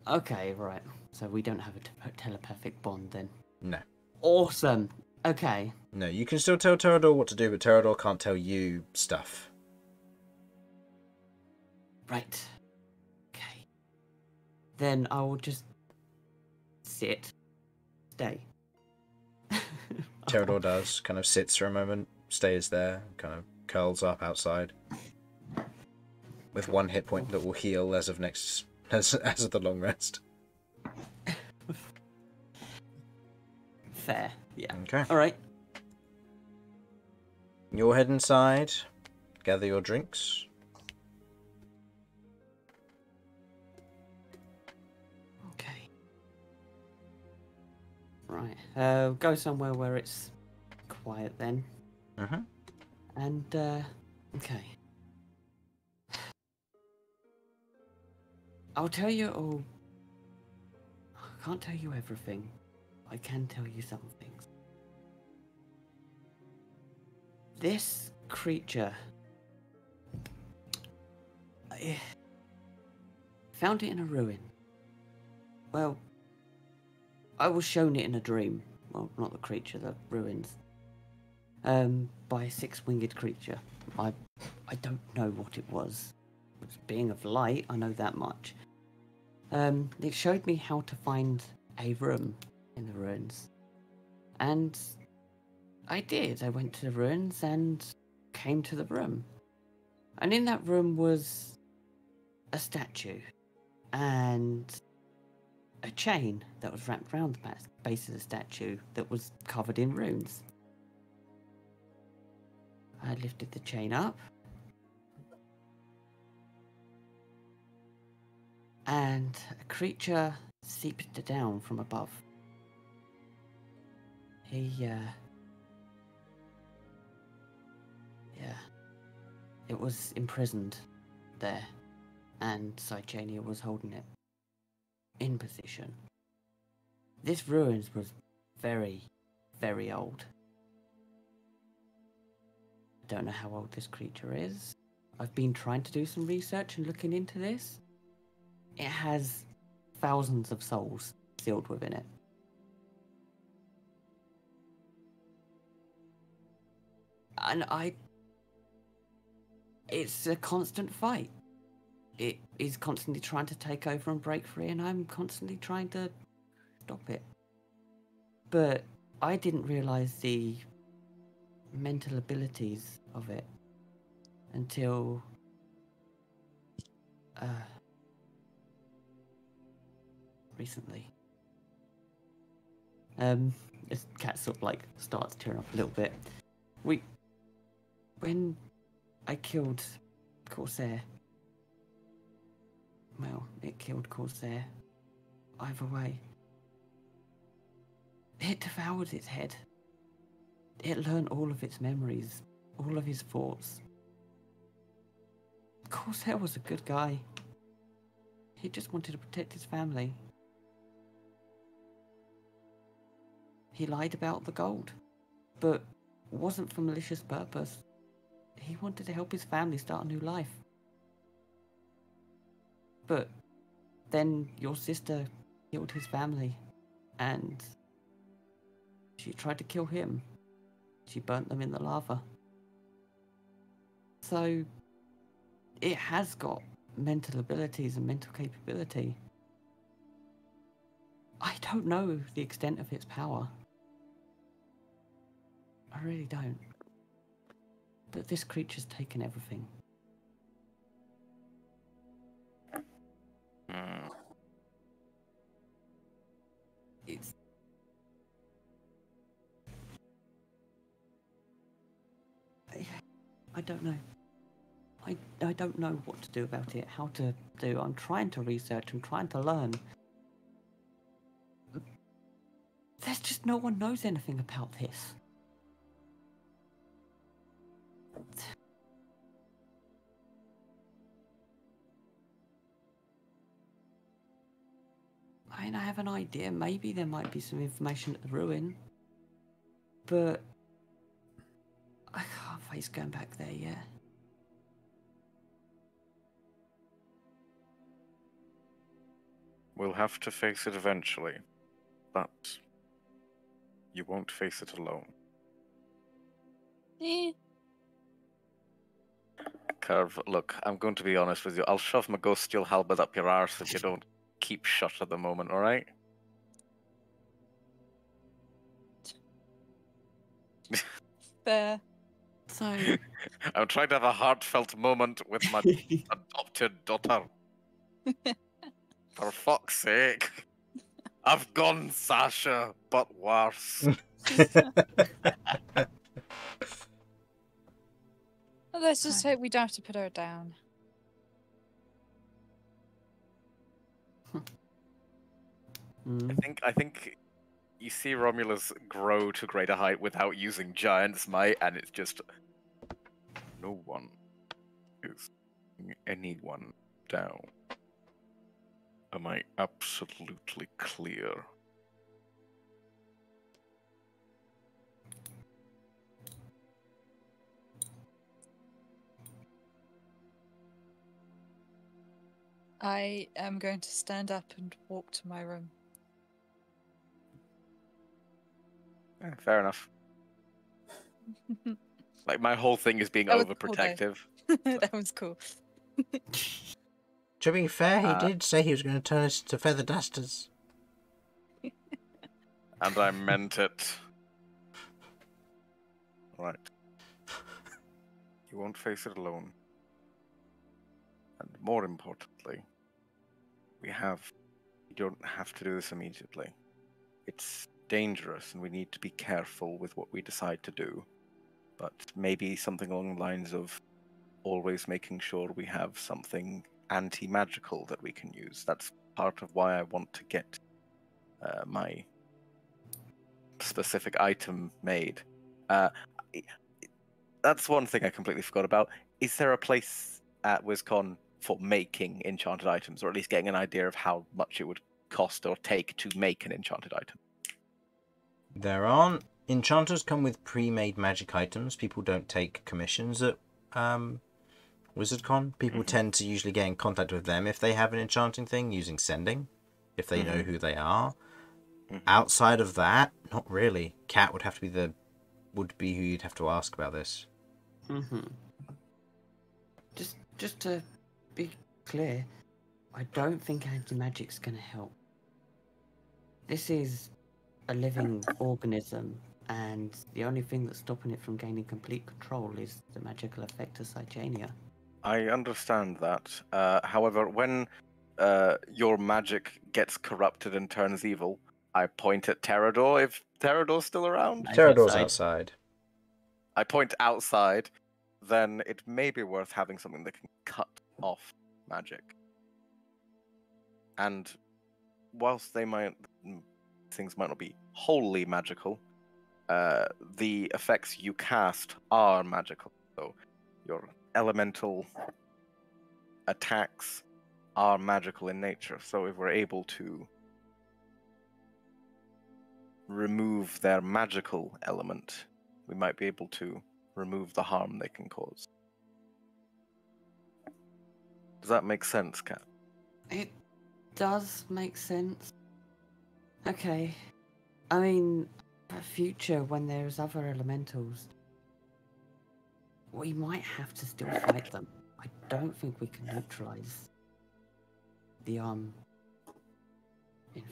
Okay, right. So we don't have a telepathic bond then. No. Awesome. Okay. No, you can still tell Terrador what to do, but Terrador can't tell you stuff. Right. Okay. Then I will just stay. Terrador does, kind of sits for a moment, stays there, kind of curls up outside. With 1 hit point that will heal as of the long rest. Fair, yeah. Okay. Alright. You'll head inside, gather your drinks. Okay. Right. Go somewhere where it's quiet then. Mm-hmm. And, okay. I'll tell you all. I can't tell you everything. I can tell you some things. This creature. I found it in a ruin. Well, I was shown it in a dream. Well, not the creature, the ruins. By a 6-winged creature. I don't know what it was. It was being of light, I know that much. It showed me how to find a room in the ruins. And I did. I went to the ruins and came to the room. And in that room was a statue and a chain that was wrapped around the base of the statue that was covered in runes. I lifted the chain up. And a creature seeped down from above. It was imprisoned there, and Cychania was holding it in position. This ruins was very, very old. I don't know how old this creature is. I've been trying to do some research and looking into this. It has thousands of souls sealed within it. And it's a constant fight. It is constantly trying to take over and break free, and I'm constantly trying to stop it. But I didn't realize the mental abilities of it until recently. This cat sort of like starts tearing up a little bit. When I killed Corsair, well, it killed Corsair. Either way, it devoured its head. It learned all of its memories, all of his thoughts. Corsair was a good guy. He just wanted to protect his family. He lied about the gold, but wasn't for malicious purpose. He wanted to help his family start a new life. But then your sister killed his family, and she tried to kill him. She burnt them in the lava. So it has got mental abilities and mental capability. I don't know the extent of its power. I really don't. But this creature's taken everything. It's... I don't know. I don't know what to do about it, how to do. I'm trying to research, I'm trying to learn. There's just no one knows anything about this. I mean, I have an idea. Maybe there might be some information at the ruin. But I can't face going back there yet. We'll have to face it eventually, but you won't face it alone. Kirv, look, I'm going to be honest with you. I'll shove my ghost steel halberd up your arse if you don't keep shut at the moment, alright? Fair. So, I'm trying to have a heartfelt moment with my adopted daughter. For fuck's sake. I've gone Sasha, but worse. Well, let's just hope we don't have to put her down. I think you see Romulus grow to greater height without using Giant's Might, and it's just no one is anyone down. Am I absolutely clear? I am going to stand up and walk to my room. Fair enough. Like, my whole thing is being That was cool, though. overprotective. That was cool. To be fair, he did say he was going to turn us to feather dusters. And I meant it. Right. You won't face it alone. And more importantly, you don't have to do this immediately. It's dangerous and we need to be careful with what we decide to do. But maybe something along the lines of always making sure we have something anti-magical that we can use. That's part of why I want to get my specific item made. That's one thing I completely forgot about. Is there a place at WizCon for making enchanted items, or at least getting an idea of how much it would cost or take to make an enchanted item? There aren't. Enchanters come with pre-made magic items. People don't take commissions at WizardCon. People tend to usually get in contact with them if they have an enchanting thing using sending, if they know who they are. Outside of that, not really. Cat would be who you'd have to ask about this. Just to be clear, I don't think anti-magic's gonna help. This is a living organism, and the only thing that's stopping it from gaining complete control is the magical effect of Cytania. I understand that. However, when your magic gets corrupted and turns evil, I point at Terrador, if Terrador's still around. Terrador's outside. I point outside, then it may be worth having something that can cut off magic. And whilst things might not be wholly magical, the effects you cast are magical. So your elemental attacks are magical in nature. So if we're able to remove their magical element, we might be able to remove the harm they can cause. Does that make sense, Kat? It does make sense. Okay. I mean, in the future, when there's other elementals, we might have to still fight them. I don't think we can neutralize the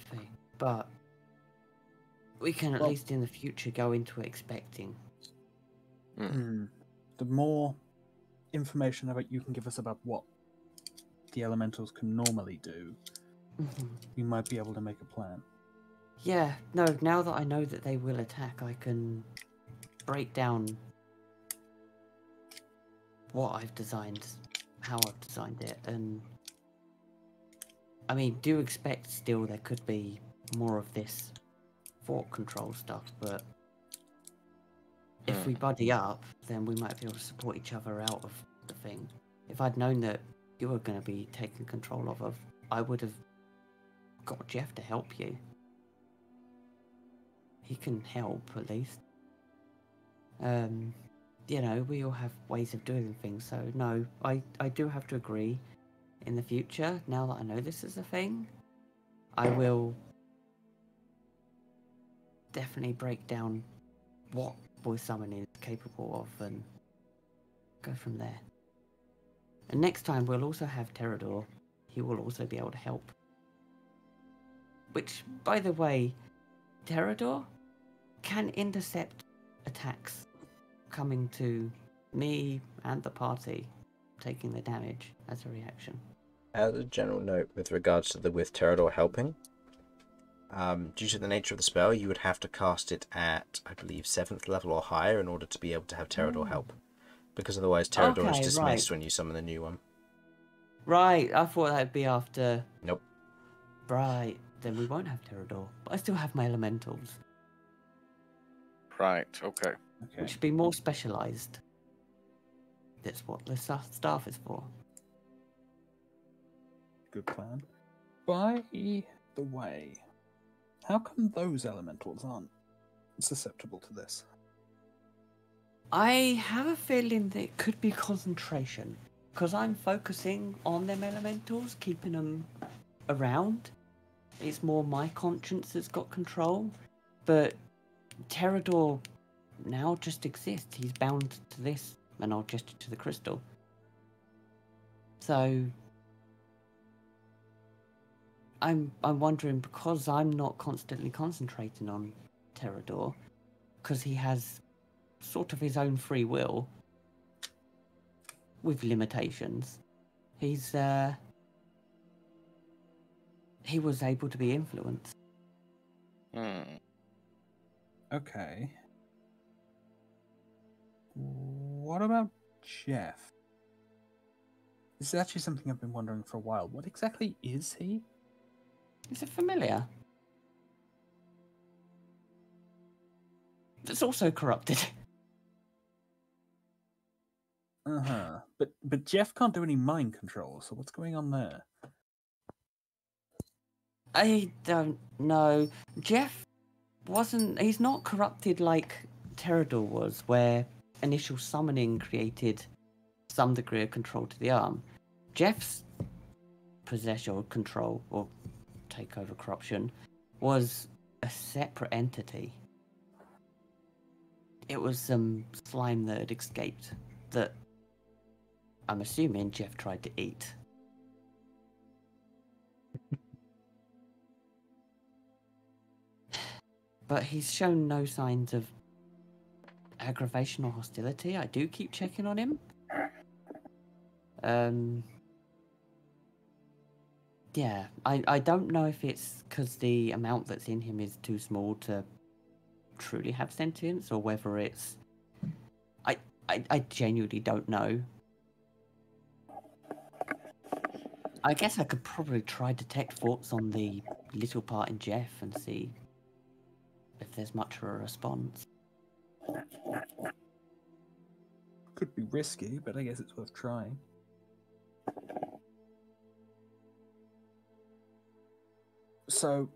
thing, but we can at least in the future go into it expecting. The more information about you can give us about what the elementals can normally do, we might be able to make a plan. Yeah, no, now that I know that they will attack, I can break down what I've designed, how I've designed it, and I mean, do expect still there could be more of this fort control stuff, but if we buddy up, then we might be able to support each other out of the thing. If I'd known that you were going to be taken control of, I would have got Jeff to help you. He can help, at least. You know, we all have ways of doing things, so no, I do have to agree. In the future, now that I know this is a thing, I will definitely break down what voice summoning is capable of and go from there. And next time we'll also have Terrador. He will also be able to help. Which, by the way, Terrador can intercept attacks coming to me and the party, taking the damage as a reaction. As a general note with regards to with Terrador helping, due to the nature of the spell, you would have to cast it at, I believe, 7th level or higher in order to be able to have Terrador help. Because otherwise Terrador is dismissed when you summon a new one. Right, I thought that'd be after... Nope. Right, then we won't have Terrador. But I still have my elementals. Right, okay. Which should be more specialised. That's what the staff is for. Good plan. By the way, how come those elementals aren't susceptible to this? I have a feeling that it could be concentration. Because I'm focusing on them elementals, keeping them around. It's more my conscience that's got control. But Terrador now just exists. He's bound to this, and I'll gesture to the crystal. So I'm wondering, because I'm not constantly concentrating on Terrador, because he has sort of his own free will with limitations, he was able to be influenced. Okay. What about Jeff? This is actually something I've been wondering for a while. What exactly is he? Is it familiar? It's also corrupted. But Jeff can't do any mind control, so what's going on there? I don't know. Jeff he's not corrupted like Terrador was, where initial summoning created some degree of control to the arm. Jeff's possession or control or takeover corruption was a separate entity. It was some slime that had escaped that I'm assuming Jeff tried to eat. But he's shown no signs of aggravation or hostility. I do keep checking on him. Yeah, I don't know if it's because the amount that's in him is too small to truly have sentience, or whether it's... I genuinely don't know. I guess I could probably try detect thoughts on the little part in Jeff and see if there's much of a response. Could be risky, but I guess it's worth trying. So,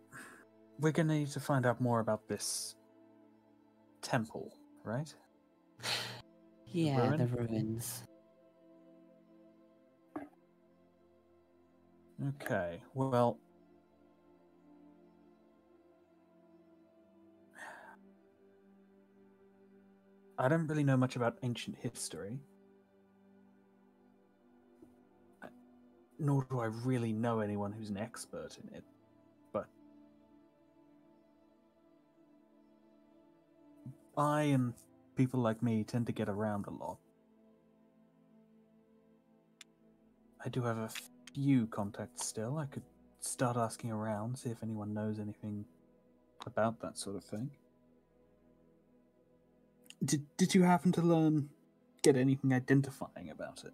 we're going to need to find out more about this temple, right? Yeah, the ruins. Okay, well... I don't really know much about ancient history. Nor do I really know anyone who's an expert in it. But I and people like me tend to get around a lot. I do have a few contacts still. I could start asking around, see if anyone knows anything about that sort of thing. Did you happen to get anything identifying about it?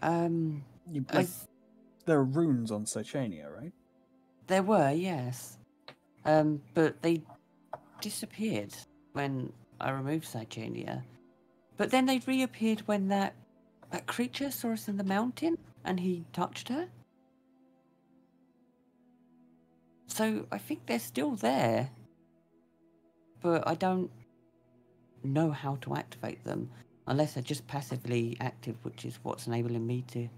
There There are runes on Sicania, right? There were, yes. But they disappeared when I removed Cychania. But then they reappeared when that creature saw us in the mountain and he touched her. So I think they're still there. But I don't know how to activate them unless they're just passively active, which is what's enabling me to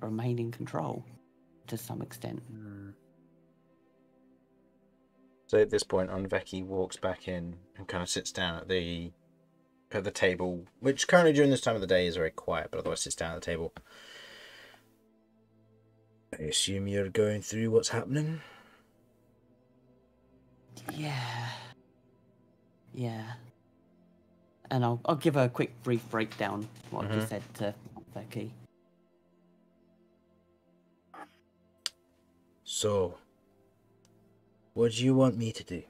remain in control to some extent. So at this point, Onveki walks back in and kind of sits down at the table, which currently during this time of the day is very quiet, but otherwise sits down at the table. I assume you're going through what's happening? Yeah. And I'll give a quick brief breakdown of what you said to Becky. So, what do you want me to do?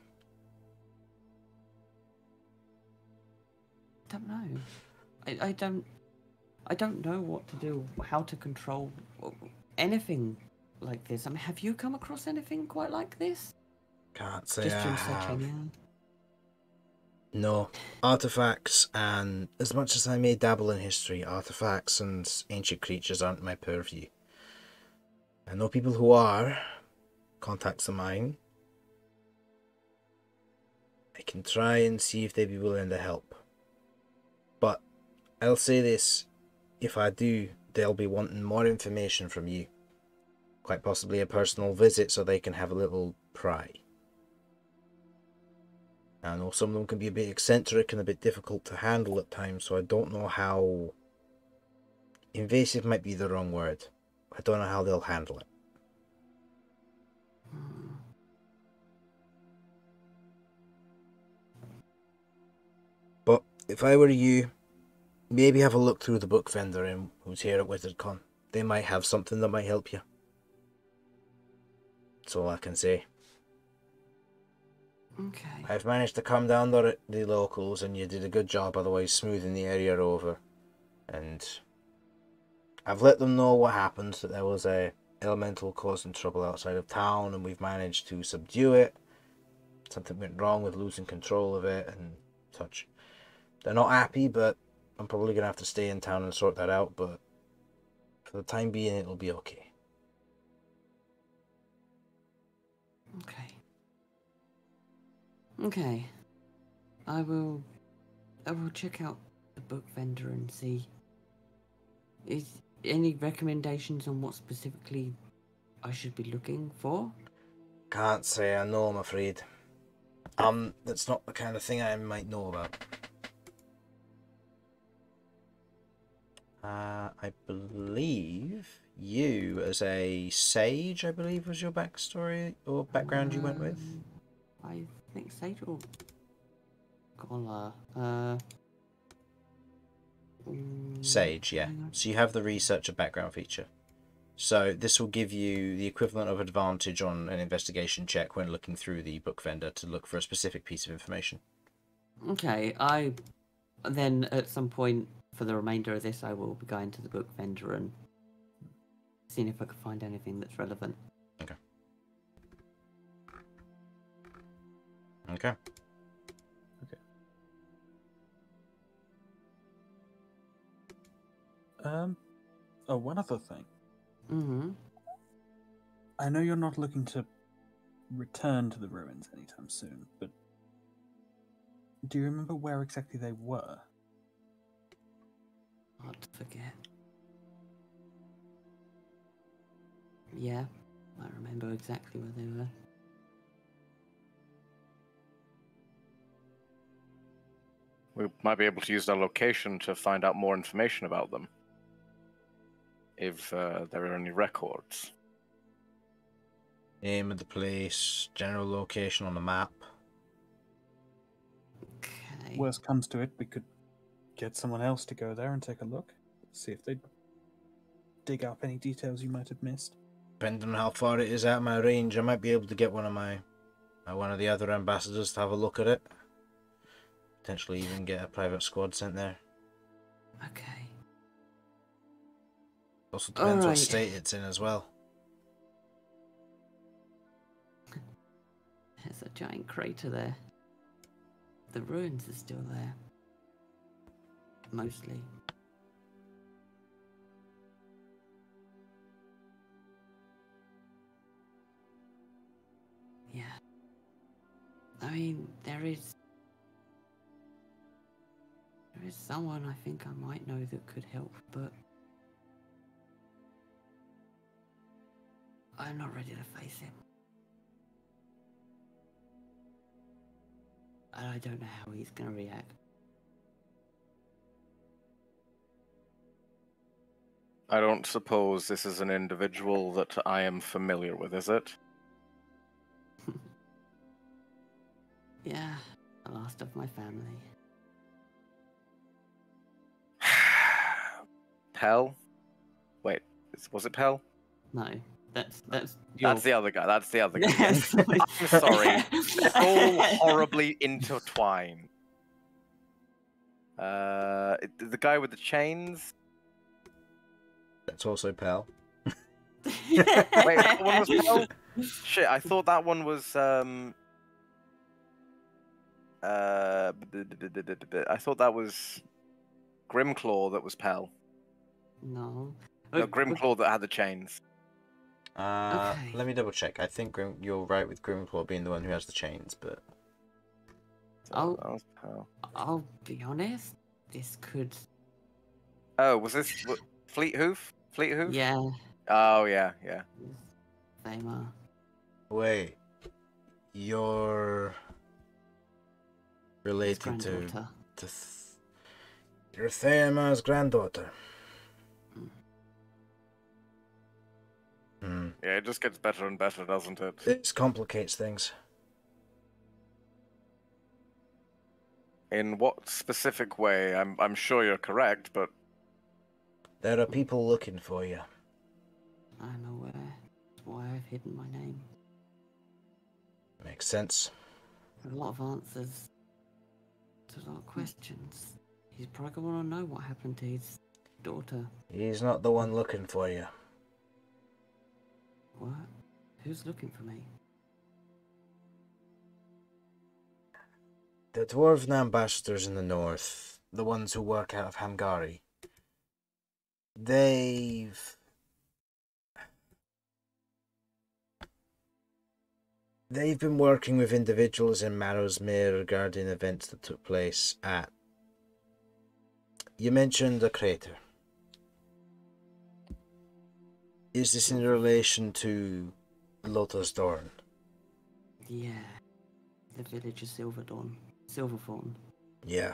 Don't know. I don't know what to do, how to control anything like this. I mean, have you come across anything quite like this? Can't say Just I during have. Cychania? No. Artifacts, and as much as I may dabble in history, artifacts and ancient creatures aren't my purview. I know people who are. Contacts of mine. I can try and see if they'd be willing to help. But I'll say this, if I do, they'll be wanting more information from you. Quite possibly a personal visit so they can have a little pry. I know some of them can be a bit eccentric and a bit difficult to handle at times, so I don't know how... Invasive might be the wrong word. I don't know how they'll handle it. But if I were you, maybe have a look through the book vendor who's here at WizardCon. They might have something that might help you. That's all I can say. Okay. I've managed to calm down the locals, and you did a good job otherwise smoothing the area over. And I've let them know what happened, that there was a elemental causing trouble outside of town, and we've managed to subdue it. Something went wrong with losing control of it and such. They're not happy, but I'm probably going to have to stay in town and sort that out, but for the time being, it'll be okay. Okay. I will check out the book vendor and see. Is any recommendations on what specifically I should be looking for? Can't say I know, I'm afraid. That's not the kind of thing I might know about. I believe you, as a sage, I believe was your backstory or background you went with? I think sage or scholar. Sage, yeah. So you have the researcher background feature. So this will give you the equivalent of advantage on an investigation check when looking through the book vendor to look for a specific piece of information. Okay, then at some point for the remainder of this, I will be going to the book vendor and seeing if I can find anything that's relevant. Okay. Okay. Oh, one other thing. Mm-hmm. I know you're not looking to return to the ruins anytime soon, but do you remember where exactly they were? Hard to forget. Yeah, I remember exactly where they were. We might be able to use their location to find out more information about them. If there are any records. Name of the place, general location on the map. Okay. Worst comes to it, we could get someone else to go there and take a look. See if they dig up any details you might have missed. Depending on how far it is out of my range, I might be able to get one of the other ambassadors to have a look at it. Potentially even get a private squad sent there. Okay. Also depends Alright. what state it's in as well. giant crater there. The ruins are still there. Mostly. Yeah. I mean, there is someone I think I might know that could help, but I'm not ready to face him. And I don't know how he's going to react. I don't suppose this is an individual that I am familiar with, is it? Yeah, the last of my family. Pell? Wait, was it Pell? No, that's That's the other guy. That's the other guy. Yes. I'm sorry. It's all horribly intertwined. The guy with the chains. That's also Pal. Wait, that one was Pell? Shit, I thought that one was I thought that was Grimclaw that was Pell. No. No, Grimclaw that had the chains. Okay. Let me double check. I think you're right with Grimclaw being the one who has the chains, but That was Pell. I'll be honest. This could. Oh, was this Fleethoof? Fleethoof? Yeah. Oh yeah, yeah. Thamar. wait, you're His related granddaughter. you're Thamar's granddaughter. Hmm. Yeah, it just gets better and better, doesn't it? This complicates things. In what specific way? I'm sure you're correct, but There are people looking for you. I'm aware. That's why I've hidden my name. Makes sense. A lot of answers to a lot of questions. He's probably gonna want to know what happened to his daughter. He's not the one looking for you. What? Who's looking for me? The dwarven ambassadors in the north, the ones who work out of Hamgari, they've been working with individuals in Marrowsmere regarding events that took place at... You mentioned a crater. Is this in relation to Lotus Dorn? Yeah. The village of Silverthorn. Yeah.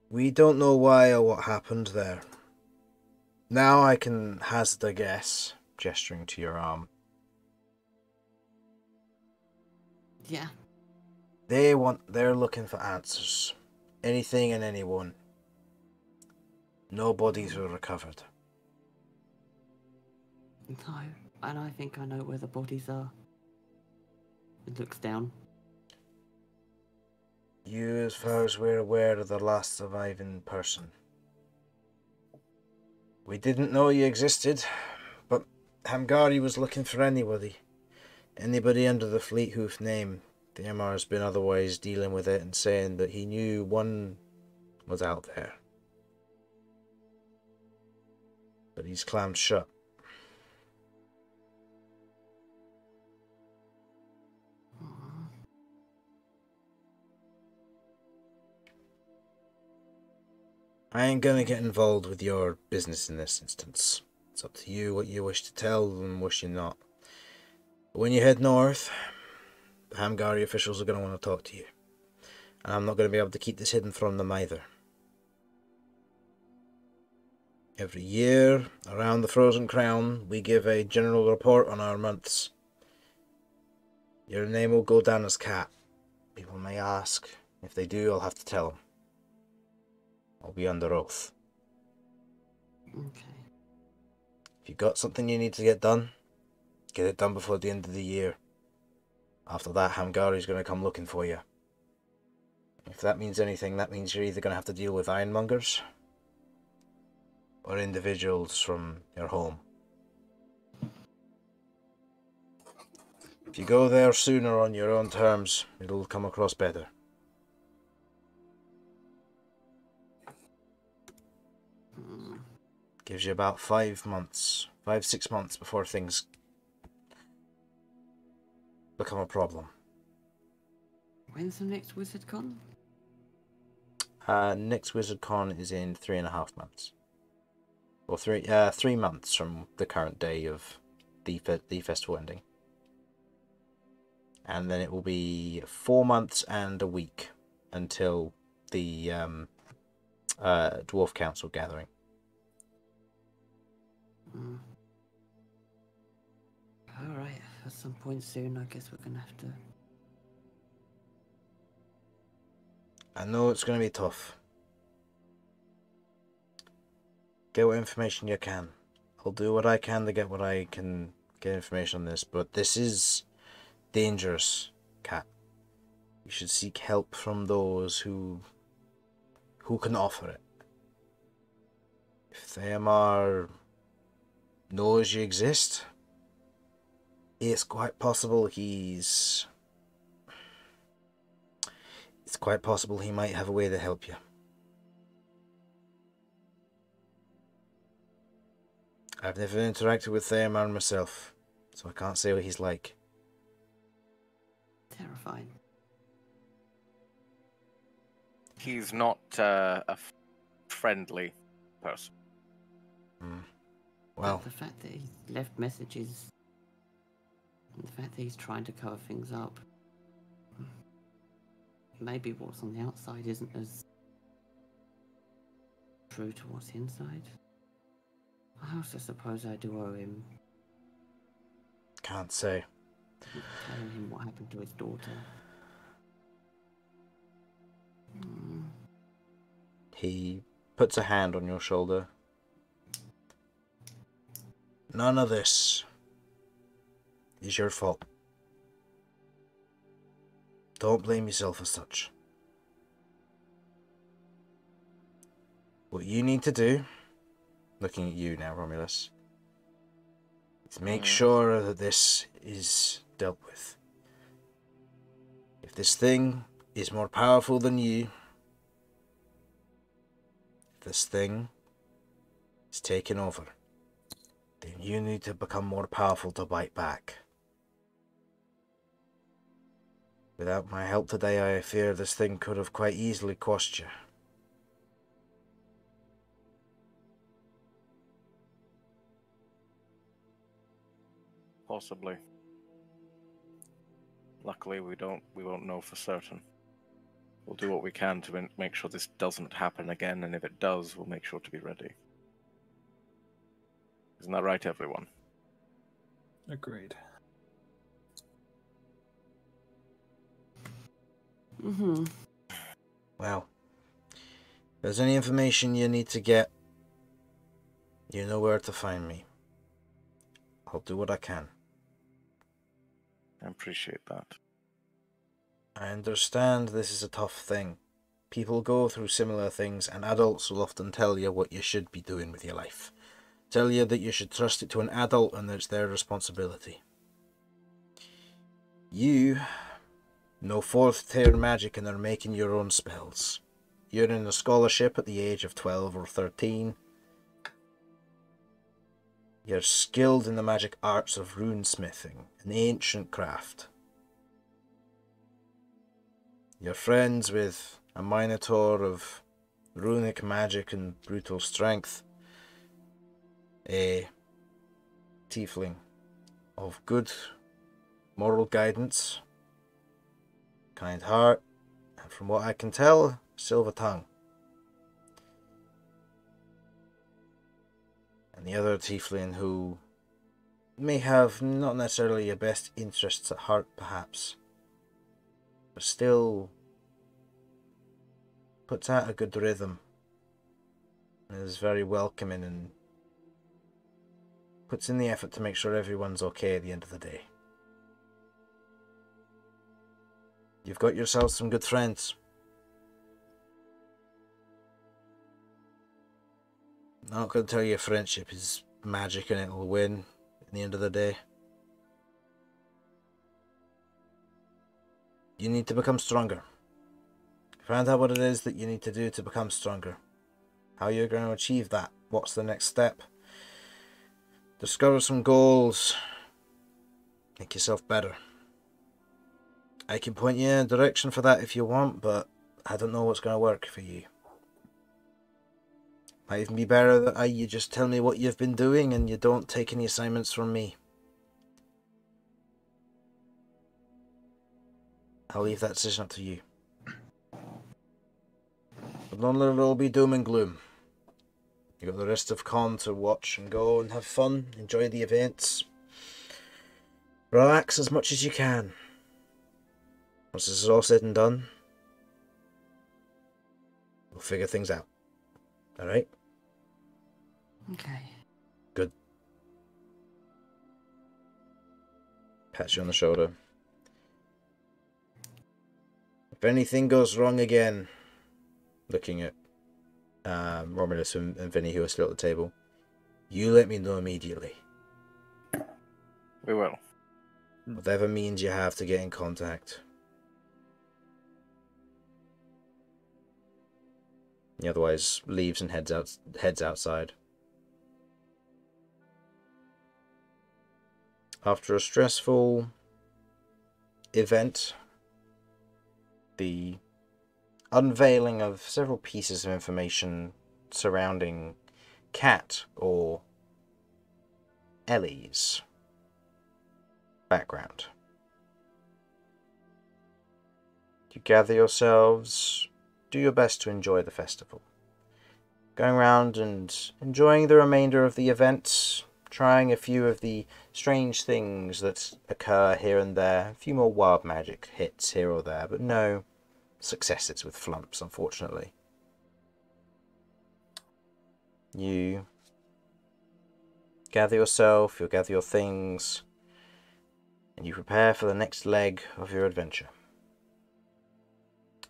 We don't know why or what happened there. Now I can hazard a guess, gesturing to your arm. Yeah. They're looking for answers. Anything and anyone. No bodies were recovered. No. And I think I know where the bodies are. It looks down. You, as far as we're aware, are the last surviving person. We didn't know you existed, but Hamgari was looking for anybody. Anybody under the Fleethoof name. The MR has been otherwise dealing with it and saying that he knew one was out there. But he's clammed shut. I ain't gonna get involved with your business in this instance. It's up to you what you wish to tell and wish you not. But when you head north, the Hamgari officials are gonna want to talk to you. And I'm not gonna be able to keep this hidden from them either. Every year, around the Frozen Crown, we give a general report on our months. Your name will go down as Cat. People may ask. If they do, I'll have to tell them. I'll be under oath. Okay. If you got something you need to get done, get it done before the end of the year. After that, Hamgari's going to come looking for you. If that means anything, that means you're either going to have to deal with ironmongers or individuals from your home. If you go there sooner on your own terms, it'll come across better. Gives you about 5 months, 6 months before things become a problem. When's the next Wizard Con? Next Wizard Con is in 3.5 months. Or 3 months from the current day of the festival ending. And then it will be 4 months and a week until the Dwarf Council gathering. Alright, at some point soon, I guess we're gonna have to. I know it's going to be tough. Get what information you can. I'll do what I can to get what I can get information on this, but this is dangerous, Cat. You should seek help from those who can offer it. If Theamar knows you exist, it's quite possible it's quite possible he might have a way to help you. I've never interacted with Theamar myself, so I can't say what he's like. Terrifying. He's not a friendly person. Well, But the fact that he's left messages, and the fact that he's trying to cover things up, maybe what's on the outside isn't as true to what's inside. I also suppose I do owe him can't say. telling him what happened to his daughter. He puts a hand on your shoulder. None of this is your fault. Don't blame yourself as such. What you need to do, looking at you now, Romulus, is make sure that this is dealt with. If this thing is more powerful than you, if this thing is taken over, then you need to become more powerful to bite back. Without my help today, I fear this thing could have quite easily cost you. Possibly. Luckily, we won't know for certain. We'll do what we can to make sure this doesn't happen again, and if it does, we'll make sure to be ready. Isn't that right, everyone? Agreed. Well, if there's any information you need to get, you know where to find me. I'll do what I can. I appreciate that. I understand this is a tough thing. People go through similar things, and adults will often tell you what you should be doing with your life. Tell you that you should trust it to an adult and that it's their responsibility. You know 4th tier magic and are making your own spells. You're in a scholarship at the age of 12 or 13. You're skilled in the magic arts of runesmithing, an ancient craft. You're friends with a Minotaur of runic magic and brutal strength. A tiefling of good moral guidance, kind heart, and from what I can tell, silver tongue. And the other tiefling who may have not necessarily your best interests at heart, perhaps, but still puts out a good rhythm and is very welcoming and puts in the effort to make sure everyone's okay at the end of the day. You've got yourself some good friends. Not going to tell you friendship is magic and it'll win at the end of the day. you need to become stronger. Find out what it is that you need to do to become stronger. How you're going to achieve that. What's the next step? Discover some goals. Make yourself better. I can point you in a direction for that if you want, but I don't know what's going to work for you. Might even be better that you just tell me what you've been doing and you don't take any assignments from me. I'll leave that decision up to you. But don't let it all be doom and gloom. You got the rest of Con to watch and go and have fun, enjoy the events. Relax as much as you can. Once this is all said and done, we'll figure things out. Alright? Okay. Good. Pat you on the shoulder. If anything goes wrong again, looking at Romulus and Vinny, who are still at the table, you let me know immediately. We will. Whatever means you have to get in contact. He otherwise leaves and heads outside. After a stressful event, the unveiling of several pieces of information surrounding Cat or Ellie's background. You gather yourselves, do your best to enjoy the festival. Going around and enjoying the remainder of the event, trying a few of the strange things that occur here and there, a few more wild magic hits here or there, but no successes with flumps, unfortunately. You gather yourself, you'll gather your things, and you prepare for the next leg of your adventure.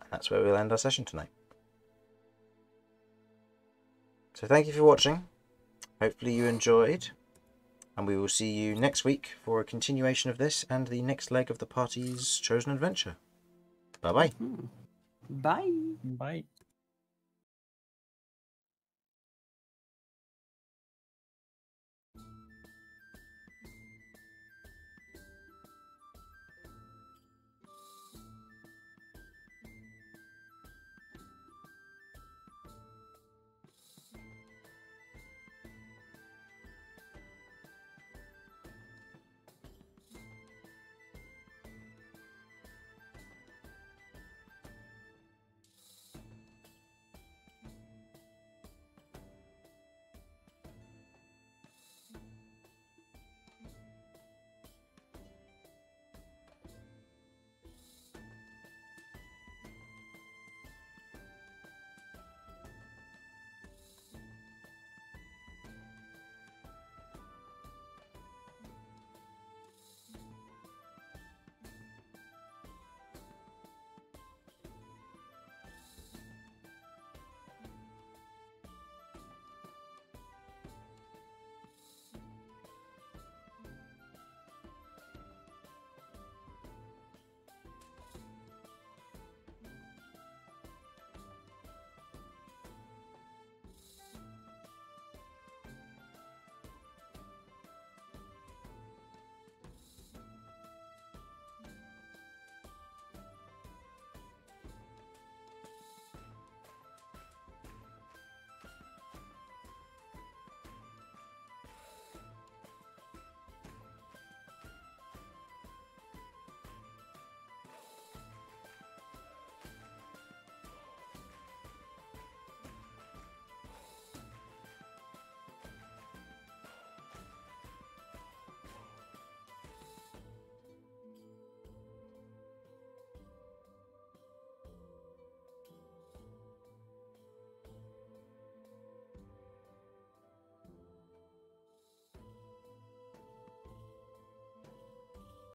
And that's where we'll end our session tonight. So thank you for watching. Hopefully you enjoyed, and we will see you next week for a continuation of this and the next leg of the party's chosen adventure. Bye bye. Bye. Bye.